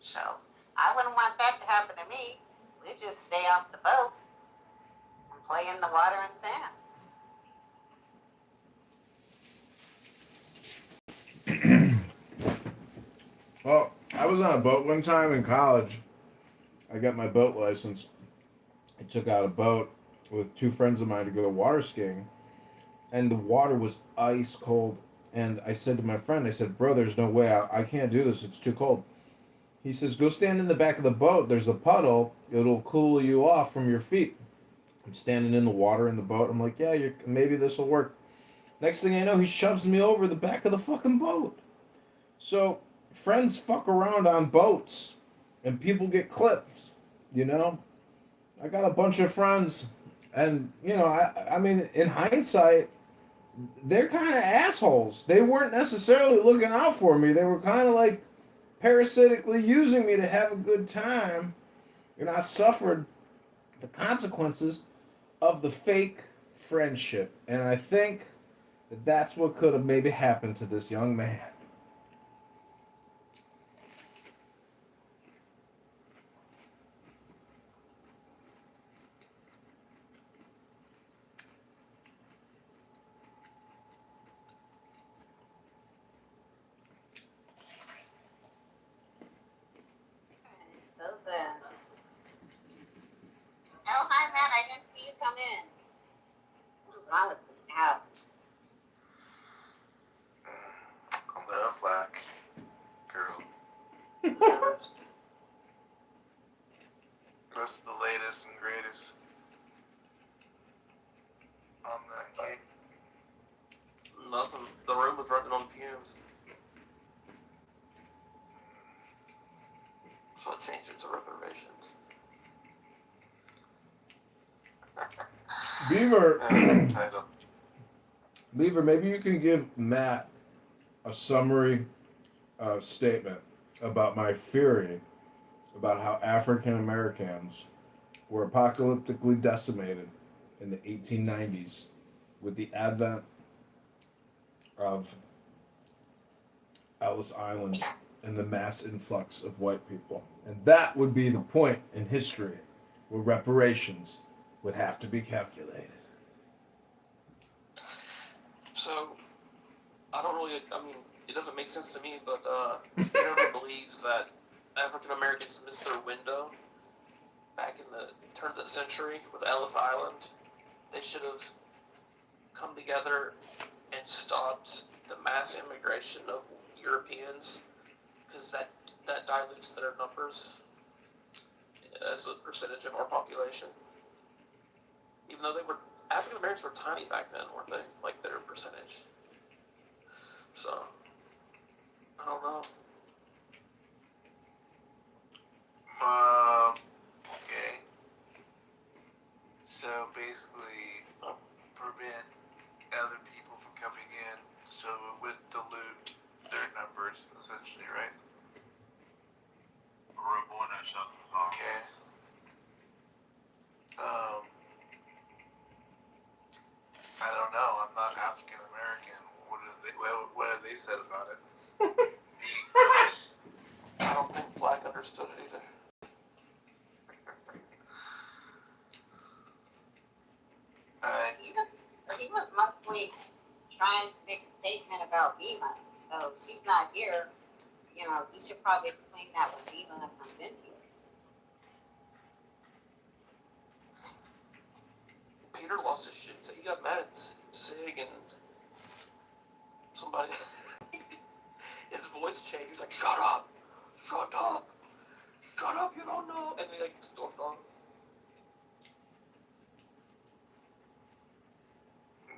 So I wouldn't want that to happen to me. We just stay off the boat and play in the water and sand. Well, I was on a boat one time in college. I got my boat license. I took out a boat with two friends of mine to go water skiing, and the water was ice cold. And I said to my friend, I said, bro, there's no way. I can't do this. It's too cold. He says, go stand in the back of the boat. There's a puddle. It'll cool you off from your feet. I'm standing in the water in the boat. I'm like, yeah, maybe this will work. Next thing I know, he shoves me over the back of the fucking boat. So friends fuck around on boats, and people get clips, you know? I got a bunch of friends, and, you know, I mean, in hindsight, they're kind of assholes. They weren't necessarily looking out for me. They were kind of like parasitically using me to have a good time, and I suffered the consequences of the fake friendship. And I think that that's what could have maybe happened to this young man. Oh, hi, Matt. I didn't see you come in. What's wrong with this app? I'm the black girl. That's the latest and greatest on that cake. Nothing. The room was running on fumes. So I changed it to reparations. Beaver, Beaver, maybe you can give Matt a summary statement about my theory about how African Americans were apocalyptically decimated in the 1890s with the advent of Ellis Island and the mass influx of white people. And that would be the point in history where reparations would have to be calculated. So, I mean, it doesn't make sense to me, but whoever believes that African Americans missed their window back in the turn of the century with Ellis Island. They should have come together and stopped the mass immigration of Europeans, because that dilutes their numbers as a percentage of our population. Even though African Americans were tiny back then, weren't they? Like their percentage. So, I don't know. Okay. So basically, prevent other people from coming in, so it would dilute their numbers, essentially, right? Okay. I don't know. I'm not African American. What have they said about it? I don't think Black understood it either. He was mostly trying to make a statement about Viva. So she's not here. You know, he should probably explain that when Viva comes in here. Peter lost his shit. So he got mad at Sig and somebody. His voice changed. He's like, "Shut up! Shut up! Shut up! You don't know!" And he like stormed on.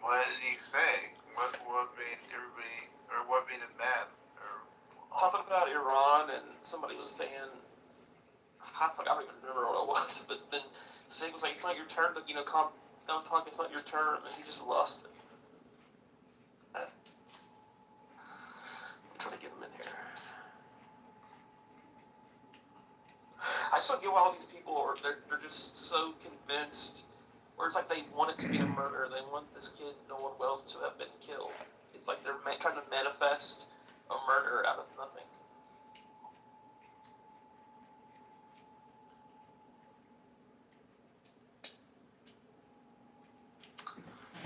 What did he say? What made everybody, or what made him mad? Talking about Iran, and somebody was saying, I don't even remember what it was, but then Sig was like, "It's not your turn to, don't talk, it's not your turn," and he just lost it. I'm trying to get him in here. I just don't get why all these people they're just so convinced, or it's like they want it to be a murder, they want this kid, Nolan Wells, to have been killed. It's like they're trying to manifest a murder out of nothing.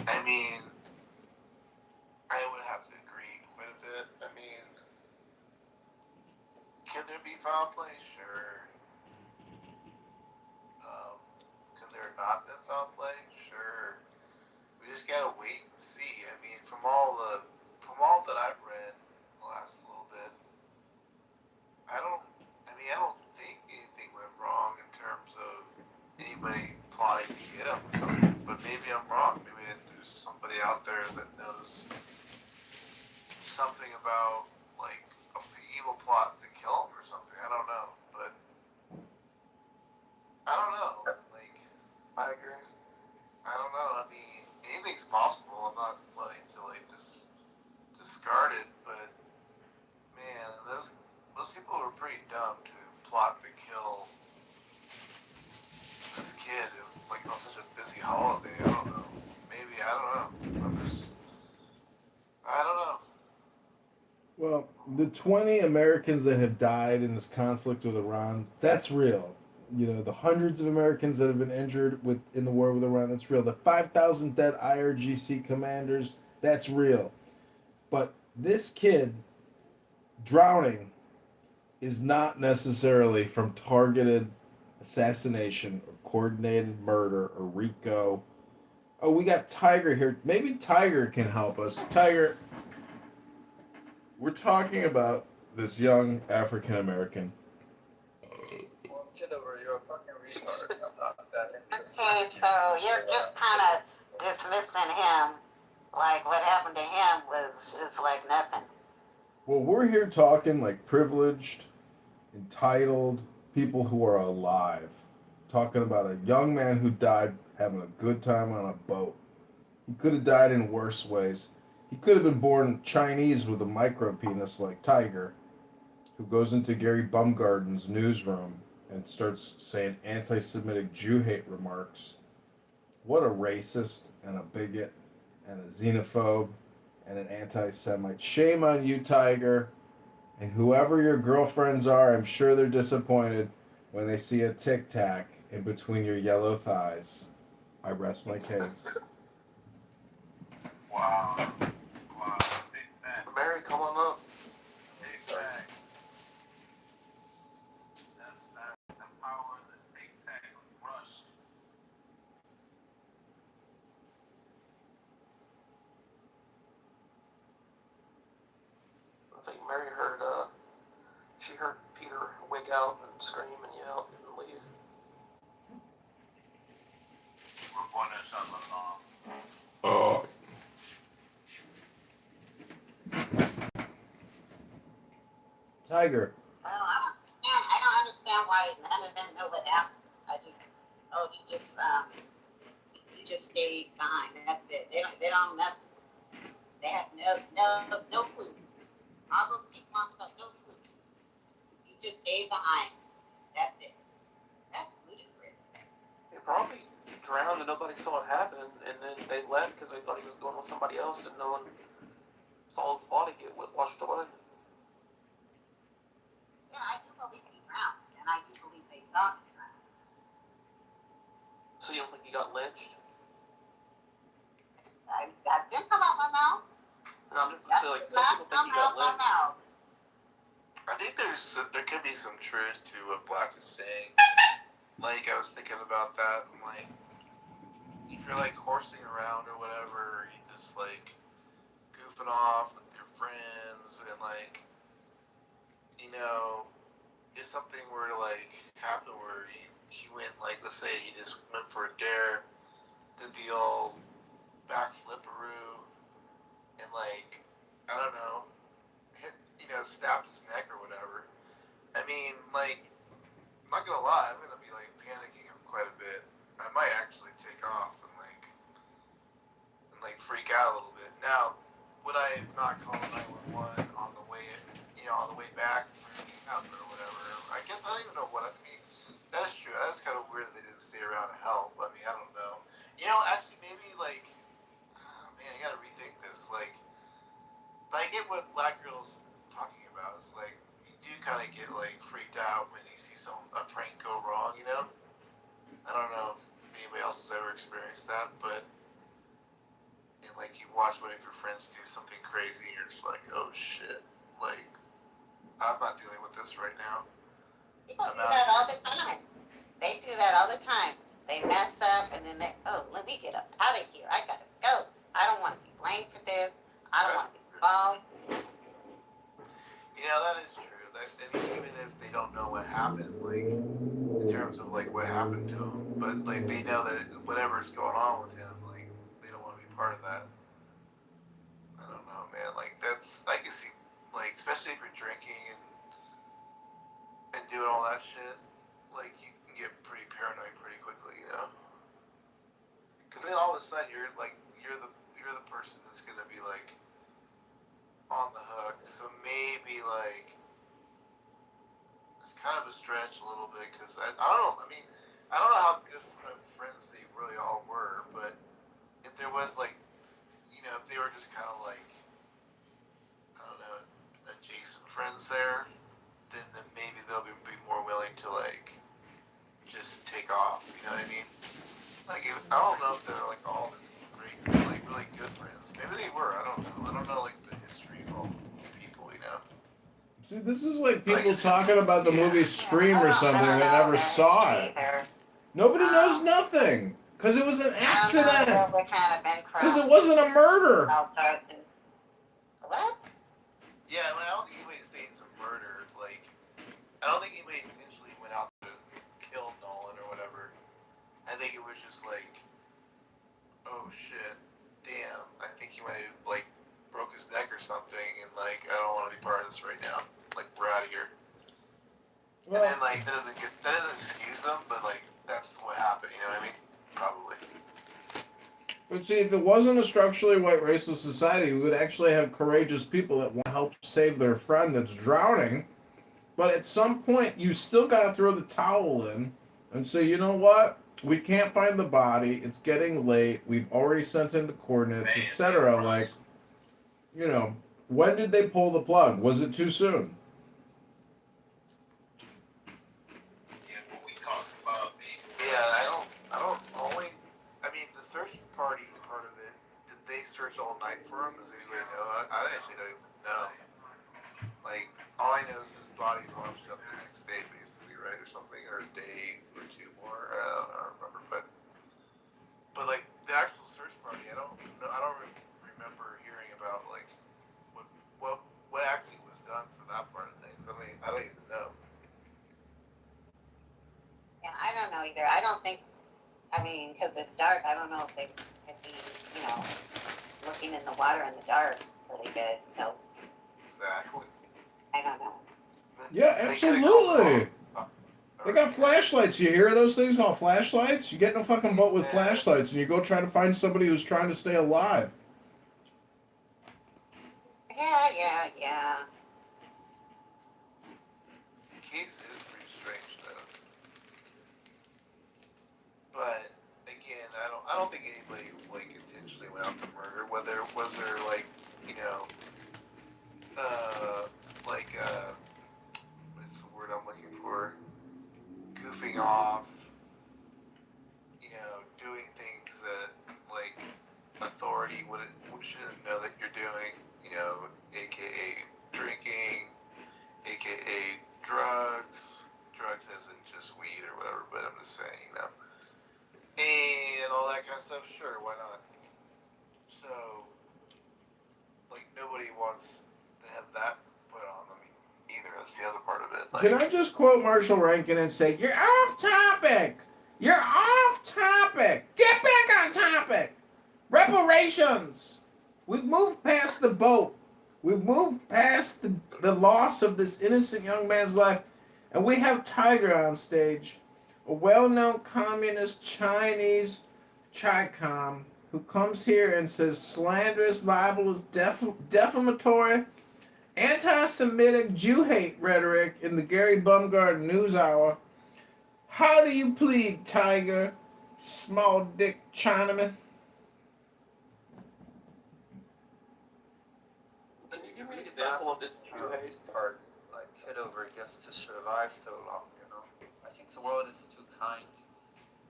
I mean, I would have to agree quite a bit. I mean, can there be foul play? Sure. Could there not been foul play? Sure. We just gotta wait and see. I mean, from all that I've read the last little bit, I don't think anything went wrong in terms of anybody plotting to get him or something. But maybe I'm wrong. Maybe there's somebody out there that knows something about like the evil plot to kill him or something. I don't know, but I don't know. Like, I agree. I don't know. I mean, anything's possible. I'm not wanting to like discard it, but man, those people were pretty dumb to plot to kill this kid like on such a busy holiday. I don't know. Maybe I don't know. I don't know. Well, the 20 Americans that have died in this conflict with Iran, that's real. The hundreds of Americans that have been injured in the war with Iran, that's real. The 5,000 dead IRGC commanders, that's real. But this kid drowning is not necessarily from targeted assassination or coordinated murder or RICO. Oh, we got Tiger here. Maybe Tiger can help us. Tiger, we're talking about this young African American. Well, Kitover, you're a fucking retard. Okay, so you're just kind of dismissing him. Like what happened to him was just like nothing. Well, we're here talking like privileged, entitled people who are alive. Talking about a young man who died having a good time on a boat. He could have died in worse ways. He could have been born Chinese with a micro penis like Tiger, who goes into Gary Bumgarden's newsroom and starts saying anti-Semitic Jew hate remarks. What a racist and a bigot and a xenophobe and an anti-Semite. Shame on you, Tiger. And whoever your girlfriends are, I'm sure they're disappointed when they see a Tic Tac in between your yellow thighs. I rest my case. Wow. Mary, come on up. Mary heard she heard Peter wig out and scream and yell and leave. We're going to something. Oh. Tiger. Well, I don't understand why none of them know what happened. You just stayed behind. That's it. They don't nothing. They have no clue. All those people on the boat, no clue. You just stayed behind. That's it. That's ludicrous. He probably drowned and nobody saw it happen, and then they left because they thought he was going with somebody else, and no one saw his body get washed away. Yeah, I do believe he drowned, and I do believe they saw him drown. So you don't think he got lynched? That didn't come out my mouth. No, I'm just saying, like, some people think he got lynched. I think there could be some truth to what Black is saying. Like, I was thinking about that, and like, if you're like horsing around or whatever, you just like goofing off with your friends, and like, you know, if something were to like happen where he went, like, let's say he just went for a dare, did the old backflipperoo, and like, I don't know, snapped his neck or whatever. I mean, like, I'm not gonna lie, I'm gonna be like panicking quite a bit. I might actually take off and freak out a little bit. Now, would I have not called 911 on the way, back or whatever? I guess I don't even know what I mean. That's true. That's kind of weird that they didn't stay around to help. I mean, I don't know. Actually, maybe man, I gotta rethink this. Like, but I get what Black Girl's talking about. It's like you do kind of get like freaked out when you see a prank go wrong. I don't know if anybody else has ever experienced that, but you watch one of your friends do something crazy, and you're just like, oh shit, like, I'm not dealing with this right now. People do that all the time. They do that all the time. They mess up, and then let me get up out of here. I gotta go. I don't want to be blamed for this. I don't want to be involved. That is true. Even if they don't know what happened, like, in terms of like what happened to him, but like they know that whatever's going on with him, like, they don't want to be part of that. I don't know, man. Like, I can see, like, especially if you're drinking and doing all that shit, like, you can get pretty paranoid pretty quickly, Because then all of a sudden you're the person that's gonna be like on the hook. So maybe like it's kind of a stretch a little bit, because I don't know. I mean, I don't know how good friends they really all were, but if there was like, if they were just kind of like, I don't know, adjacent friends there, then maybe they'll be more willing to like just take off. You know what I mean? Like, I don't know if they're like all this great, like really good friends. Maybe they were. I don't know. I don't know like the history of all the people. See, this is like people talking about the movie Scream or something that never saw it. Nobody knows nothing. Because it was an accident. Because it wasn't a murder. What? Yeah, I don't think anybody's saying it's a murder. Like, I don't think anybody intentionally went out to kill Nolan or whatever. I think it was just like, oh shit, damn, I think he might have like broke his neck or something, and like, I don't want to be part of this right now. Like, we're out of here. Well, and then like that doesn't excuse them, but like that's what happened. You know what I mean? Probably. But see, if it wasn't a structurally white racist society, we would actually have courageous people that want to help save their friend that's drowning. But at some point, you still got to throw the towel in and say, you know what? We can't find the body. It's getting late. We've already sent in the coordinates, etc. Like, when did they pull the plug? Was it too soon? I mean, the search party part of it, did they search all night for him? Does anybody know? I actually don't even know. Like, all I know is his body washed up the next day, basically, right? Or something, or a day or two more. I don't remember. But like, the actual search party, I don't remember hearing about, like, what actually was done either. I don't think, I mean, because it's dark, I don't know if they could be, you know, looking in the water in the dark really good. So Exactly. I don't know. Yeah, absolutely. They got flashlights. You hear those things called flashlights? You get in a fucking boat with flashlights and you go try to find somebody who's trying to stay alive. Yeah. Keith is pretty strange though. But again, I don't think anybody like intentionally went out to murder. Whether was there like, you know, what's the word I'm looking for? Goofing off, you know, doing things that like authority shouldn't know that you're doing, you know, aka drinking, aka drugs isn't just weed or whatever, but I'm just saying, you know, and all that kind of stuff. Sure, why not? So, like, nobody wants to have that put on them either. That's the other part of it. Like, Can I just quote Marshall Rankin and say, "You're off topic! You're off topic! Get back on topic! Reparations! We've moved past the boat. We've moved past the loss of this innocent young man's life. And we have Tiger on stage, a well-known communist Chinese Chi-Com who comes here and says slanderous, libelous, defamatory, anti-Semitic, Jew-hate rhetoric in the Gary Bumgarner News Hour. How do you plead, Tiger, small dick Chinaman?" Can you give me an example of the Jew-hate cards like Kitover gets to survive so long, you know? I think the world is too kind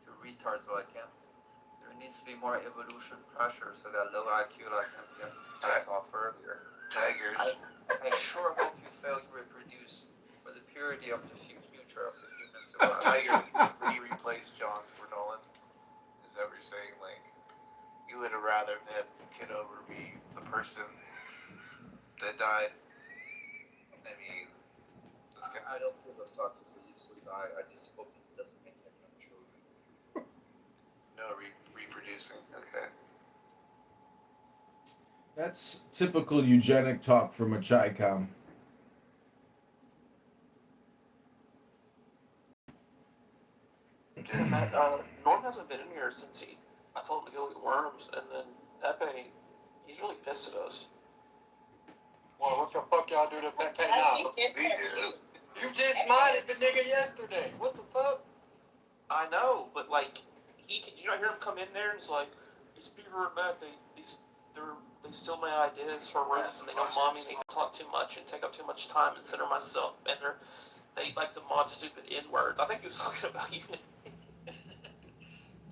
to retards like him. There needs to be more evolution pressure so that low IQ like him gets cut off earlier. Tigers. I sure hope you fail to reproduce for the purity of the future of the human civilization. Tiger, he replaced John for Nolan. Is that what you're saying? Like, you would have rather that Kitover be the person that died? I mean, this guy. I don't give a fuck if he lives or die. I just hope he doesn't make any young children. No reproducing. Okay. That's typical eugenic talk from a Chi-Com. Dude, Norm hasn't been in here since I told him to go eat worms, and then Pepe, he's really pissed at us. Well, what the fuck y'all do to Pepe now? You just minded the nigga yesterday. What the fuck? I know, but like, did you not hear him come in there and it's like, these Beaver and Matt, they steal my ideas for rooms and they don't mommy and they talk too much and take up too much time and center myself and they like to mod stupid N-words. I think he was talking about you.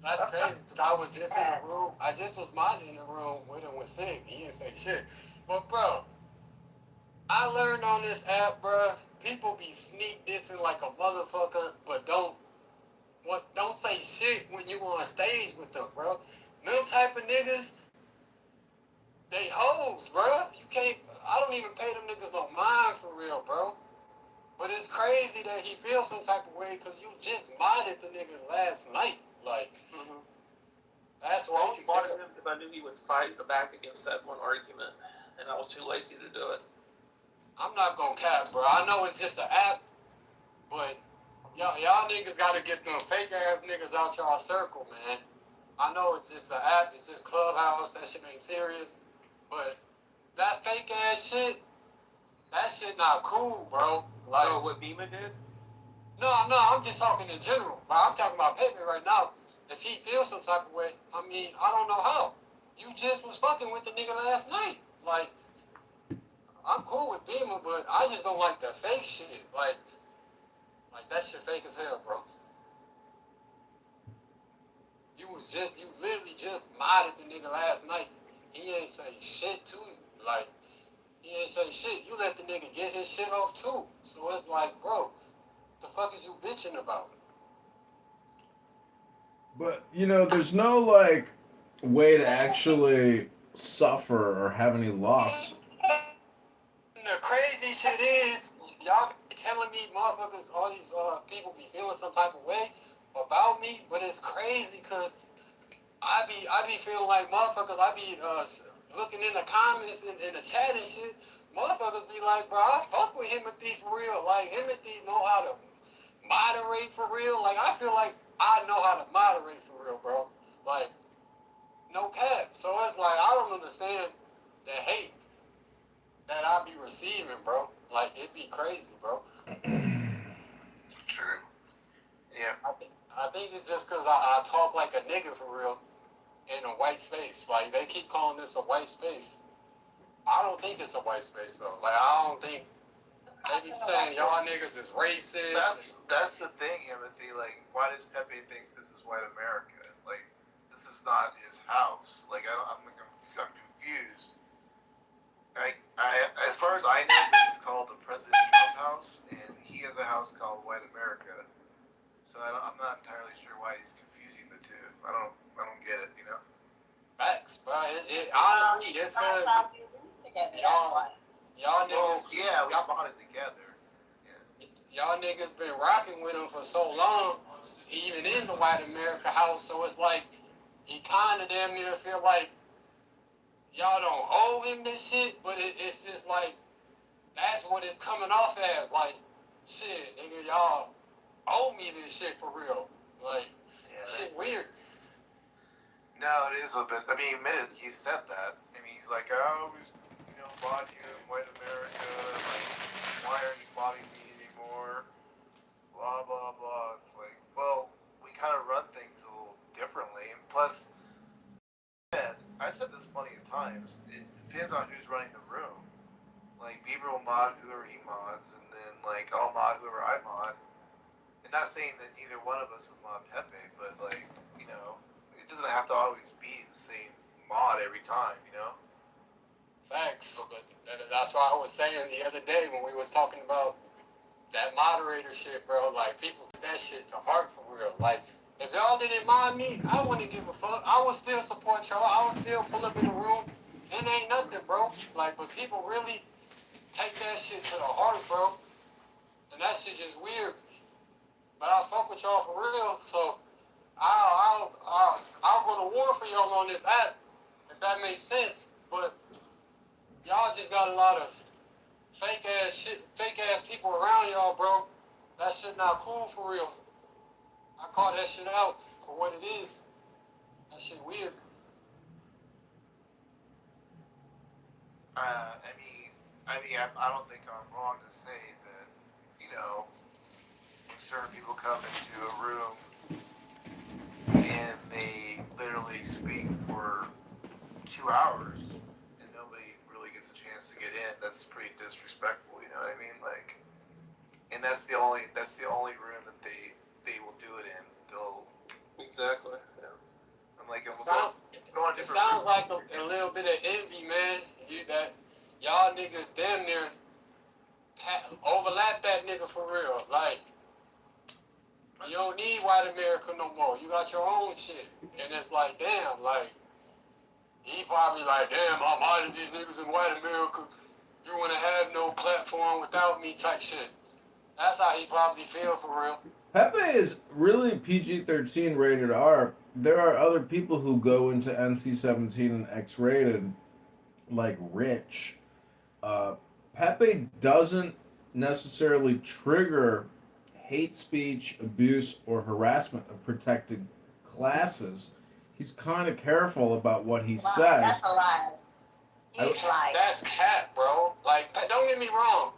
That's crazy, because I was just in the room. I just was minding in the room with him with Sig. He didn't say shit. But, bro, I learned on this app, bro, people be sneak dissing like a motherfucker, but don't say shit when you on stage with them, bro. Them type of niggas, they hoes, bro. You can't, I don't even pay them niggas no mind for real, bro. But it's crazy that he feels some type of way because you just modded the nigga last night. Like, that's I why only bought him because I knew he would fight back against that one argument, and I was too lazy to do it. I'm not gonna cap, bro. I know it's just an app, but y'all niggas gotta get them fake ass niggas out y'all circle, man. I know it's just an app, it's just Clubhouse, that shit ain't serious, but that fake ass shit, that shit not cool, bro. Like, oh, what Beeman did? No, I'm just talking in general. But I'm talking about Pepe right now. If he feels some type of way, I mean, I don't know how. You just was fucking with the nigga last night. Like, I'm cool with Beamer, but I just don't like the fake shit. Like that shit fake as hell, bro. You literally just modded the nigga last night. He ain't say shit to you. Like, he ain't say shit. You let the nigga get his shit off too. So it's like, bro, the fuck is you bitching about? But, you know, there's no, like, way to actually suffer or have any loss. The crazy shit is, y'all be telling me motherfuckers, all these people be feeling some type of way, about me, but it's crazy because I be feeling like motherfuckers. I be looking in the comments in the chat and shit. Motherfuckers be like, bro, I fuck with Timothy for real. Like Timothy know how to moderate for real. Like I feel like I know how to moderate for real, bro. Like no cap. So it's like I don't understand the hate that I be receiving, bro. Like it be crazy, bro. True. Yeah. I think it's just because I talk like a nigga for real in a white space. Like they keep calling this a white space. I don't think it's a white space though. Like I don't think they be saying y'all niggas is racist. That's the thing, Timothy. Like, why does Pepe think this is white America? Like, this is not his house. Like, I'm confused. As far as I know, this is called the President Trump house, and he has a house called White America. So I'm not entirely sure why he's confusing the two. I don't get it. You know. Facts, bro. It honestly, it's good. Y'all niggas. Yeah, we bought it together. Y'all niggas been rocking with him for so long, even in the White America house. So it's like he kind of damn near feel like y'all don't owe him this shit, but it's just like that's what it's coming off as. Like shit, nigga, y'all owe me this shit for real. Like shit weird. No, it is a bit. I mean, admitted he said that. I mean, he's like, I always, bought you in White America. Like, why aren't you buying me anymore? Blah blah blah. It's like, well, we kind of run things a little differently. And plus, I said this plenty of times. It depends on who's running the room. Like, Bieber will mod whoever he mods, and then like I'll mod whoever I mod. And not saying that either one of us would mod Pepe, but like, it doesn't have to always be the same mod every time, Facts. But that's why I was saying the other day when we was talking about that moderator shit, bro. Like people take that shit to heart for real. Like if y'all didn't mind me, I wouldn't give a fuck. I would still support y'all. I would still pull up in the room. It ain't nothing, bro. Like, but people really take that shit to the heart, bro. And that shit just weird. But I fuck with y'all for real. So I'll go to war for y'all on this app if that makes sense. But y'all just got a lot of fake ass people around y'all, bro. That shit not cool for real. I call that shit out for what it is. That shit weird. I don't think I'm wrong to say that, when certain people come into a room and they literally speak for 2 hours and nobody really gets a chance to get in, that's pretty disrespectful, you know what I mean? Like, and that's the only room that they will do it in. Exactly. Yeah. I'm like, It sounds like a little bit of envy, man. Y'all niggas damn near overlap that nigga for real. Like, you don't need white America no more. You got your own shit. And it's like, damn, like, he probably like, damn, I'm out of these niggas in white America. You wouldn't have no platform without me type shit. That's how he probably feel for real. Pepe is really PG-13 rated R. There are other people who go into NC-17 and X-rated, like Rich. Pepe doesn't necessarily trigger hate speech, abuse, or harassment of protected classes. He's kind of careful about what he says. That's a lie. He's lying. That's cat, bro. Like, don't get me wrong.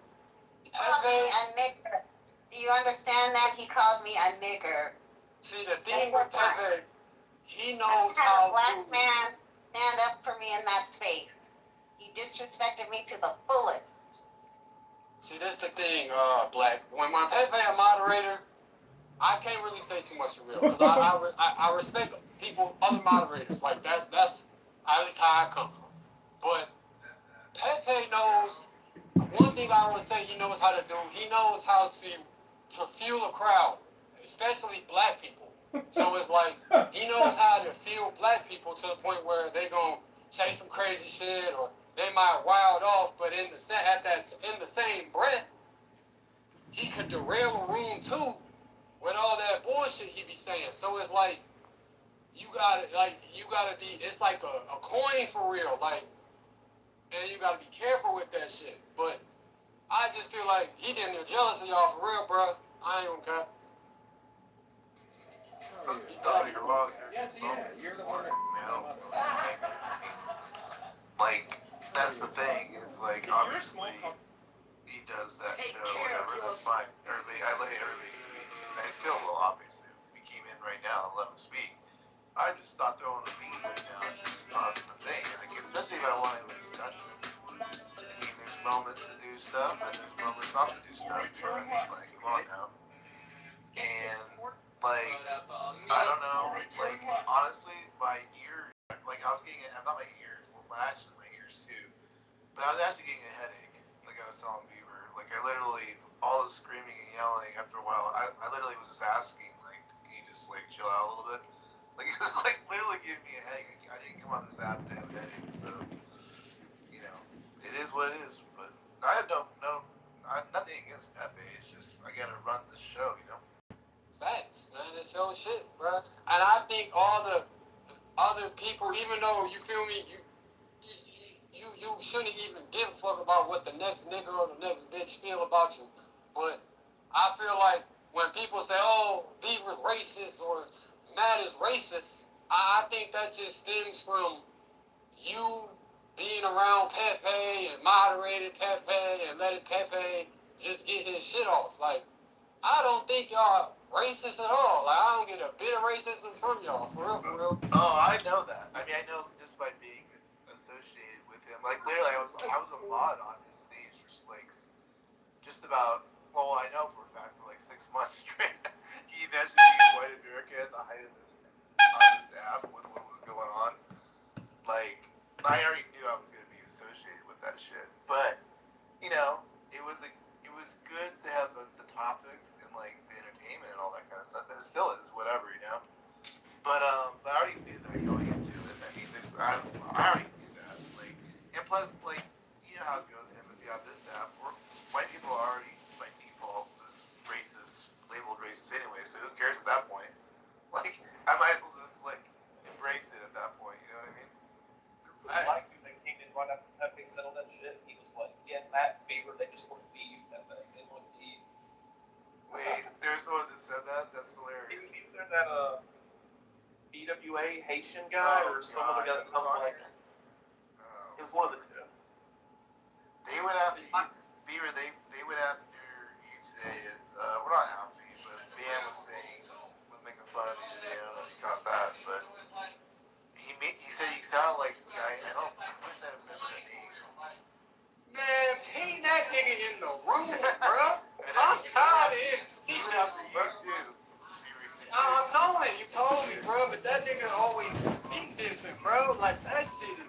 He called me a nigger. Do you understand that? He called me a nigger. See, the thing with Pepe, he knows I had how a black man stand up for me in that space. He disrespected me to the fullest. See, that's the thing, Black. When Pepe a moderator, I can't really say too much for real because I respect people, other moderators. Like that's at least how I come from. But Pepe knows one thing I would say he knows how to do. He knows how to fuel a crowd, especially black people. So it's like he knows how to fuel black people to the point where they gonna say some crazy shit or they might wild off, but in the same breath, he could derail a room too with all that bullshit shit he be saying. So it's like you gotta be. It's like a coin for real. Like, and you gotta be careful with that shit. But I just feel like he damn near jealous of y'all for real, bro. I ain't gonna cap. Yes, you're the one like, that's the thing, is like, obviously, he does that show, whatever, that's fine. Everybody, I let everybody speak. And I still will, obviously. We came in right now and let him speak. I'm just not throwing a beat right now. It's just not the thing. And like, especially if I want to have a discussion. I mean, there's moments to do stuff, and there's moments not to do stuff. You know what I mean? Like, come on now. And, like, I don't know. Like, honestly, my ear, like, I was getting, not my ears, well, actually my ears too. But I was actually getting a headache, like I was telling Beaver. Like, I literally, all the screaming and yelling, after a while, I literally was just asking, like, can you just, like, chill out a little bit? Like, it was, like, literally giving me a headache. I didn't come on this app to have a headache, so, you know, it is what it is. But I have nothing against Pepe. It's just, I gotta run this show, you know? Facts, man. It's your shit, bro. And I think all the other people, even though, you feel me, you shouldn't even give a fuck about what the next nigga or the next bitch feel about you. But I feel like when people say, oh, Beaver's racist or Matt is racist, I think that just stems from you being around Pepe and moderating Pepe and letting Pepe just get his shit off. Like, I don't think y'all racist at all. Like, I don't get a bit of racism from y'all, for real, for real. Oh, I know that. I mean, I know just by being associated with him. Like, literally, I was a mod on his stage for like just about. Well, I know for a fact for like 6 months straight. He eventually became white America at the height of this app with what was going on. Like, I already knew I was gonna be associated with that shit, but you know, it was good to have the topics and like the entertainment and all that kind of stuff. And it still is, whatever, you know. But I already knew that going into it. I mean, I already knew that. Like, and plus, like, you know how it goes. Him if you have this app, or white people are already by default just racist, labeled racist anyway. So who cares at that point? Like, I might as well just like embrace it at that point. You know what I mean? Black dude that came in right after Pepe settled that shit. He was like, yeah, Matt Beaver, they just wouldn't be you, Pepe. They wouldn't be you. Wait, there's someone that said that? That's hilarious. Either that BWA Haitian guy or someone that got something like that. It was one of the two. They went after you, Beaver. They went after you today. Well, not after you, but Dan was making fun of you today. I don't know if you caught that, but he said you sound like the guy. I don't wish I remember the name. Man, ain't that nigga in the room, bro. I'm tired of it. He went after you too. I'm knowing you told me, bro, but that nigga always speak different, bro. Like, that shit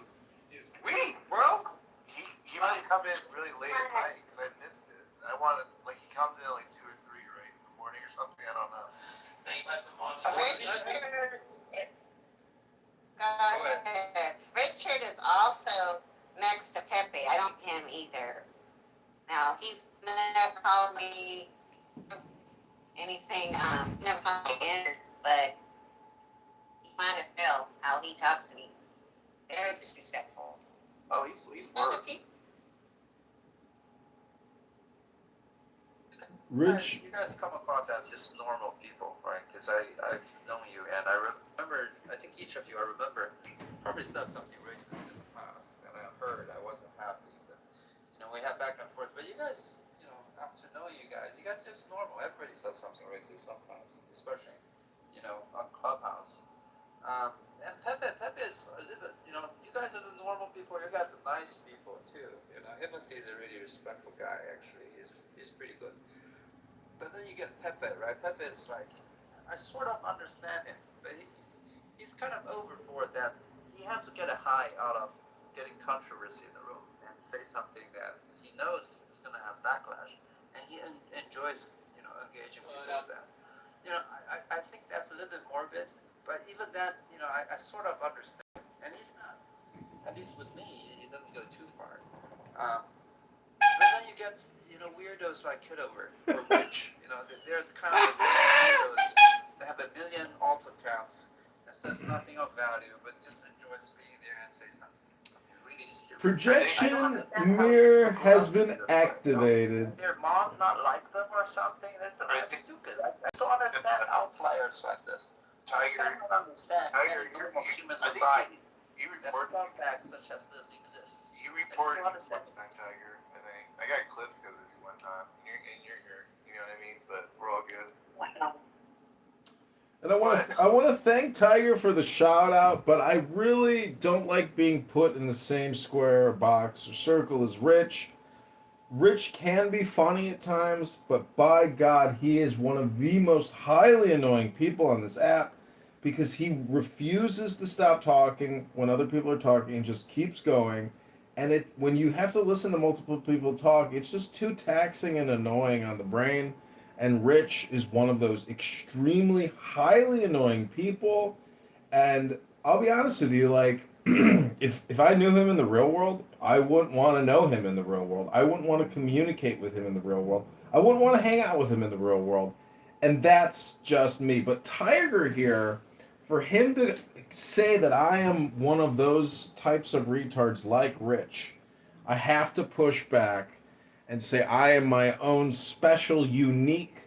is weak, bro. He might come in really late at night because I missed it. I wanted, like, he comes in at like 2 or 3, right, in the morning or something. I don't know. Richard is also next to Pepe. I don't him either. Now, he's never called me anything, never called me in, but you might have felt how he talks to me. Very disrespectful. Oh, he's Rich. You guys come across as just normal people, right? Because I've known you, and I remember, I think each of you, I remember, probably said something racist in the past, and I heard, I wasn't happy, but, you know, we had back and forth, but you guys, you know, after knowing you guys just normal. Everybody says something racist sometimes, especially, you know, on Clubhouse. And Pepe is a little bit, you know, you guys are the normal people, you guys are nice people too, you know. Himothy is a really respectful guy, actually, he's pretty good. But then you get Pepe, right? Pepe is like, I sort of understand him, but he's kind of overboard that he has to get a high out of getting controversy in the room and say something that he knows is going to have backlash, and he enjoys, you know, engaging people with that. You know, I think that's a little bit morbid, but even that, you know, I sort of understand, and he's not, at least with me, he doesn't go too far. But then you get, you know, weirdos like Kitover or Rich, you know, they're kind of the same weirdos They have a million alt accounts that says nothing of value, but just enjoys being there and say something really stupid. Projection mirror has been activated. Their mom not like them or something. That's stupid. I don't understand outliers like this. Tiger, I don't understand. Tiger, Normal human I think society. you That report scumbags such as this exist. you I just reported don't understand. one time, Tiger. I think I got clipped because of you one time. You're here. You know what I mean? But we're all good. And I want to thank Tiger for the shout out, but I really don't like being put in the same square, box, or circle as Rich. Rich can be funny at times, but by God, he is one of the most highly annoying people on this app because he refuses to stop talking when other people are talking and just keeps going. And when you have to listen to multiple people talk, it's just too taxing and annoying on the brain. And Rich is one of those extremely highly annoying people. And I'll be honest with you, like, if I knew him in the real world, I wouldn't want to know him in the real world. I wouldn't want to communicate with him in the real world. I wouldn't want to hang out with him in the real world. And that's just me. But Tiger here, for him to say that I am one of those types of retards like Rich, I have to push back and say I am my own special, unique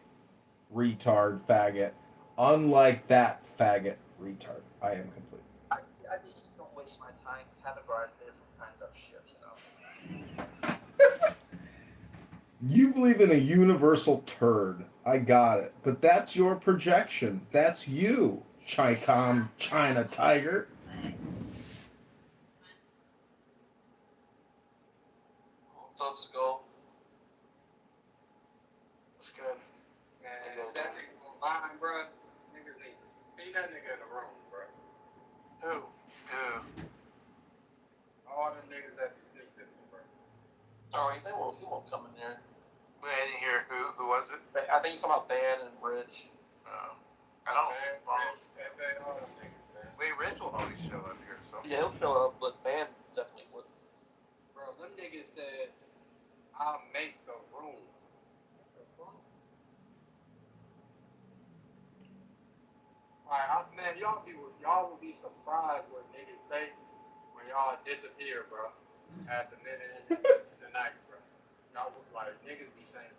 retard faggot, unlike that faggot retard. I am complete. I just don't waste my time categorizing different kinds of shit, You believe in a universal turd. I got it. But that's your projection. That's you, China Tiger. What's up, Skull? What's good? Man, that nigga online, bro. Niggas need to feed that nigga in the room, bro. Who? All the niggas that be sneak this, bro. Oh, he won't come in here. Wait, I didn't hear who was it? I think he's talking about Ban and Rich. I don't Man, follow. Rich, all them niggas, man. Wait, Rich will always show up here. So Yeah, he'll show up, but Ban definitely would. Bro, them niggas said, I'll make the room. What the fuck? Alright, man, y'all will be surprised what niggas say when y'all disappear, bro. At the minute in the night, bro. Y'all like niggas be saying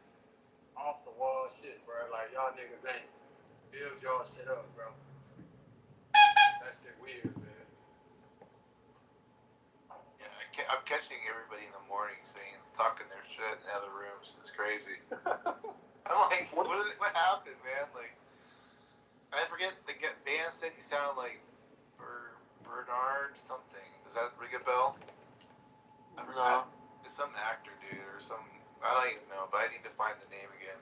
off the wall shit, bro. Like y'all niggas ain't build y'all shit up, bro. That shit weird, man. yeah, I'm catching everybody in the morning talking their shit in other rooms. It's crazy. I'm like, what happened, man? Like, I forget the band said you sound like Bernard something. Does that ring a bell? No. It's some actor dude or some. I don't even know, but I need to find the name again.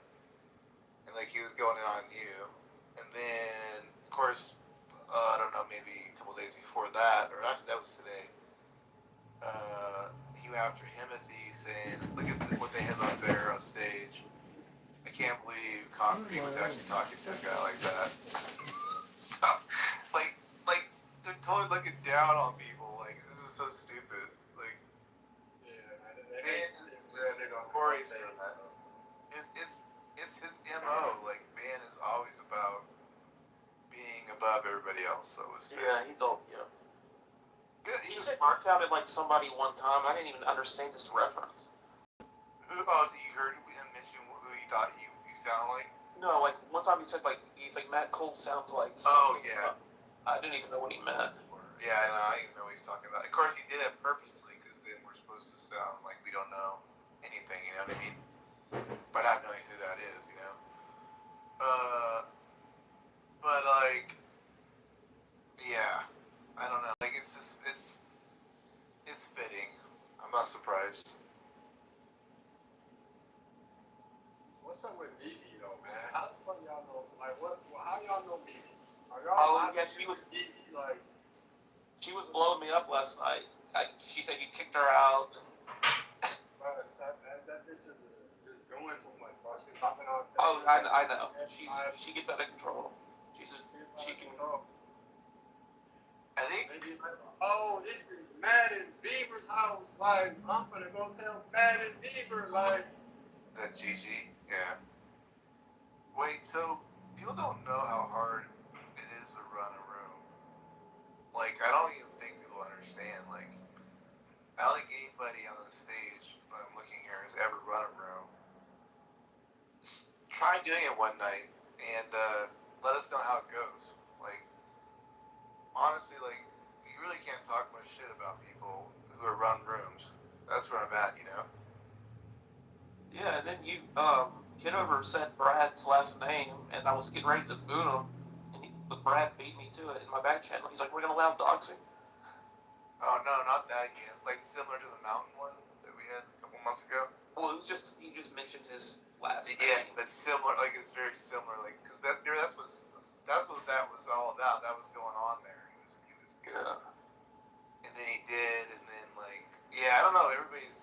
And like he was going in on you, and then of course, I don't know, maybe a couple days before that, or actually that was today. He went after Himothy, saying, "Look at what they had up there on stage. I can't believe Concrete was actually talking to a guy like that." So, like they're totally looking down on people. Like this is so stupid. Like, Corey's doing that. It's his MO. Like Van is always about being above everybody else. So it's Yeah, he don't. Yeah. good. He said Mark out at like somebody one time. I didn't even understand his reference. You heard him mention who he thought you sound like? No, like one time he said like he's like Matt Cole sounds like. Oh something. yeah. I didn't even know what he meant. Yeah, I don't even know what he's talking about. Of course, he did it purposely because then we're supposed to sound like we don't know anything. You know what I mean? By not knowing who that is, you know. But like, yeah, I don't know. Like it's fitting. I'm not surprised. What's up with BB though, man? How the fuck y'all know? Like, how y'all know BB? Are y'all? Oh yeah, she was BB like. She was blowing me up last night. She said you kicked her out. Bro, that bitch is just doing too much, bro. She's hopping on stage. Oh, I know. She gets out of control. She can. I think. Oh, this is Madden Bieber's house. Like, I'm gonna go tell Madden Bieber, like. That Gigi? Yeah. Wait, so people don't know how hard try doing it one night and let us know how it goes. Like, honestly, like, you really can't talk much shit about people who are run rooms. That's where I'm at, you know? Yeah, and then you, Kitover said Brad's last name, and I was getting ready to boot him, but Brad beat me to it in my back channel. He's like, we're going to allow doxing. Oh, no, not that again. Like, similar to the mountain one that we had a couple months ago. Well, it was just, he just mentioned his last name. Yeah, but similar, like, it's very similar. Like, because that's what that was all about. That was going on there. He was Yeah. And then he did, and then, like, yeah, I don't know. Everybody's,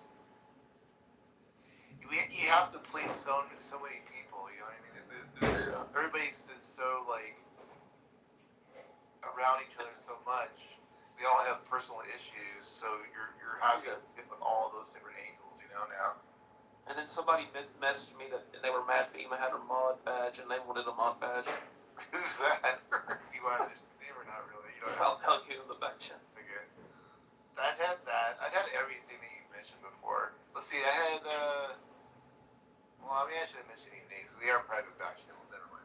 you have to please so many people, you know what I mean? Everybody's so, like, around each other so much. They all have personal issues, so you're having to get with all of those different angles, you know, now. And then somebody messaged me that they were mad Beema had her mod badge, and they wanted a mod badge. Who's that? You want his name or not really? You don't I'll tell you in the back chat. Okay. I had that. I had everything that you mentioned before. Let's see, I had, well, I mean, I shouldn't mention any names. They are private back channels. Never mind.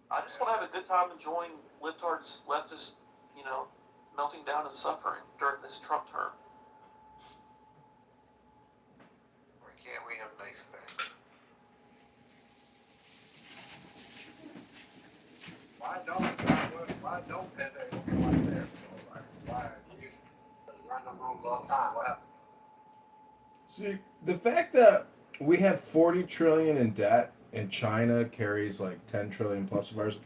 I just want to have a good time enjoying libtards, leftists, you know, melting down and suffering during this Trump term. Or can't we have nice things? Why don't Pepe look like that? Why you just run the room all the time? What happened? See, the fact that we have 40 trillion in debt and China carries like 10 trillion plus of ours,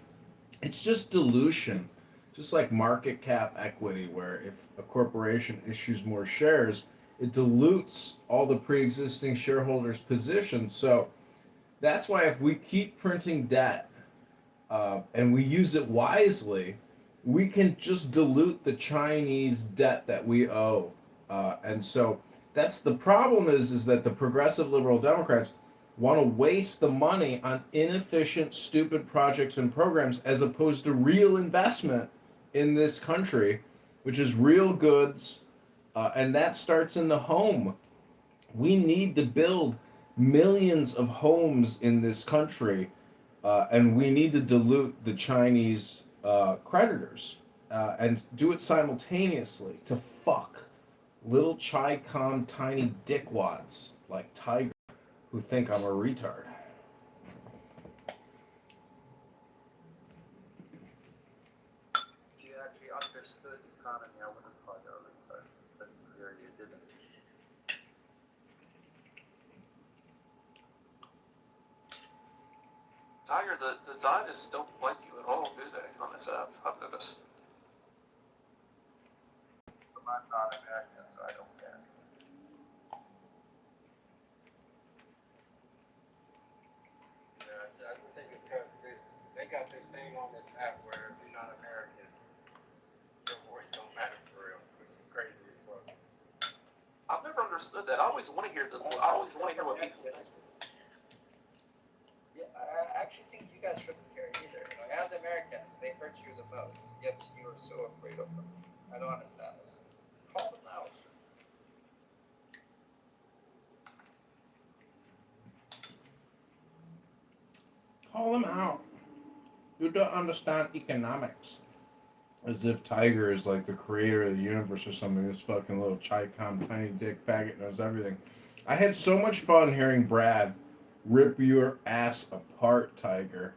it's just dilution. Just like market cap equity, where if a corporation issues more shares, it dilutes all the pre-existing shareholders' positions. So that's why if we keep printing debt and we use it wisely, we can just dilute the Chinese debt that we owe. And so that's the problem is that the progressive liberal Democrats want to waste the money on inefficient, stupid projects and programs as opposed to real investment in this country, which is real goods, and that starts in the home. We need to build millions of homes in this country, and we need to dilute the Chinese creditors and do it simultaneously to fuck little Chi-Con tiny dickwads like Tiger who think I'm a retard. If you actually understood the economy, I wouldn't call you a retard. But clear you didn't. Tiger, the Zionists don't like you at all, do they, on this app? I've noticed. I'm not American, so I don't care. Yeah, I just think it's because they got this thing on this app where if you're not American, your voice don't matter for real, which is crazy as fuck. I've never understood that. I always want to hear what people think. Yeah, I actually think you guys shouldn't care either. You know, as Americans, they hurt you the most, yet you are so afraid of them. I don't understand this. Call them out. Call them out. You don't understand economics. As if Tiger is like the creator of the universe or something. This fucking little Chi-Com tiny dick faggot knows everything. I had so much fun hearing Brad rip your ass apart, Tiger.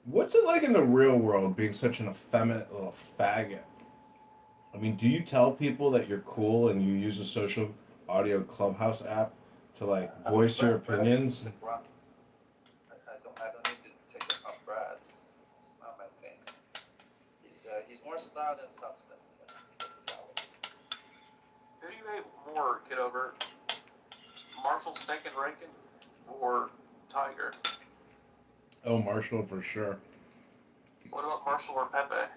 What's it like in the real world being such an effeminate little faggot? I mean, do you tell people that you're cool and you use a social audio clubhouse app to like voice your opinions? I don't need to take it off Brad. It's not my thing. He's more style than substance. Who do you hate more, Kitover? Marshall Steak and Rankin or Tiger? Oh, Marshall for sure. What about Marshall or Pepe?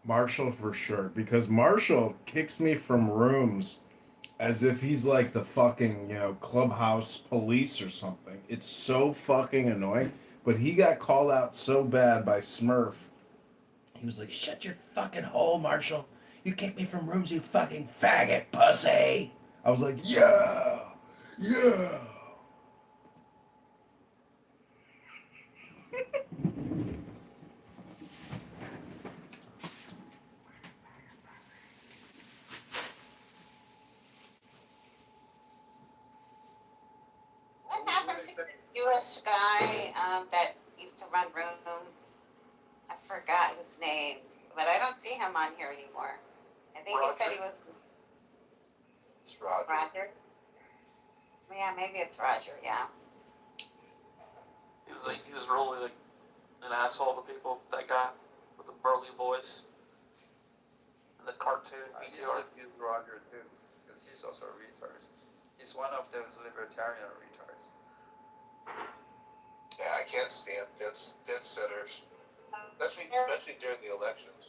Marshall for sure, because Marshall kicks me from rooms as if he's like the fucking, clubhouse police or something. It's so fucking annoying. But he got called out so bad by Smurf. He was like, shut your fucking hole, Marshall. You kick me from rooms, you fucking faggot pussy. I was like, yeah, yeah. What happened to the Jewish guy that used to run rooms? I forgot his name, but I don't see him on here anymore. I think he said he was It's Roger. Roger. Yeah, maybe it's Roger. Yeah. He was really like an asshole to people. That guy with the burly voice and the cartoon I used PTR. to use Roger too, because he's also a retard. He's one of those libertarian retards. Yeah, I can't stand fence sitters, especially during the elections.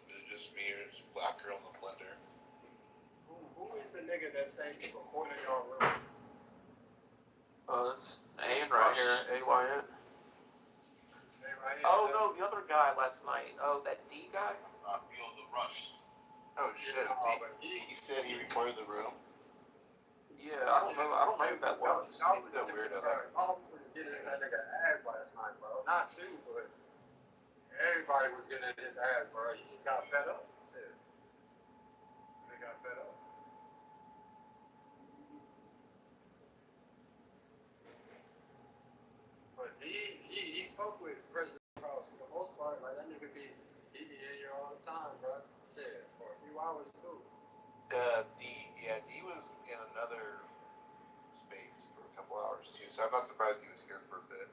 It's just me or just black girl in the blender. Who is the nigga that say he's recording your room? It's Ayn right here, AYN. Hey, right here, Oh no, the other guy last night. Oh, that D guy? I feel the rush. Oh shit! He said he recorded the room. Yeah, I don't know who that was. He's a weirdo. All was getting in that nigga ass last night, bro. Not you, but everybody was getting in his ass, bro. He just got fed up. Shit. They got fed up. But he fuck with President Cross for the most part. Like that nigga he be in here all the time, bro. Shit, for a few hours too. D was in another space for a couple hours too, so I'm not surprised he was here for a bit.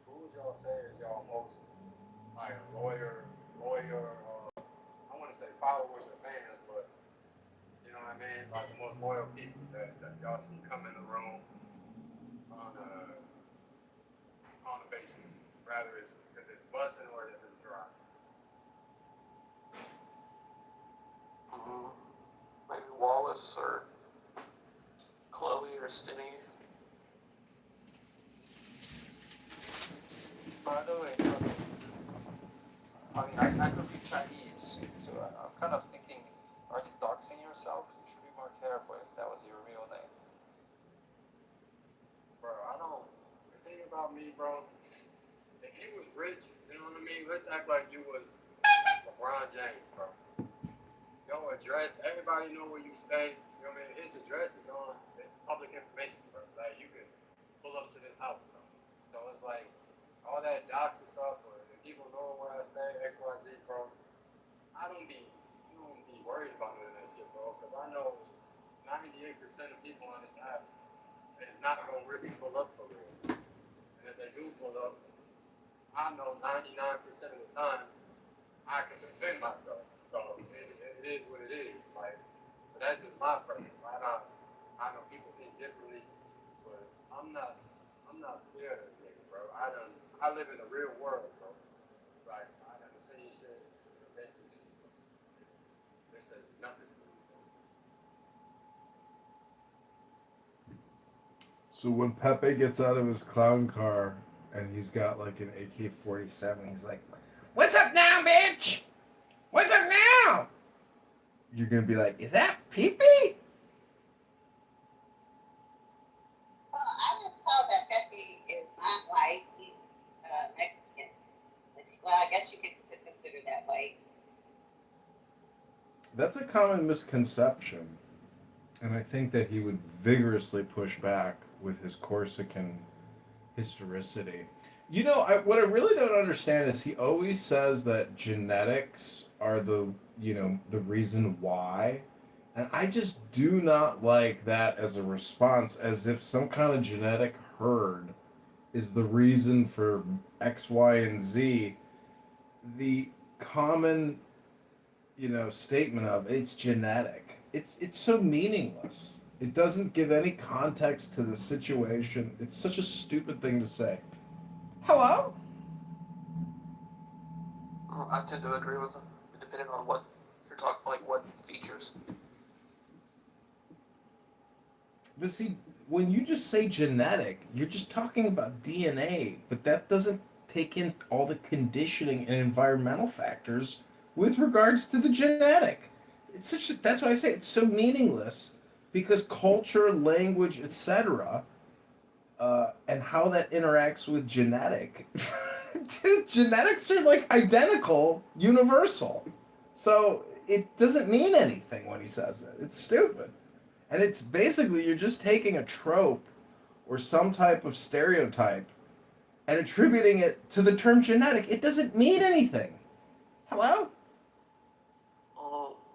Who would y'all say is y'all most like lawyer, I want to say followers or fans, but you know what I mean? Like the most loyal people that y'all see come in the room on a basis, rather it's if it's busting or if it's dry. Maybe Wallace or Chloe or Stinny. By the way, I could be Chinese, so I'm kind of thinking, are you doxing yourself? You should be more careful if that was your real name. Bro, the thing about me, bro, if you was rich, you know what I mean? Let's act like you was LeBron James, bro. Your address, everybody know where you stay. You know what I mean? His address is on, it's public information, bro. Like, you can pull up to this house, bro. So it's like, all that doxing stuff, or if people know where I stay, X, Y, Z, bro, I don't be worried about none of that shit, bro. Because I know 98% of people on this app is not going to really pull up for real. And if they do pull up, I know 99% of the time I can defend myself. So it is what it is. Like, but that's just my preference. I know people think differently, but I'm not scared of this nigga, bro. I live in the real world, bro. Like, I done seen shit, been through shit, bro. This is nothing to me, bro. So when Pepe gets out of his clown car and he's got like an AK-47, he's like, "What's up now, bitch? What's up now?" You're gonna be like, "Is that Pepe?" Well, I was told that Pepe is not white. He's Mexican. Well, I guess you could consider that white. That's a common misconception. And I think that he would vigorously push back with his Corsican historicity. You know, what I really don't understand is he always says that genetics are the reason why. And I just do not like that as a response, as if some kind of genetic herd is the reason for X, Y, and Z. The common, statement of it's genetic. It's so meaningless. It doesn't give any context to the situation. It's such a stupid thing to say. Hello? I tend to agree with him, depending on what you're talking, like what features factors. But see, when you just say genetic, you're just talking about DNA, but that doesn't take in all the conditioning and environmental factors with regards to the genetic. That's why I say it's so meaningless because culture, language, etc., and how that interacts with genetic. Dude, genetics are like identical, universal. So it doesn't mean anything when he says it. It's stupid. And it's basically you're just taking a trope or some type of stereotype and attributing it to the term genetic. It doesn't mean anything. Hello?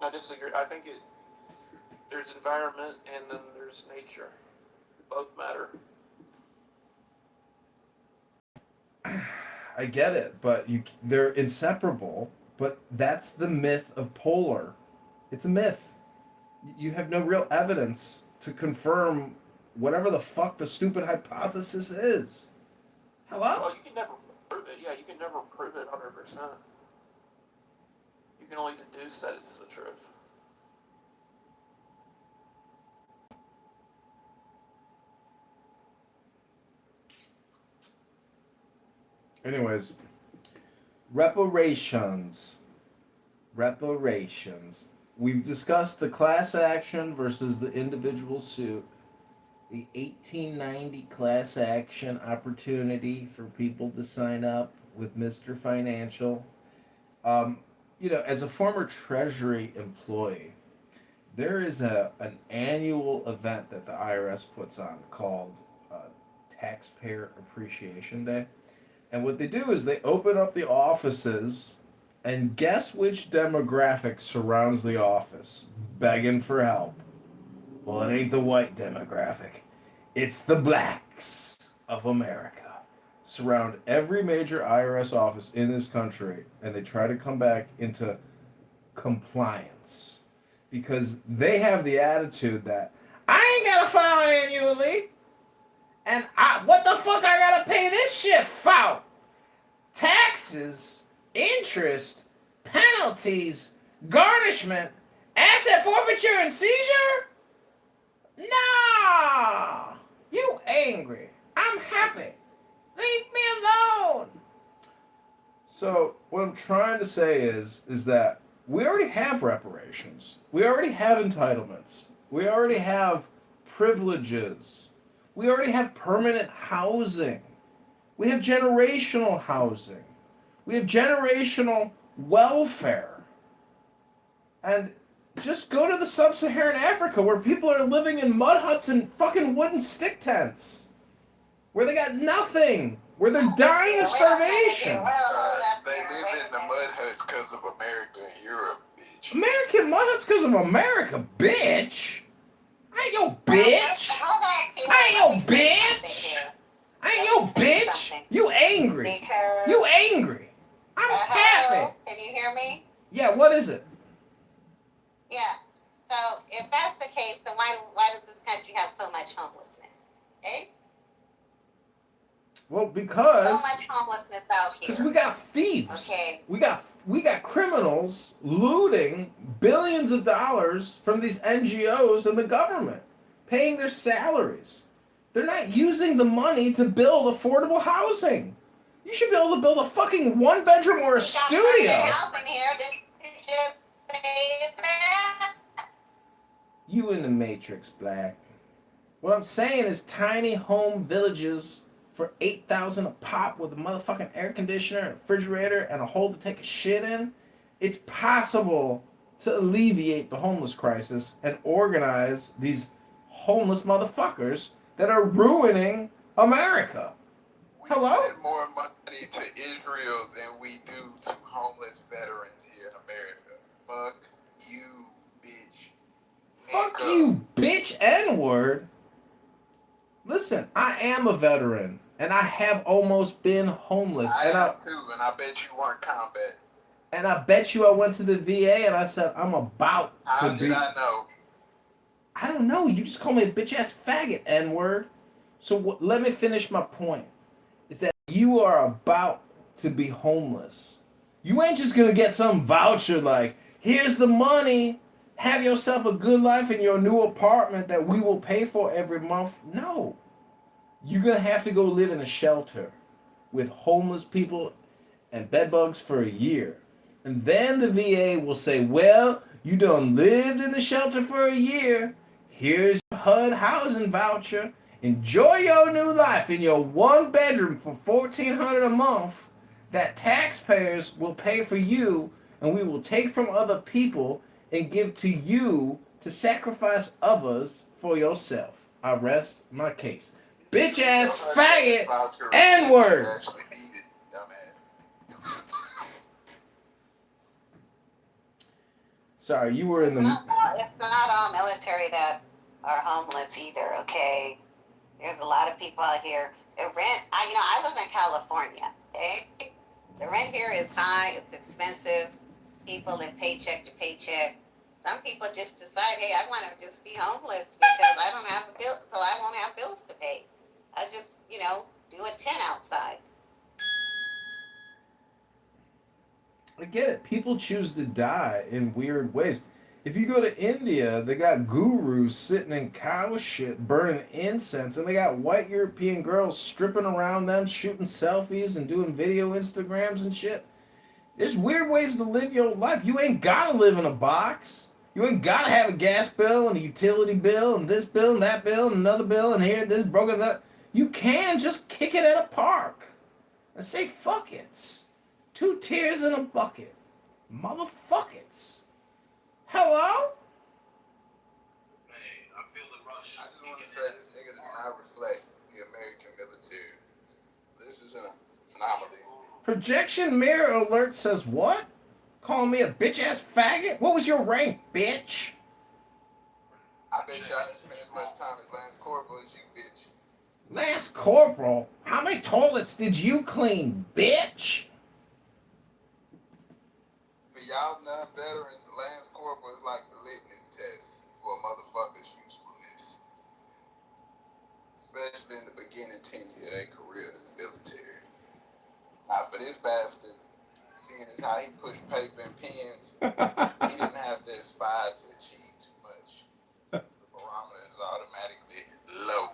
I disagree. I think there's environment and then there's nature. Both matter. I get it, but they're inseparable. But that's the myth of polar. It's a myth. You have no real evidence to confirm whatever the fuck the stupid hypothesis is. Hello? Well, you can never prove it. Yeah, you can never prove it 100%. You can only deduce that it's the truth. Anyways, reparations. Reparations. We've discussed the class action versus the individual suit. The 1890 class action opportunity for people to sign up with Mr. Financial. As a former Treasury employee, there is an annual event that the IRS puts on called Taxpayer Appreciation Day. And what they do is they open up the offices, and guess which demographic surrounds the office, begging for help? Well, it ain't the white demographic. It's the blacks of America. Surround every major IRS office in this country, and they try to come back into compliance. Because they have the attitude that, I ain't gotta file annually. And what the fuck I gotta pay this shit for? Taxes, interest, penalties, garnishment, asset forfeiture and seizure? Nah! You angry. I'm happy. Leave me alone. So what I'm trying to say is that we already have reparations. We already have entitlements. We already have privileges. We already have permanent housing. We have generational housing. We have generational welfare. And just go to the sub-Saharan Africa where people are living in mud huts and fucking wooden stick tents. Where they got nothing. Where they're dying of starvation. They live in the mud huts because of America and Europe, bitch. American mud huts because of America, bitch. I ain't your bitch. I ain't your bitch. I ain't your bitch. You angry. You angry. I'm happy. Can you hear me? Yeah, what is it? Yeah. So if that's the case, then why does this country have so much homelessness? Okay? Well, because so much homelessness out here. Because we got thieves. Okay. We got criminals looting billions of dollars from these NGOs and the government, paying their salaries. They're not using the money to build affordable housing. You should be able to build a fucking one-bedroom or a studio. You in the Matrix, Black. What I'm saying is tiny home villages for $8,000 a pop with a motherfucking air conditioner and a refrigerator and a hole to take a shit in. It's possible to alleviate the homeless crisis and organize these homeless motherfuckers that are ruining America. Hello? We send more money to Israel than we do to homeless veterans here in America. Fuck you, bitch. Fuck you, bitch, N-word. Listen, I am a veteran, and I have almost been homeless. I am too, and I bet you weren't combat. And I bet you I went to the VA and I said, I'm about How to did I know? I don't know. You just called me a bitch-ass faggot, N-word. So let me finish my point. Is that you are about to be homeless. You ain't just going to get some voucher like, here's the money. Have yourself a good life in your new apartment that we will pay for every month. No. You're going to have to go live in a shelter with homeless people and bedbugs for a year. And then the VA will say, well, you done lived in the shelter for a year. Here's your HUD housing voucher. Enjoy your new life in your one bedroom for $1,400 a month that taxpayers will pay for you, and we will take from other people and give to you to sacrifice others for yourself. I rest my case. Bitch ass faggot N word. Sorry, you were in the. It's not all military that are homeless either. Okay, there's a lot of people out here. The rent, I live in California. Okay, the rent here is high. It's expensive. People live paycheck to paycheck. Some people just decide, hey, I want to just be homeless because I don't have a bill, so I won't have bills to pay. I just, do a tent outside. I get it. People choose to die in weird ways. If you go to India, they got gurus sitting in cow shit, burning incense, and they got white European girls stripping around them, shooting selfies and doing video Instagrams and shit. There's weird ways to live your life. You ain't gotta live in a box. You ain't gotta have a gas bill and a utility bill and this bill and that bill and another bill and here, this broken that. You can just kick it at a park and say fuck it. 2 tears in a bucket. Motherfuckers. Hello? Hey, I feel the rush. I just want to say this nigga does not reflect the American military. This is an anomaly. Projection mirror alert says what? Calling me a bitch ass faggot? What was your rank, bitch? I bet you I didn't spend as much time as Lance Corporal as you, bitch. Lance Corporal? How many toilets did you clean, bitch? For y'all non-veterans, Lance Corporal is like the litmus test for a motherfucker's usefulness. Especially in the beginning tenure of their career in the military. Now for this bastard, seeing as how he pushed paper and pens, he didn't have to aspire to achieve too much. The barometer is automatically low.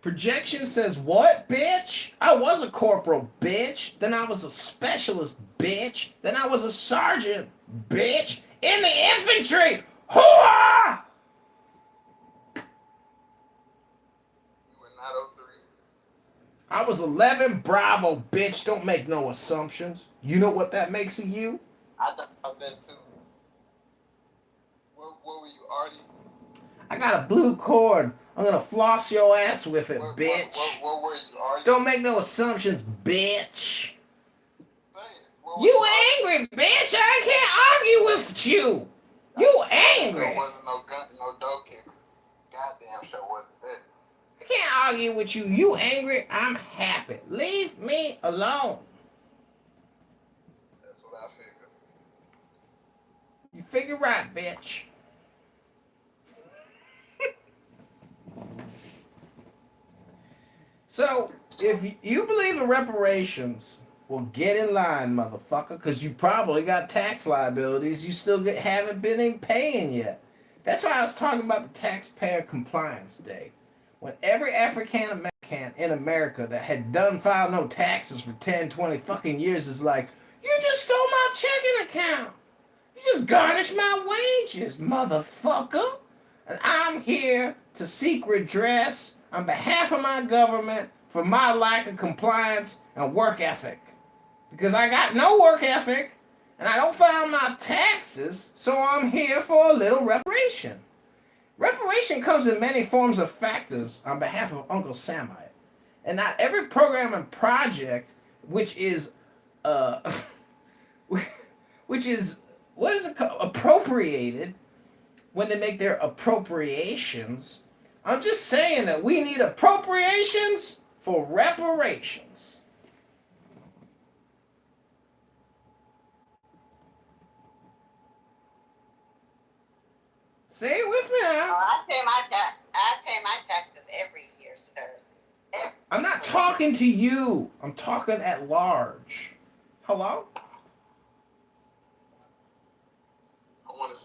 Projection says what, bitch? I was a corporal, bitch. Then I was a specialist, bitch. Then I was a sergeant, bitch. In the infantry! Hooah! You were not 03. I was 11 Bravo, bitch. Don't make no assumptions. You know what that makes of you? I thought that too. What were you, Artie? I got a blue cord. I'm gonna floss your ass with it, bitch. What were you, Artie? Don't make no assumptions, bitch. Say it. You angry, bitch. I can't argue with you. You angry. There wasn't no gun, no dough kicker. Goddamn sure wasn't that. I can't argue with you. You angry. I'm happy. Leave me alone. That's what I figured. You figure right, bitch. So, if you believe in reparations, well, get in line, motherfucker, because you probably got tax liabilities you still haven't been in paying yet. That's why I was talking about the Taxpayer Compliance Day. When every African American in America that had done filed no taxes for 10, 20 fucking years is like, you just stole my checking account. You just garnished my wages, motherfucker. And I'm here to seek redress on behalf of my government for my lack of compliance and work ethic. Because I got no work ethic and I don't file my taxes, so I'm here for a little reparation. Reparation comes in many forms of factors on behalf of Uncle Samite. And not every program and project which is what is it called? Appropriated when they make their appropriations. I'm just saying that we need appropriations for reparations. Say it with me now. I pay my taxes every year, sir. I'm not talking to you. I'm talking at large. Hello?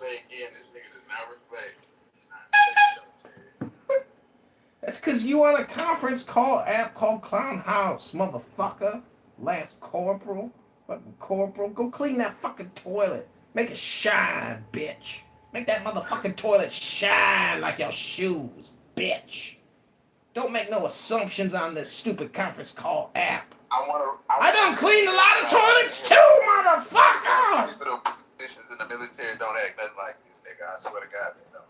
say again, this nigga does not reflect the United States military. That's because you on a conference call app called Clown House, motherfucker. Lance Corporal. Fucking Corporal. Go clean that fucking toilet. Make it shine, bitch. Make that motherfucking toilet shine like your shoes, bitch. Don't make no assumptions on this stupid conference call app. I done cleaned a lot of toilets too, motherfucker! Pivotal positions in the military don't act nothing like this, nigga. I swear to God, they don't.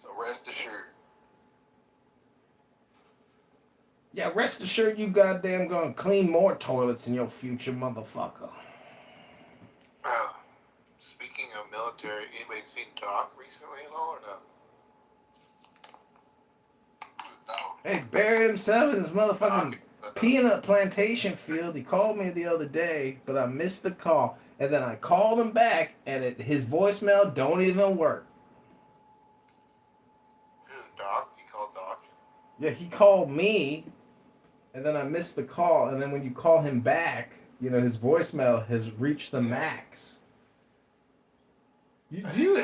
So rest assured. Yeah, rest assured you goddamn gonna clean more toilets in your future, motherfucker. Speaking of military, anybody seen Doc recently at all or no? Hey, buried himself in his motherfucking peanut plantation field. He called me the other day, but I missed the call. And then I called him back, and his voicemail don't even work. Doc? You called Doc? Yeah, he called me, and then I missed the call. And then when you call him back, you know, his voicemail has reached the max. I didn't know you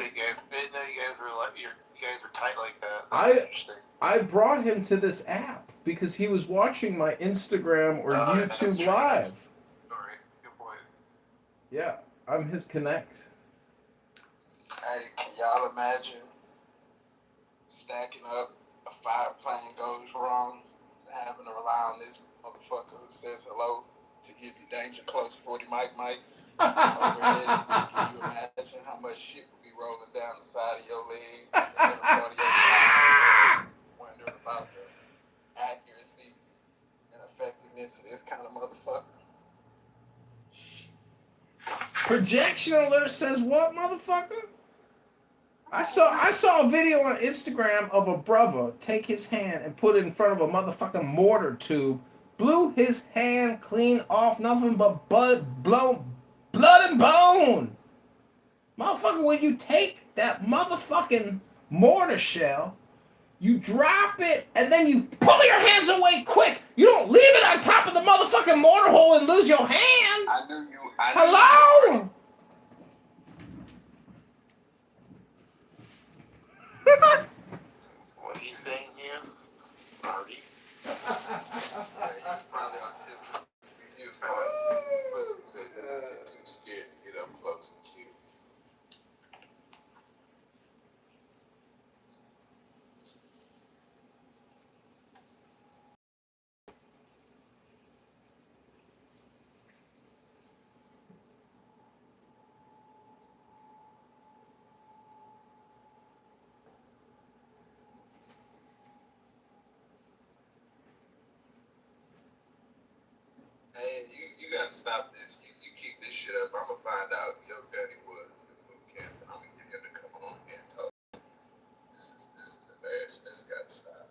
guys were tight like that. That's interesting. I brought him to this app because he was watching my Instagram or YouTube Live. Sorry, good point. Yeah, I'm his connect. Hey, can y'all imagine stacking up a 5-plane goes wrong and having to rely on this motherfucker who says hello to give you danger close 40 mics overhead? Can you imagine how much shit would be rolling down the side of your leg and the front of your body? Wondering about the accuracy and effectiveness of this kind of motherfucker. Projection alert says what, motherfucker? I saw a video on Instagram of a brother take his hand and put it in front of a motherfucking mortar tube, blew his hand clean off, nothing but blood and bone. Motherfucker, when you take that motherfucking mortar shell, you drop it, and then you pull your hands away quick. You don't leave it on top of the motherfucking mortar hole and lose your hand. Hello? What he's saying is, party. Probably autistic. He was going, pussy said too scared to get up close and cute. Hey, you gotta stop this. You keep this shit up. I'm gonna find out who your daddy was in boot camp, and I'm gonna get him to come on here and talk. This is embarrassing. This gotta stop.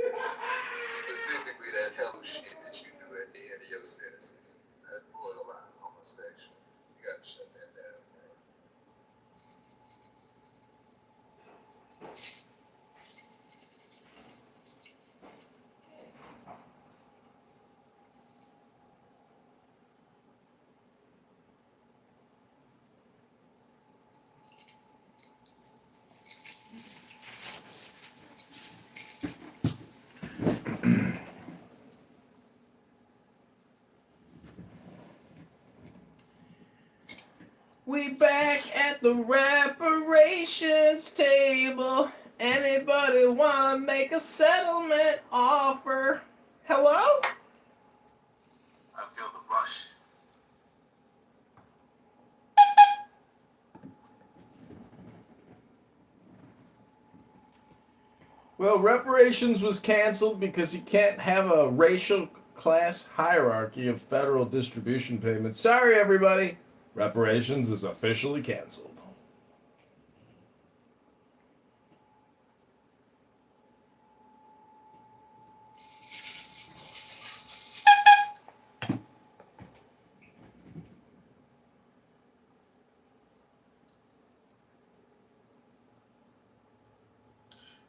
Specifically, that hello shit that you do at the end of your sentences. That's borderline homosexual. You gotta shut that down, bro. We back at the reparations table. Anybody wanna make a settlement offer? Hello? I feel the rush. Well, reparations was canceled because you can't have a racial class hierarchy of federal distribution payments. Sorry, everybody. Reparations is officially canceled.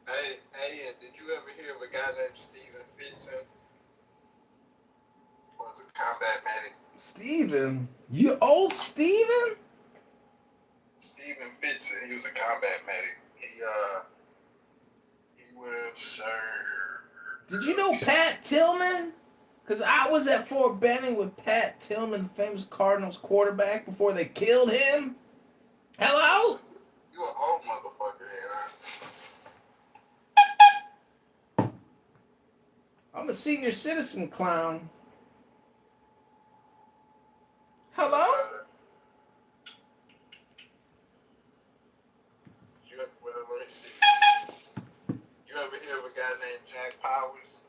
Hey, did you ever hear of a guy named Steven Fitson? Was a combat medic. Steven? You old Steven? Steven and fits it. He was a combat medic. He would have served. Did you know Pat Tillman? Because I was at Fort Benning with Pat Tillman, the famous Cardinals quarterback, before they killed him. Hello? You an old motherfucker, Hannah. I'm a senior citizen clown. Hello? Let me see. You ever hear of a guy named Jack Powers?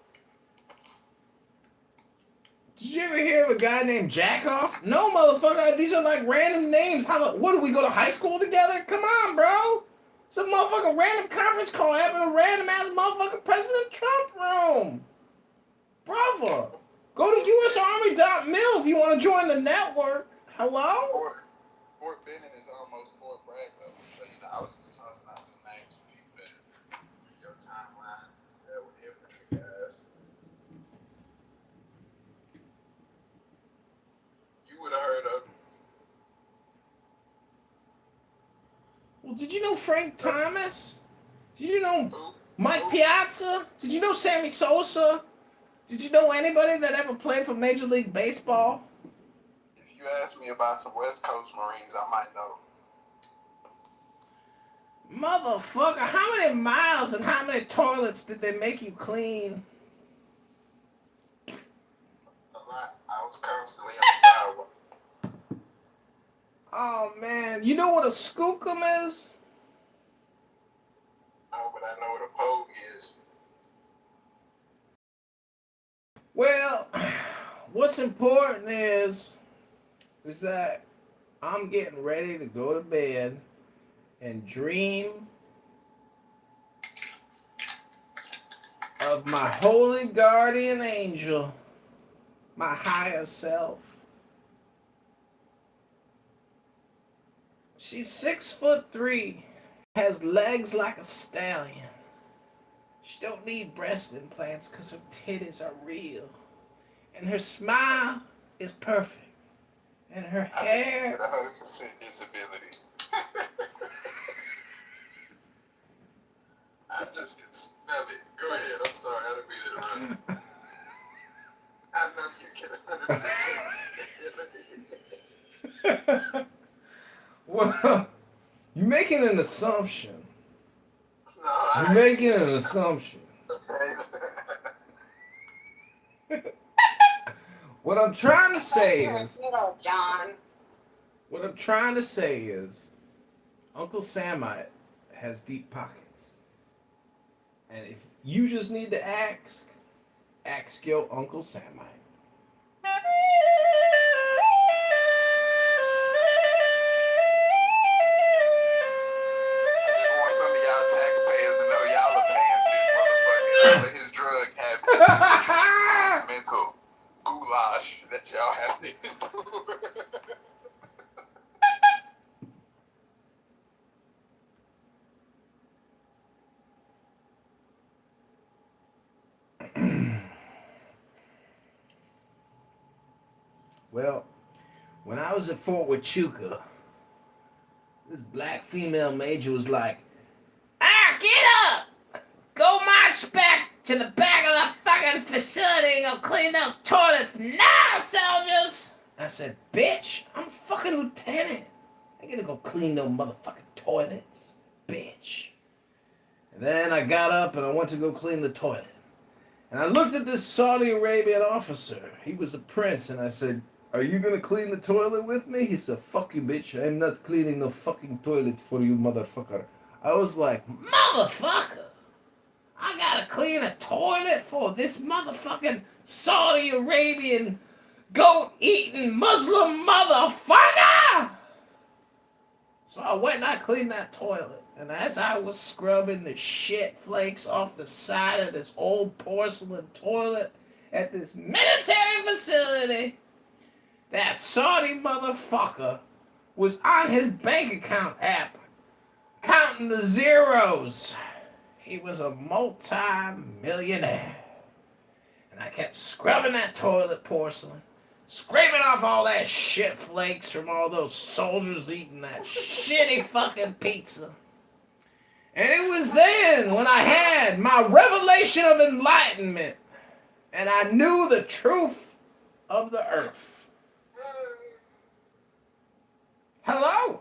Did you ever hear of a guy named Jackoff? No, motherfucker. These are like random names. What, do we go to high school together? Come on, bro. It's a motherfucking random conference call happened in a random ass motherfucking President Trump room. Brother. Go to usarmy.mil if you want to join the network. Hello? Fort Benning is almost Fort Bragg level, so I was just tossing out some names for people that read your timeline that were infantry guys. You would have heard of them. Well, did you know Frank Thomas? Did you know Mike Piazza? Did you know Sammy Sosa? Did you know anybody that ever played for Major League Baseball? If you ask me about some West Coast Marines, I might know. Motherfucker, how many miles and how many toilets did they make you clean? A lot. I was constantly on fire. Oh, man. You know what a skookum is? No, but I know what a pogue is. Well, what's important is that I'm getting ready to go to bed and dream of my holy guardian angel, my higher self. She's 6'3", has legs like a stallion. She don't need breast implants because her titties are real. And her smile is perfect. And her hair... 100% disability. I just can smell it. Go ahead. I'm sorry. I didn't mean to interrupt. I know you get 100% disability. Well, you're making an assumption. No, You're making an assumption. What I'm trying to say is... John. What I'm trying to say is... Uncle Samite has deep pockets. And if you just need to ask your Uncle Samite. His drug habit, mental goulash that y'all have to do. Well, when I was at Fort Huachuca, this black female major was like, get up! Go march back to the back of the fucking facility and go clean those toilets now, soldiers! I said, bitch, I'm a fucking lieutenant. I ain't gonna go clean no motherfucking toilets, bitch. And then I got up and I went to go clean the toilet. And I looked at this Saudi Arabian officer. He was a prince, and I said, are you gonna clean the toilet with me? He said, fuck you, bitch. I'm not cleaning no fucking toilet for you, motherfucker. I was like, motherfucker! I gotta clean a toilet for this motherfucking Saudi Arabian goat-eating Muslim motherfucker! So I went and I cleaned that toilet. And as I was scrubbing the shit flakes off the side of this old porcelain toilet at this military facility, that Saudi motherfucker was on his bank account app counting the zeros. He was a multi-millionaire. And I kept scrubbing that toilet porcelain, scraping off all that shit flakes from all those soldiers eating that shitty fucking pizza. And it was then when I had my revelation of enlightenment and I knew the truth of the earth. Hello?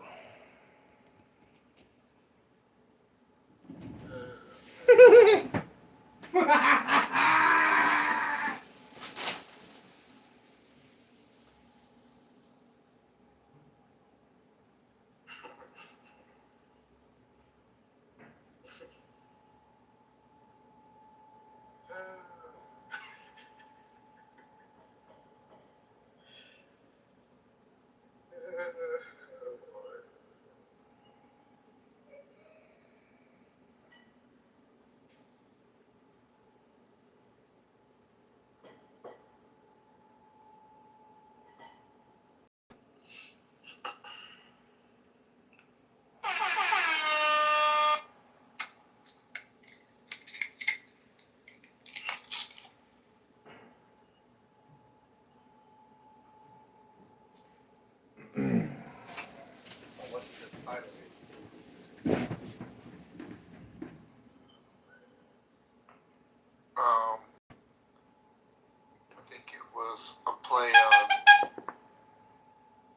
I think it was a play on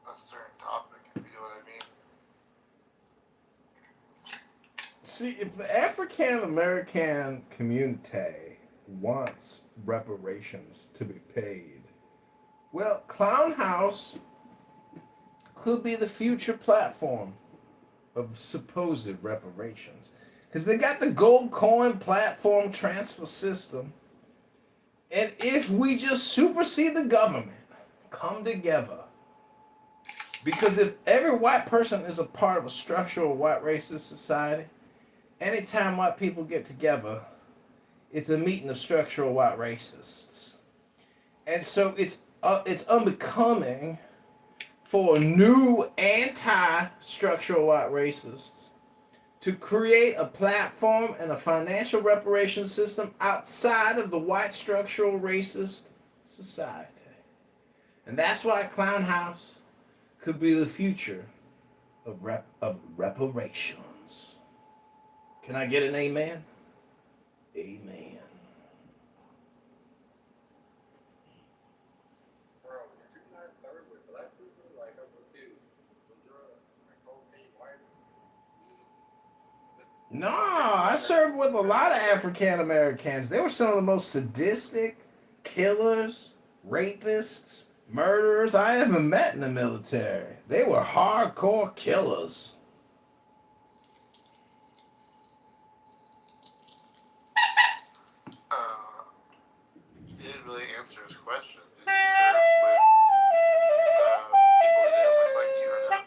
a certain topic, if you know what I mean. See, if the African American community wants reparations to be paid, well, Clown House could be the future platform of supposed reparations. Because they got the gold coin platform transfer system. And if we just supersede the government, come together. Because if every white person is a part of a structural white racist society, anytime white people get together, it's a meeting of structural white racists. And so it's unbecoming for new anti-structural white racists to create a platform and a financial reparation system outside of the white structural racist society. And that's why Clown House could be the future of reparations. Can I get an amen? Amen. Bro, did you not serve with black people? Like, I'm confused. Was your whole team white? No, I served with a lot of African Americans. They were some of the most sadistic killers, rapists, murderers I ever met in the military. They were hardcore killers. He didn't really answer his question. Did you serve with people that didn't look like you or not?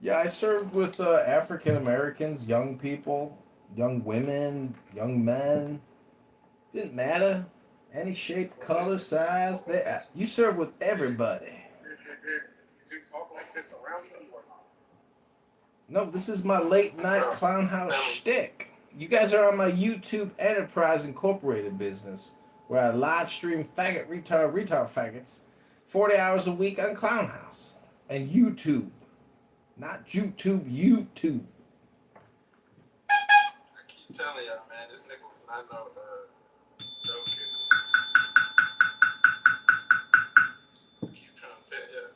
Yeah, I served with African Americans, young people, young women, young men. Didn't matter. Any shape, color, size. You serve with everybody. Did you talk like this around them or not? No, this is my late night Clown House shtick. You guys are on my YouTube Enterprise Incorporated business, where I live stream faggot, retard faggots 40 hours a week on Clown House. And YouTube. Not YouTube, YouTube. I keep telling y'all, man, this nigga was not no joking. Keep trying to tell y'all.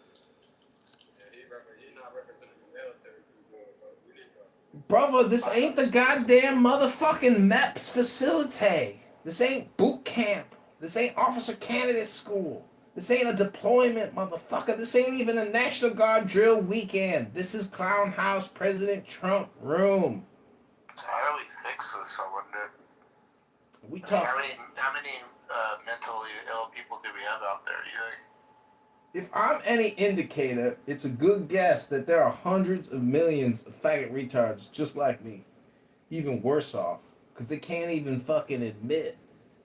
Yeah, he not representing the military too good, but we need to. Brother, this ain't the goddamn motherfucking MEPS facility. This ain't boot camp. This ain't officer candidate school. This ain't a deployment, motherfucker. This ain't even a National Guard drill weekend. This is Clown House President Trump room. How do we fix this, I wonder? We talk. How many mentally ill people do we have out there, do you think? If I'm any indicator, it's a good guess that there are hundreds of millions of faggot retards just like me. Even worse off. Because they can't even fucking admit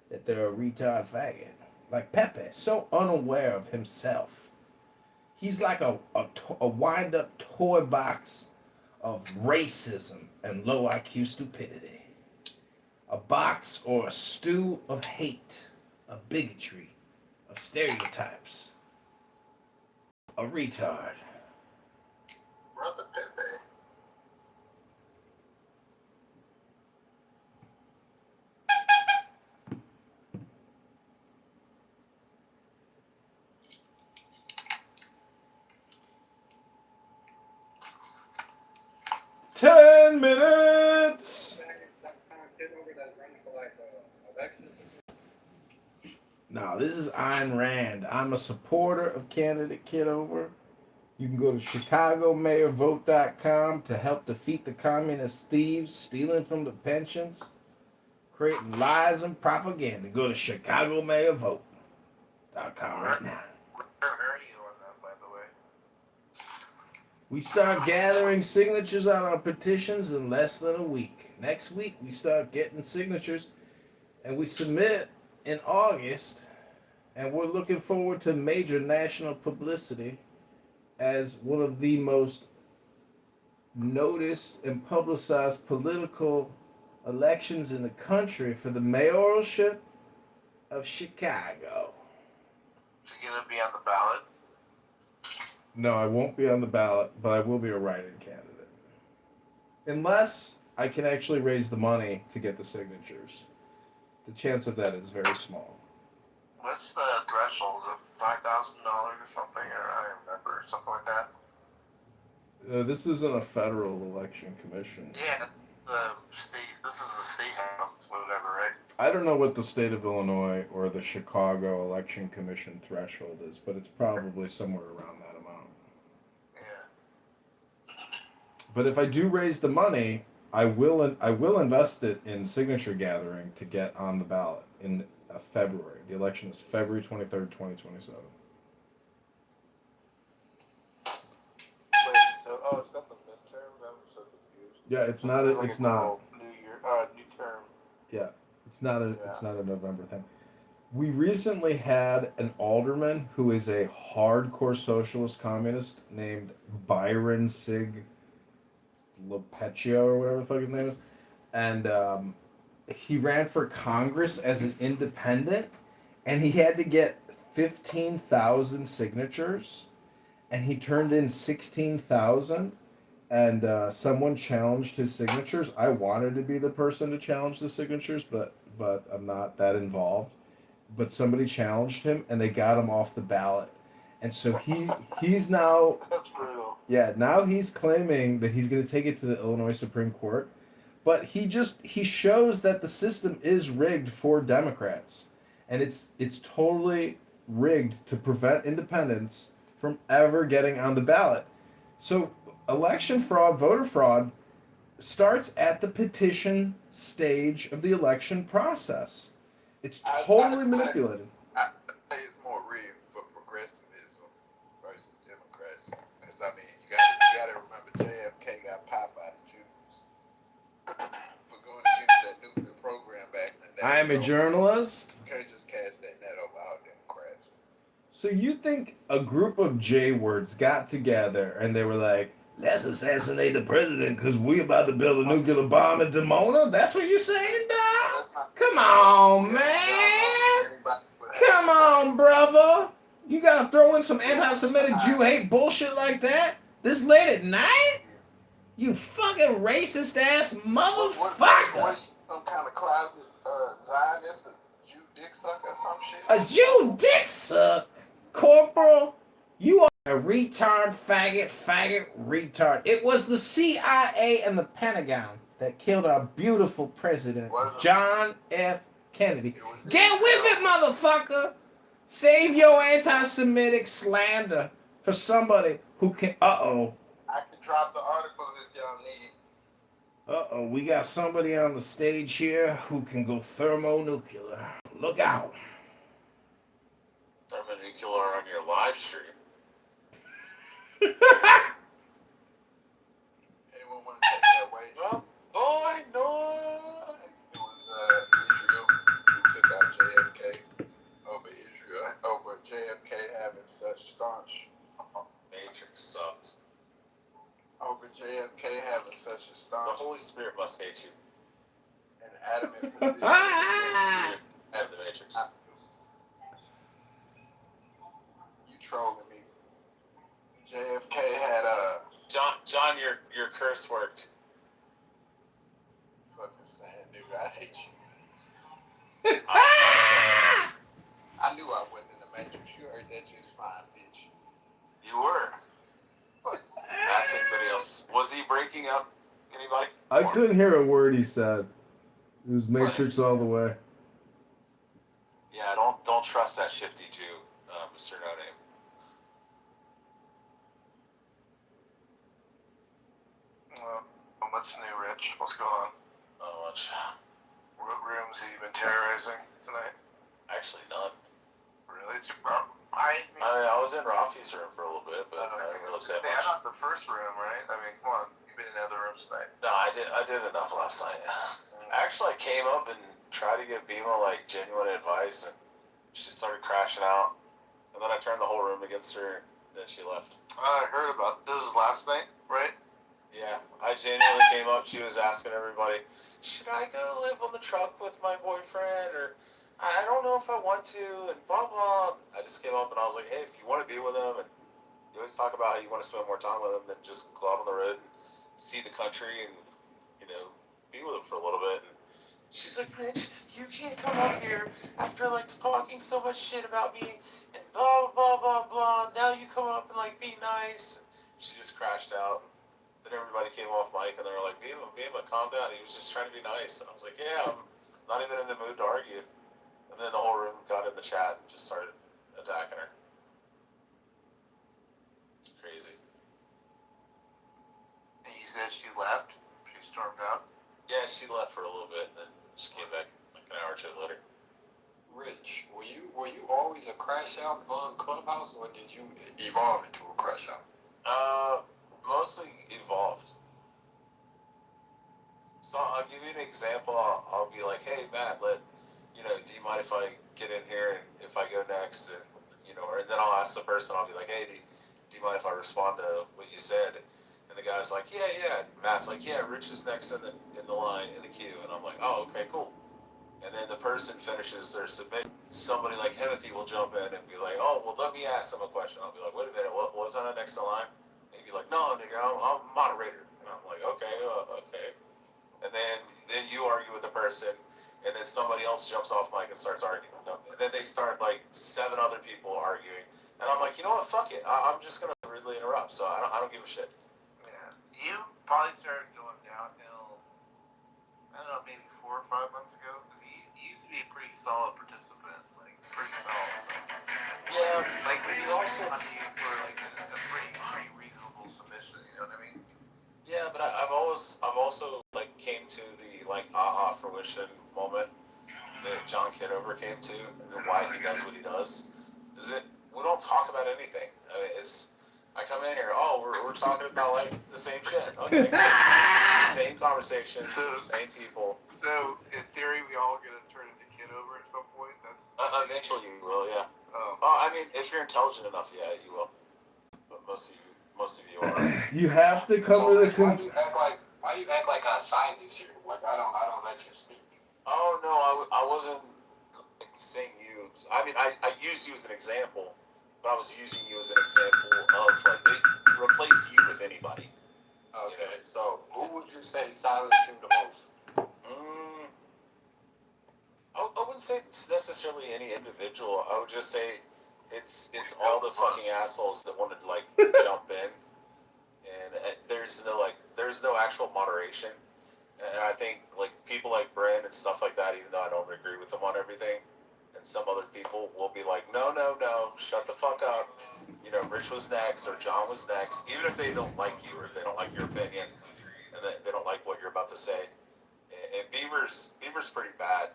that they're a retard faggot. Like Pepe, so unaware of himself. He's like a wind-up toy box of racism and low IQ stupidity. A box or a stew of hate, of bigotry, of stereotypes. a retard. Brother Pepe. Ten minutes. Now, this is Ayn Rand. I'm a supporter of candidate Kitover. You can go to ChicagoMayorVote.com to help defeat the communist thieves stealing from the pensions, creating lies and propaganda. Go to ChicagoMayorVote.com right now. Where are you on that, by the way? We start gathering signatures on our petitions in less than a week. Next week, we start getting signatures, and we submit in August, and we're looking forward to major national publicity as one of the most noticed and publicized political elections in the country for the mayoralship of Chicago. So you're gonna be on the ballot? No, I won't be on the ballot, but I will be a write-in candidate. Unless I can actually raise the money to get the signatures. The chance of that is very small. What's the threshold of $5,000 or something? Or I don't remember, something like that. This isn't a federal election commission. Yeah, the state. This is the state house, whatever, right? I don't know what the state of Illinois or the Chicago Election Commission threshold is, but it's probably somewhere around that amount. Yeah. But if I do raise the money, I will invest it in signature gathering to get on the ballot in February. The election is February 23rd, 2027. Wait, so it's not the midterm? I'm so confused. Yeah, it's not. This is like It's a not. normal new term. Yeah, it's not a. It's not a November thing. We recently had an alderman who is a hardcore socialist communist named Byron Sig Lopecchio or whatever the fuck his name is, and he ran for Congress as an independent, and he had to get 15,000 signatures, and he turned in 16,000. And someone challenged his signatures. I wanted to be the person to challenge the signatures, but I'm not that involved. But somebody challenged him, and they got him off the ballot. And so he's now, That's brutal. yeah, now he's claiming that he's going to take it to the Illinois Supreme Court. But he shows that the system is rigged for Democrats, and it's totally rigged to prevent independents from ever getting on the ballot. So election fraud, voter fraud, starts at the petition stage of the election process. It's totally manipulated. I say it's more rigged for progressivism versus Democrats. Because I mean, you gotta remember JFK got popped by the Jews for going against that nuclear program back then. I am a journalist. You can't just cast that net over our Democrats. So you think a group of J-words got together and they were like, let's assassinate the president because we about to build a nuclear bomb in Dimona? That's what you're saying, dog? Come on, man. Come on, brother. You gotta throw in some anti-Semitic Jew hate bullshit like that this late at night? You fucking racist ass motherfucker. Some kind of closet Zionist, a Jew dick suck or some shit? A Jew dick suck? Corporal, you are a retard, faggot, retard. It was the CIA and the Pentagon that killed our beautiful president, John F. Kennedy. Get with it, motherfucker! Save your anti-Semitic slander for somebody who can... Uh-oh. I can drop the articles if y'all need. Uh-oh, we got somebody on the stage here who can go thermonuclear. Look out. Thermonuclear on your live stream. Anyone want to take that way? No. It was Israel who took out JFK over JFK having such staunch. Matrix sucks. Over JFK having such a staunch. The Holy Spirit must hate you. An adamant position. Have the Matrix. You trolling me. JFK had John, your curse worked. fucking saying, dude, I hate you. I I knew I wasn't in the Matrix. You heard that just fine, bitch. You were. Ask anybody else. Was he breaking up anybody? I couldn't hear a word he said. It was Matrix all the way. Yeah, don't trust that shifty Jew, Mr. No Name. Well, what's new, Rich? What's going on? Not much. What rooms have you been terrorizing tonight? Actually, none. Really? I was in Rafi's room for a little bit, but I didn't really say much. Yeah, not the first room, right? I mean, come on. You've been in other rooms tonight. No, I did enough last night. Actually, I came up and tried to give Bima like genuine advice, and she started crashing out. And then I turned the whole room against her, and then she left. I heard about this. Is last night, right? Yeah, I genuinely came up. She was asking everybody, should I go live on the truck with my boyfriend, or I don't know if I want to, and blah blah. I just came up and I was like, hey, if you want to be with him, and you always talk about how you want to spend more time with him, then just go out on the road and see the country and, you know, be with him for a little bit. And she's like, Rich, you can't come up here after like talking so much shit about me and blah blah blah blah. Now you come up and like be nice. She just crashed out. Then everybody came off mic and they were like, Bima, calm down. He was just trying to be nice. And I was like, yeah, I'm not even in the mood to argue. And then the whole room got in the chat and just started attacking her. It's crazy. And you said she left? She stormed out? Yeah, she left for a little bit and then she came back like an hour or two later. Rich, were you always a crash out on Clubhouse, or did you evolve into a crash out? Mostly evolved. So I'll give you an example. I'll be like, hey Matt, do you mind if I get in here and if I go next, and and then I'll ask the person. I'll be like, hey, do you mind if I respond to what you said? And the guy's like, yeah. Matt's like, yeah, Rich is next in the line in the queue, and I'm like, oh, okay, cool. And then the person finishes their submit. Somebody like Timothy will jump in and be like, oh, well, let me ask them a question. I'll be like, wait a minute, what was I next in line? And he'd be like, no, nigga, I'm moderator. And I'm like, okay. And then you argue with the person, and then somebody else jumps off mic and starts arguing. And then they start like 7 other people arguing. And I'm like, you know what, fuck it. I'm just going to rudely interrupt, so I don't give a shit. Yeah. You probably started going downhill, I don't know, maybe 4 or 5 months ago, because you used to be a pretty solid participant, like, pretty solid. Yeah. Like, we also on you for, like, a pretty reasonable submission, you know what I mean? Yeah, but I've also like came to the like aha fruition moment that John Kitover came to, and why he does what he does. We don't talk about anything. I mean, I come in here, we're talking about like the same shit. Okay, same conversation, same people. So in theory, we all gonna turn into Kitover at some point. That's eventually you will, yeah. Oh, I mean, if you're intelligent enough, yeah, you will. But most of you are. You have to come to the Why do you act like a scientist here? Like I don't let you speak. Oh no, I wasn't saying you. I mean, I used you as an example, but I was using you as an example of like they replace you with anybody. Okay, so who would you say silenced you the most? I wouldn't say it's necessarily any individual. I would just say it's all the fucking assholes that wanted to like jump in, and there's no actual moderation. And I think like people like Brent and stuff like that, even though I don't agree with them on everything, and some other people will be like, no, shut the fuck up. Rich was next or John was next, even if they don't like you or if they don't like your opinion and they don't like what you're about to say. And Beaver's pretty bad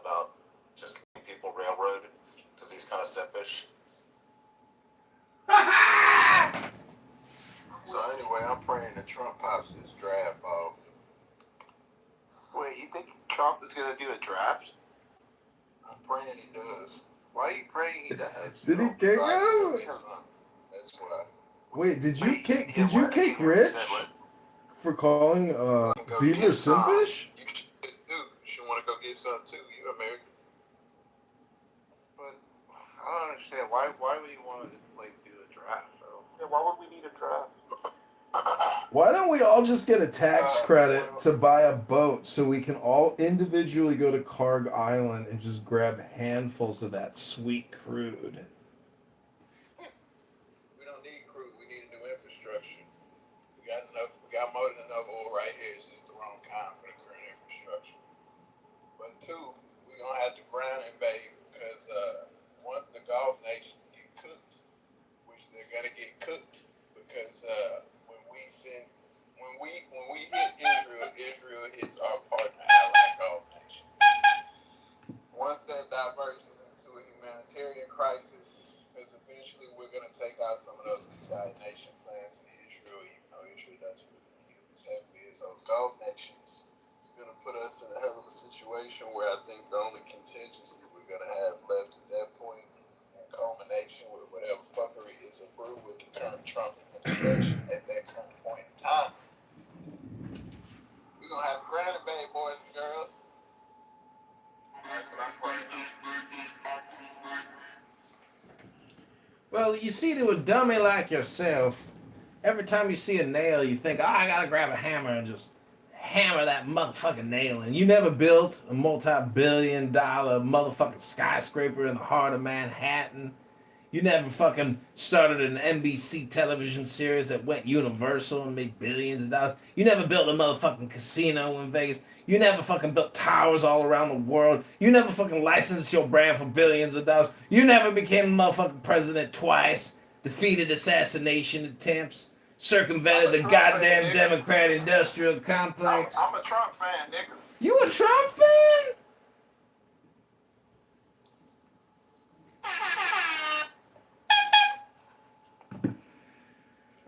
about just letting people railroad because he's kind of simpish. So anyway, I'm praying that Trump pops his draft off. Wait, you think Trump is gonna do a draft? I'm praying he does. Why are you praying he does? Did he kick him? That's what I. Wait, did you kick Rich for calling Beaver simpish? You should want to go get some too. You're American. But I don't understand why would he want to like do a draft though? Yeah, why would we need a draft? Why don't we all just get a tax credit to buy a boat so we can all individually go to Carg Island and just grab handfuls of that sweet crude? We don't need crude. We need a new infrastructure. We got enough. We got more than enough oil right here. It's just the wrong kind for the current infrastructure. But two, we're gonna have to ground invade because once the Gulf nations get cooked, which they're gonna get cooked, because when we hit Israel, Israel hits our partner ally Gulf nation. Once that diverges into a humanitarian crisis, because eventually we're gonna take out some of those Eastside nation plans in Israel, even though Israel doesn't really need them as heavily as those Gulf nations. It's gonna put us in a hell of a situation where I think the only contingency we're gonna have left at that point, in culmination with whatever fuckery is approved with the current Trump administration at that current point in time, we're gonna have a ground invade, boys and girls. That's what I'm playing. Well, you see, to a dummy like yourself, every time you see a nail, you think, oh, I gotta grab a hammer and just hammer that motherfucking nail in. You never built a multi-billion-dollar motherfucking skyscraper in the heart of Manhattan. You never fucking started an NBC television series that went universal and made billions of dollars. You never built a motherfucking casino in Vegas. You never fucking built towers all around the world. You never fucking licensed your brand for billions of dollars. You never became a motherfucking president twice. Defeated assassination attempts. Circumvented the goddamn Democrat industrial complex. I'm a Trump fan, nigga. You a Trump fan?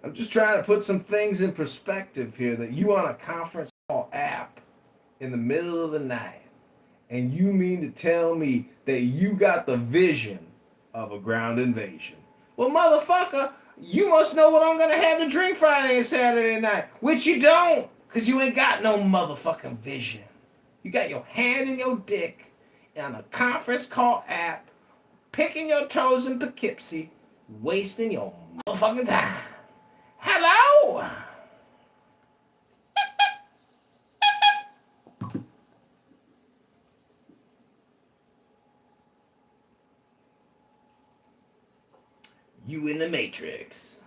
I'm just trying to put some things in perspective here, that you on a conference call app in the middle of the night, and you mean to tell me that you got the vision of a ground invasion. Well, motherfucker, you must know what I'm gonna have to drink Friday and Saturday night, which you don't, because you ain't got no motherfucking vision. You got your hand in your dick on a conference call app, picking your toes in Poughkeepsie, wasting your motherfucking time. Hello? You in the Matrix.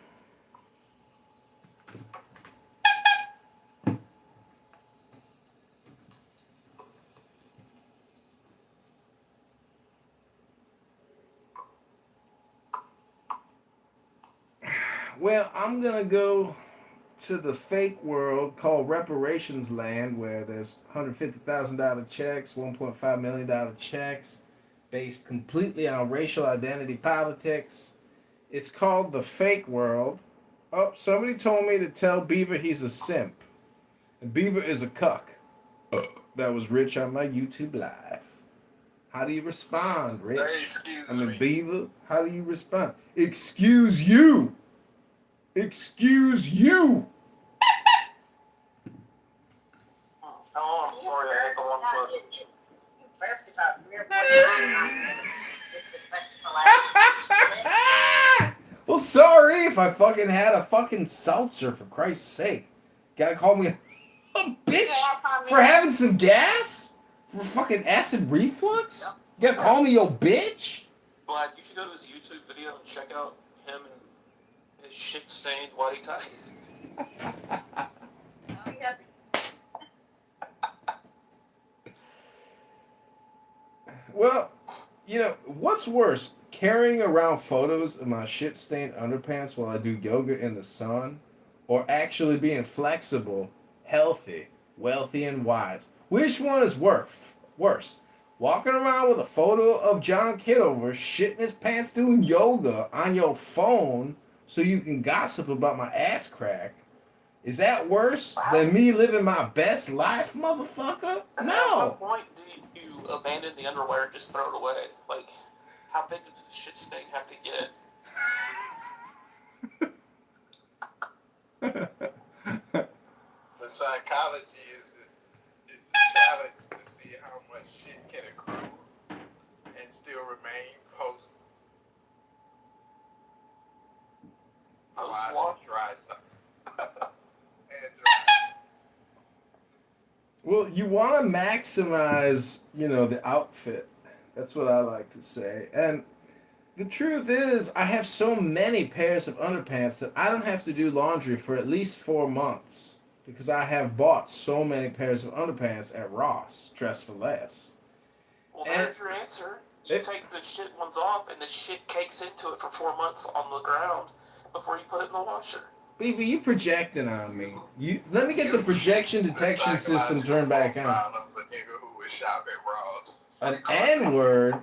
Well, I'm gonna go to the fake world called reparations land, where there's $150,000 checks, $1.5 million checks, based completely on racial identity politics. It's called the fake world. Oh, somebody told me to tell Beaver he's a simp. And Beaver is a cuck. That was Rich on my YouTube live. How do you respond, Rich? Beaver, how do you respond? Excuse you! Excuse you! Oh, I'm sorry, I hit the wrong button. Well, sorry if I fucking had a fucking seltzer, for Christ's sake. Gotta call me a bitch for having some gas? For fucking acid reflux? You gotta call me your bitch? Black, you should go to his YouTube video and check out him and his shit-stained whitey ties. Well, you know, what's worse? Carrying around photos of my shit-stained underpants while I do yoga in the sun? Or actually being flexible, healthy, wealthy, and wise? Which one is worse? Walking around with a photo of John Kitover shitting his pants doing yoga on your phone so you can gossip about my ass crack? Is that worse than me living my best life, motherfucker? No. At what point do you abandon the underwear and just throw it away? Like, how big does the shit stain have to get? The psychology is a challenge to see how much shit can accrue and still remain Post wash. Dry stuff. And dry. Well, you want to maximize, the outfit. That's what I like to say. And the truth is, I have so many pairs of underpants that I don't have to do laundry for at least 4 months because I have bought so many pairs of underpants at Ross, dress for less. Well, there's your answer. You take the shit ones off, and the shit cakes into it for 4 months on the ground before you put it in the washer. Beaver, you projecting on me. Let me get the projection detection system turned back on. Of a nigga who would shop at Ross. An N-word?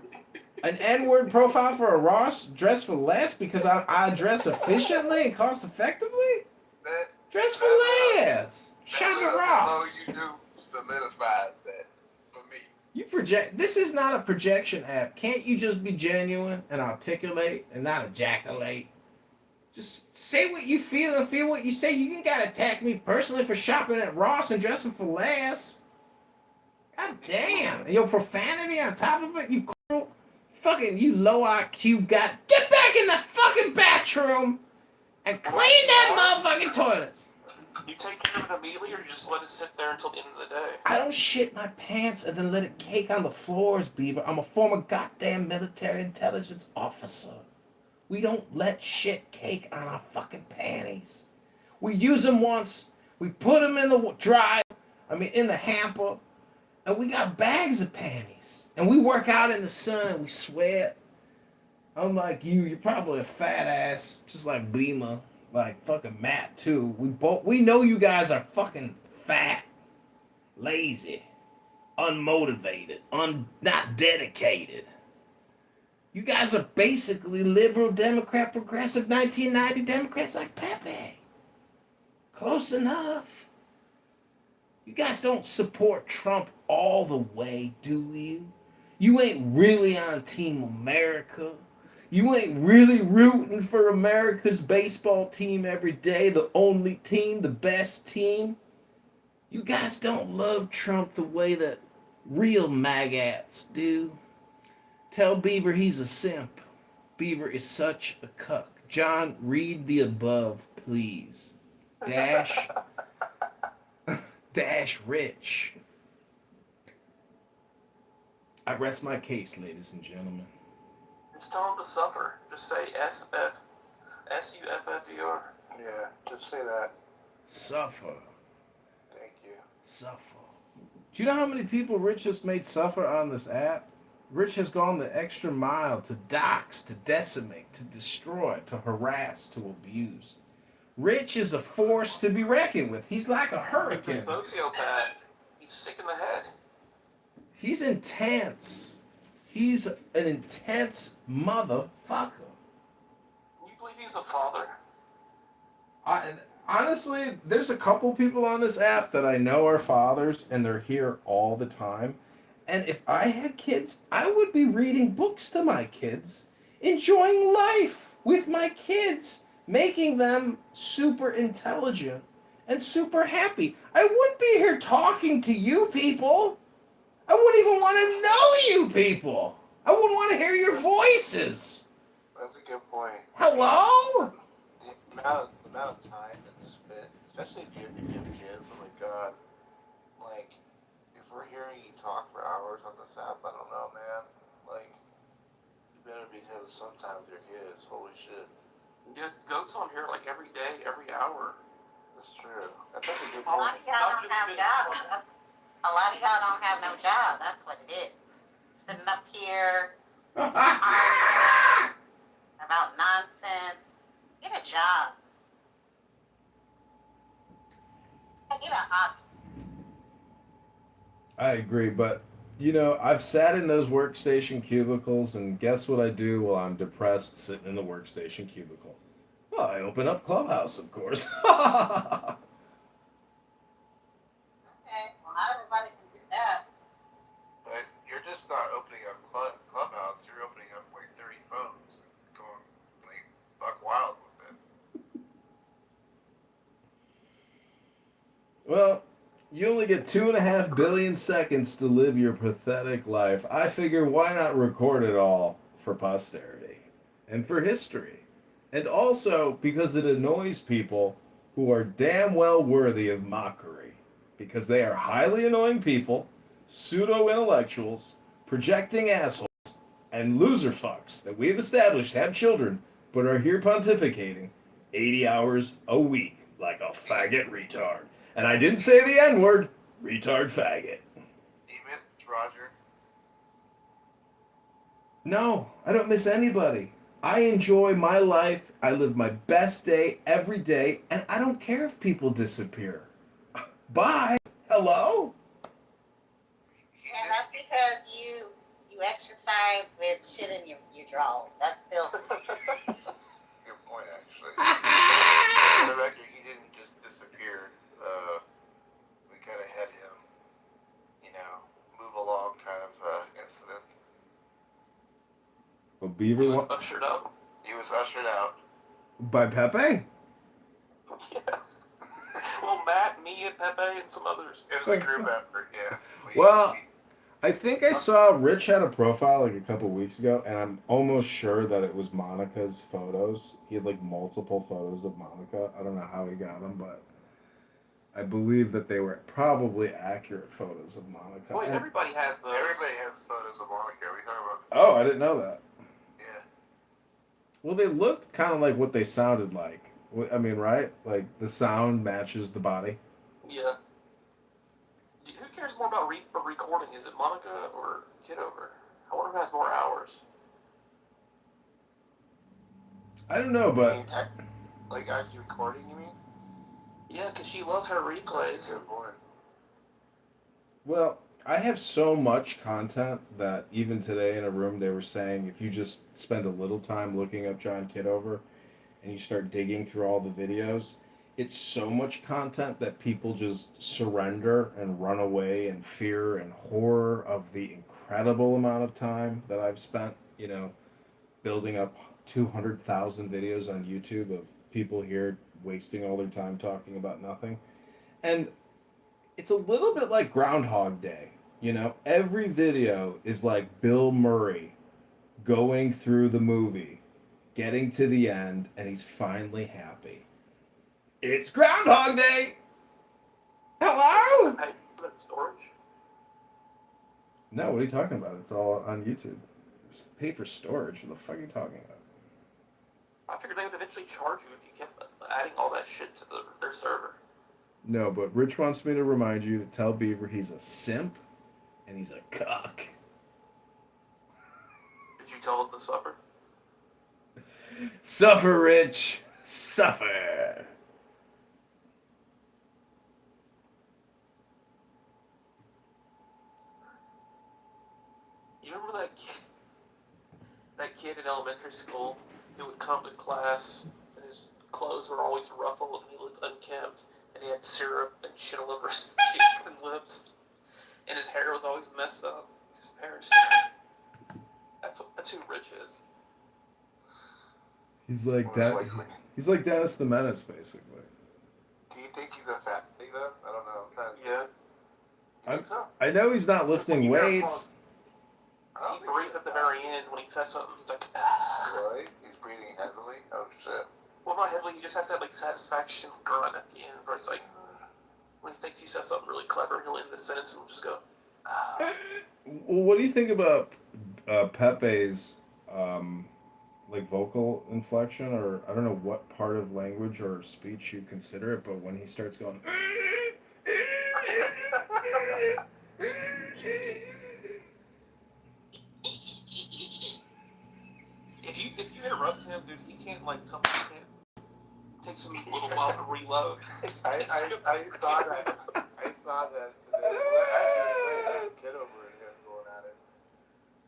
An N-word profile for a Ross dress for less because I dress efficiently and cost effectively? Dress for less. Shop at Ross. You do solidifies that for me. You project. This is not a projection app. Can't you just be genuine and articulate and not ejaculate? Just say what you feel and feel what you say. You ain't gotta attack me personally for shopping at Ross and dressing for less. God damn. And your profanity on top of it, you fucking, you low IQ guy. Get back in the fucking bathroom and clean that motherfucking toilets. You take care of it immediately, or you just let it sit there until the end of the day? I don't shit my pants and then let it cake on the floors, Beaver. I'm a former goddamn military intelligence officer. We don't let shit cake on our fucking panties. We use them once, we put them in the hamper, and we got bags of panties. And we work out in the sun and we sweat. Unlike you, you're probably a fat ass, just like Beamer, like fucking Matt too. We know you guys are fucking fat, lazy, unmotivated, not dedicated. You guys are basically liberal, Democrat, progressive, 1990 Democrats like Pepe. Close enough. You guys don't support Trump all the way, do you? You ain't really on Team America. You ain't really rooting for America's baseball team every day, the only team, the best team. You guys don't love Trump the way that real magats do. Tell Beaver he's a simp. Beaver is such a cuck. John, read the above, please. Dash rich. I rest my case, ladies and gentlemen. Just tell him to suffer. Just say S-U-F-F-E-R. Yeah, just say that. Suffer. Thank you. Suffer. Do you know how many people Rich has made suffer on this app? Rich has gone the extra mile to dox, to decimate, to destroy, to harass, to abuse. Rich is a force to be reckoned with. He's like a hurricane. He's a sociopath. He's sick in the head. He's intense. He's an intense motherfucker. Can you believe he's a father? Honestly, there's a couple people on this app that I know are fathers, and they're here all the time. And if I had kids, I would be reading books to my kids, enjoying life with my kids, making them super intelligent and super happy. I wouldn't be here talking to you people. I wouldn't even want to know you people. I wouldn't want to hear your voices. That's a good point. Hello? The amount of time that's spent, especially if you have kids, oh my god. Like, if we're hearing you talk for hours on this app, I don't know, man. Like, you better be having some time with your kids. Holy shit. Yeah, Goat's on here like every day, every hour. That's true. That's a good A lot of y'all don't have jobs. A lot of y'all don't have no job. That's what it is. Sitting up here about nonsense. Get a job. Get a hobby. I agree, but I've sat in those workstation cubicles, and guess what I do while I'm depressed sitting in the workstation cubicle? Well, I open up Clubhouse, of course. Okay, well, not everybody can do that. But you're just not opening up Clubhouse. You're opening up like 30 phones and going like buck wild with it. Well, you only get 2.5 billion seconds to live your pathetic life. I figure why not record it all for posterity and for history and also because it annoys people who are damn well worthy of mockery, because they are highly annoying people, pseudo intellectuals, projecting assholes, and loser fucks that we have established have children but are here pontificating 80 hours a week like a faggot retard. And I didn't say the N word, retard faggot. You missed Roger. No, I don't miss anybody. I enjoy my life. I live my best day every day, and I don't care if people disappear. Bye. Hello? And that's because you exercise with shit in your drawers. That's filthy. Good point, actually. For the record, he didn't just disappear. We kind of had him, move along kind of incident. Well, Beaver He was ushered out. He was ushered out. by Pepe? Yes. Well, Matt, me, and Pepe, and some others. It was a group effort, yeah. Well, I think I saw Rich had a profile like a couple weeks ago, and I'm almost sure that it was Monica's photos. He had like multiple photos of Monica. I don't know how he got them, but I believe that they were probably accurate photos of Monica. Boy, And- everybody has those. Everybody has photos of Monica. Are we talking about? Oh, I didn't know that. Yeah. Well, they looked kind of like what they sounded like. I mean, right? Like the sound matches the body. Yeah. Who cares more about recording? Is it Monica or Kitover? I wonder who has more hours. I don't know, but Like actually recording, you mean? Yeah, because she loves her replays. Good point. well, I have so much content that even today in a room they were saying if you just spend a little time looking up John Kitover and you start digging through all the videos, it's so much content that people just surrender and run away in fear and horror of the incredible amount of time that I've spent, building up 200,000 videos on YouTube of people here wasting all their time talking about nothing. And it's a little bit like Groundhog Day. Every video is like Bill Murray going through the movie, getting to the end, and he's finally happy. It's Groundhog Day! Hello? Pay for that storage? No, what are you talking about? It's all on YouTube. Just pay for storage. What the fuck are you talking about? I figured they would eventually charge you if you kept adding all that shit to their server. No, but Rich wants me to remind you to tell Beaver he's a simp and he's a cock. Did you tell them to suffer? Suffer, Rich. Suffer. You remember that kid? That kid in elementary school who would come to class and his clothes were always ruffled and he looked unkempt and he had syrup and shit all over his cheeks and lips and his hair was always messed up. His parents. That's who Rich is. He's like that. He's like Dennis the Menace, basically. Do you think he's a fat pig though? I don't know. I'm trying to Yeah. You think so? I know he's not lifting weights. He breathed at the very end when he said something. He's like, Really? He's breathing heavily? Oh shit. well, not heavily. He just has that like satisfaction grunt at the end, where it's like when he thinks he says something really clever, he'll end the sentence and he'll just go. Well, what do you think about Pepe's like vocal inflection, or I don't know what part of language or speech you consider it, but when he starts going. If you interrupt him, dude, he can't like come. He can't. It takes him a little while to reload. I saw that. I saw that today. Actually, there's a kid over here going at it.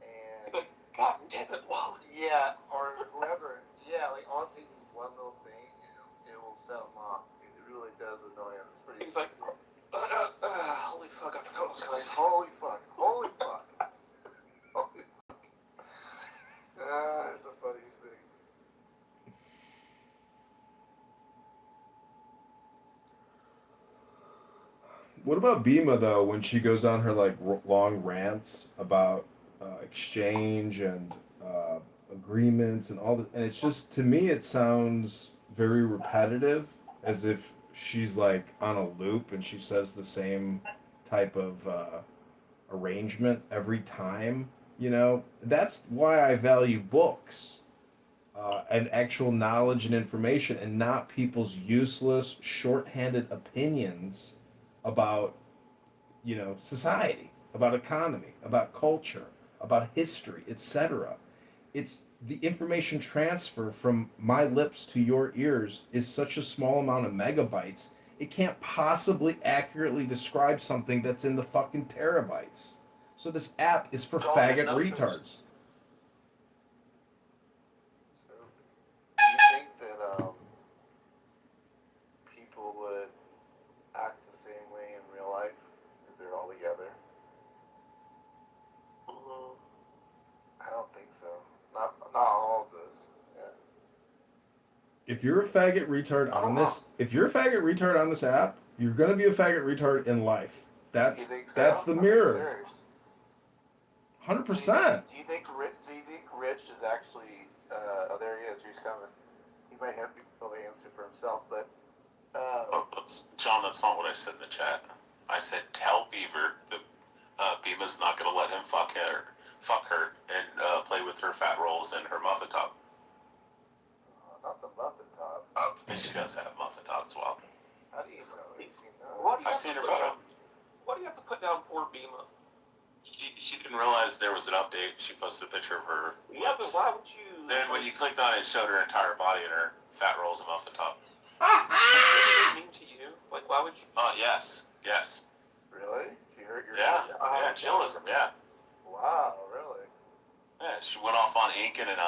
And God damn it, Wally. yeah, or whoever. Yeah, like all it takes is one little thing, and it will set him off. It really does annoy him. It's pretty. He's like, holy fuck! I forgot what I was gonna Like, say. holy fuck! Holy fuck! Holy fuck! It's the funniest thing. What about Bima though? When she goes on her like long rants about exchange and agreements and all that. And it's just, to me, it sounds very repetitive, as if she's like on a loop and she says the same type of arrangement every time. You know, that's why I value books and actual knowledge and information, and not people's useless, shorthanded opinions about, you know, society, about economy, about culture, about history, etc. It's the information transfer from my lips to your ears is such a small amount of megabytes. It can't possibly accurately describe something that's in the fucking terabytes. So this app is for faggot retards. Do you think that people would act the same way in real life if they're all together? I don't think so. Not all of this. Yeah. If you're a faggot retard on this, if you're a faggot retard on this app, you're gonna be a faggot retard in life. That's the mirror. 100%. Do you think Rich is actually? Oh, there he is. He's coming. He might have people to answer for himself, but. John, that's not what I said in the chat. I said tell Beaver that Bima's not gonna let him fuck her, and play with her fat rolls and her muffin top. Not the muffin top. And she does have muffin top as well. How do you know? You've seen that? I've seen her photo. Why do you have to put down poor Bima? She didn't realize there was an update. She posted a picture of her Yeah, but why would you? Then when you clicked on it, it showed her entire body and her fat rolls and muffin top. Shouldn't it mean to you? Like, why would you? Yes. Really? She hurt your chillism, yeah. Wow, really? Yeah, she went off on Incan and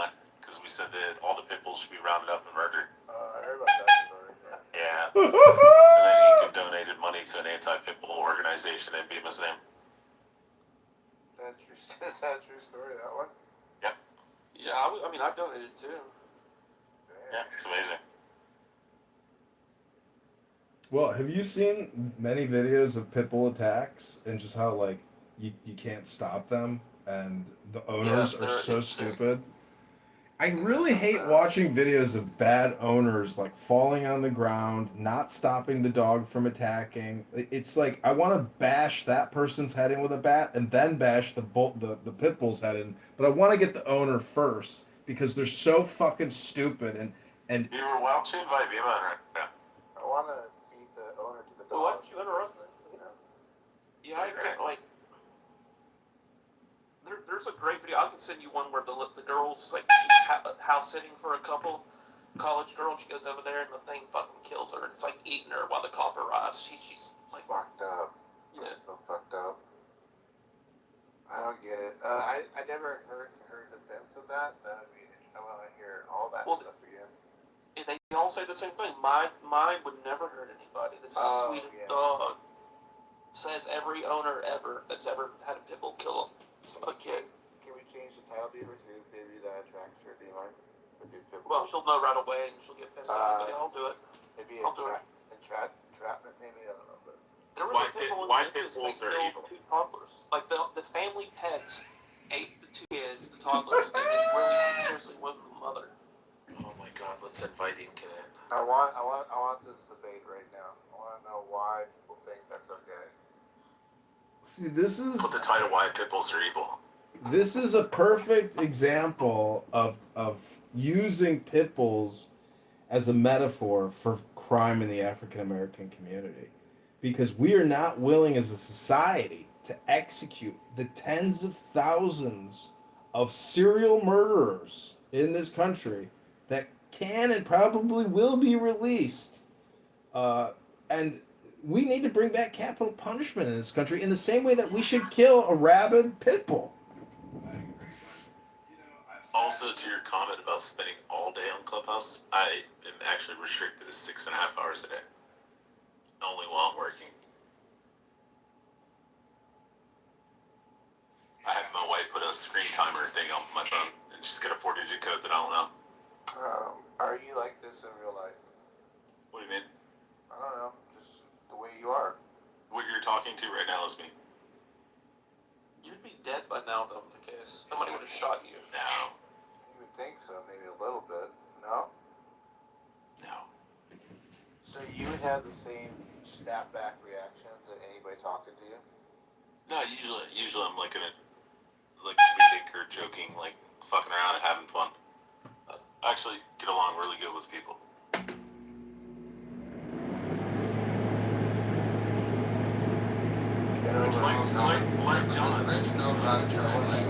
because we said that all the pit bulls should be rounded up and murdered. I heard about that story, yeah. And then Incan donated money to an anti-pit bull organization in Bima's name. Is that a true story, that one? Yep. Yeah, I mean, I donated too. Yeah, it's amazing. Well, have you seen many videos of pit bull attacks and just how, like, you can't stop them and the owners are so stupid? I really hate watching videos of bad owners, like, falling on the ground, not stopping the dog from attacking. It's like, I want to bash that person's head in with a bat and then bash the pit bull's head in, but I want to get the owner first because they're so fucking stupid. And You were well to invite Bima on right now. I want to beat the owner to the dog. Well, why don't you interrupt me? Yeah, I agree. Like, there's a great video. I can send you one where the girl's like she's house sitting for a couple, college girl, and she goes over there and the thing fucking kills her. And it's like eating her while the cop arrives. She's like fucked up. Yeah, so fucked up. I don't get it. I never heard her defense of that. That would be. I want to hear all that stuff again. They all say the same thing. Mine would never hurt anybody. This is sweet dog. Says every owner ever that's ever had a pit bull kill a kid. Can we change the title? Do you ever see a baby that attracts her? Do you like the new pit bull? Well, she'll know right away and she'll get pissed off. But I'll do it. Maybe I'll do it. entrapment, maybe, I don't know. But there was a pit bull in the news. They killed 2 toddlers. Like the family pets ate the 2 kids, the toddlers, and they really seriously went with the mother. Oh my God, let's invite Incan in. I want this debate right now. I want to know why people think that's okay. see, this is Put the title why pit bulls are evil. This is a perfect example of using pit bulls as a metaphor for crime in the African American community, because we are not willing as a society to execute the tens of thousands of serial murderers in this country that can and probably will be released. And we need to bring back capital punishment in this country in the same way that we should kill a rabid pit bull. Also, to your comment about spending all day on Clubhouse, I am actually restricted to 6.5 hours a day. Only while I'm working. I had my wife put a screen timer thing on my phone, and she's got a 4-digit code that I don't know. Are you like this in real life? What do you mean? I don't know, just the way you are. What you're talking to right now is me. You'd be dead by now if that was the case. Somebody would have shot you. No. You would think so, maybe a little bit. No? No. So you would have the same snapback reaction to anybody talking to you? No, usually I'm like in a comedic or joking, like fucking around and having fun. I actually get along really good with people. Like John. Rich knows how to tell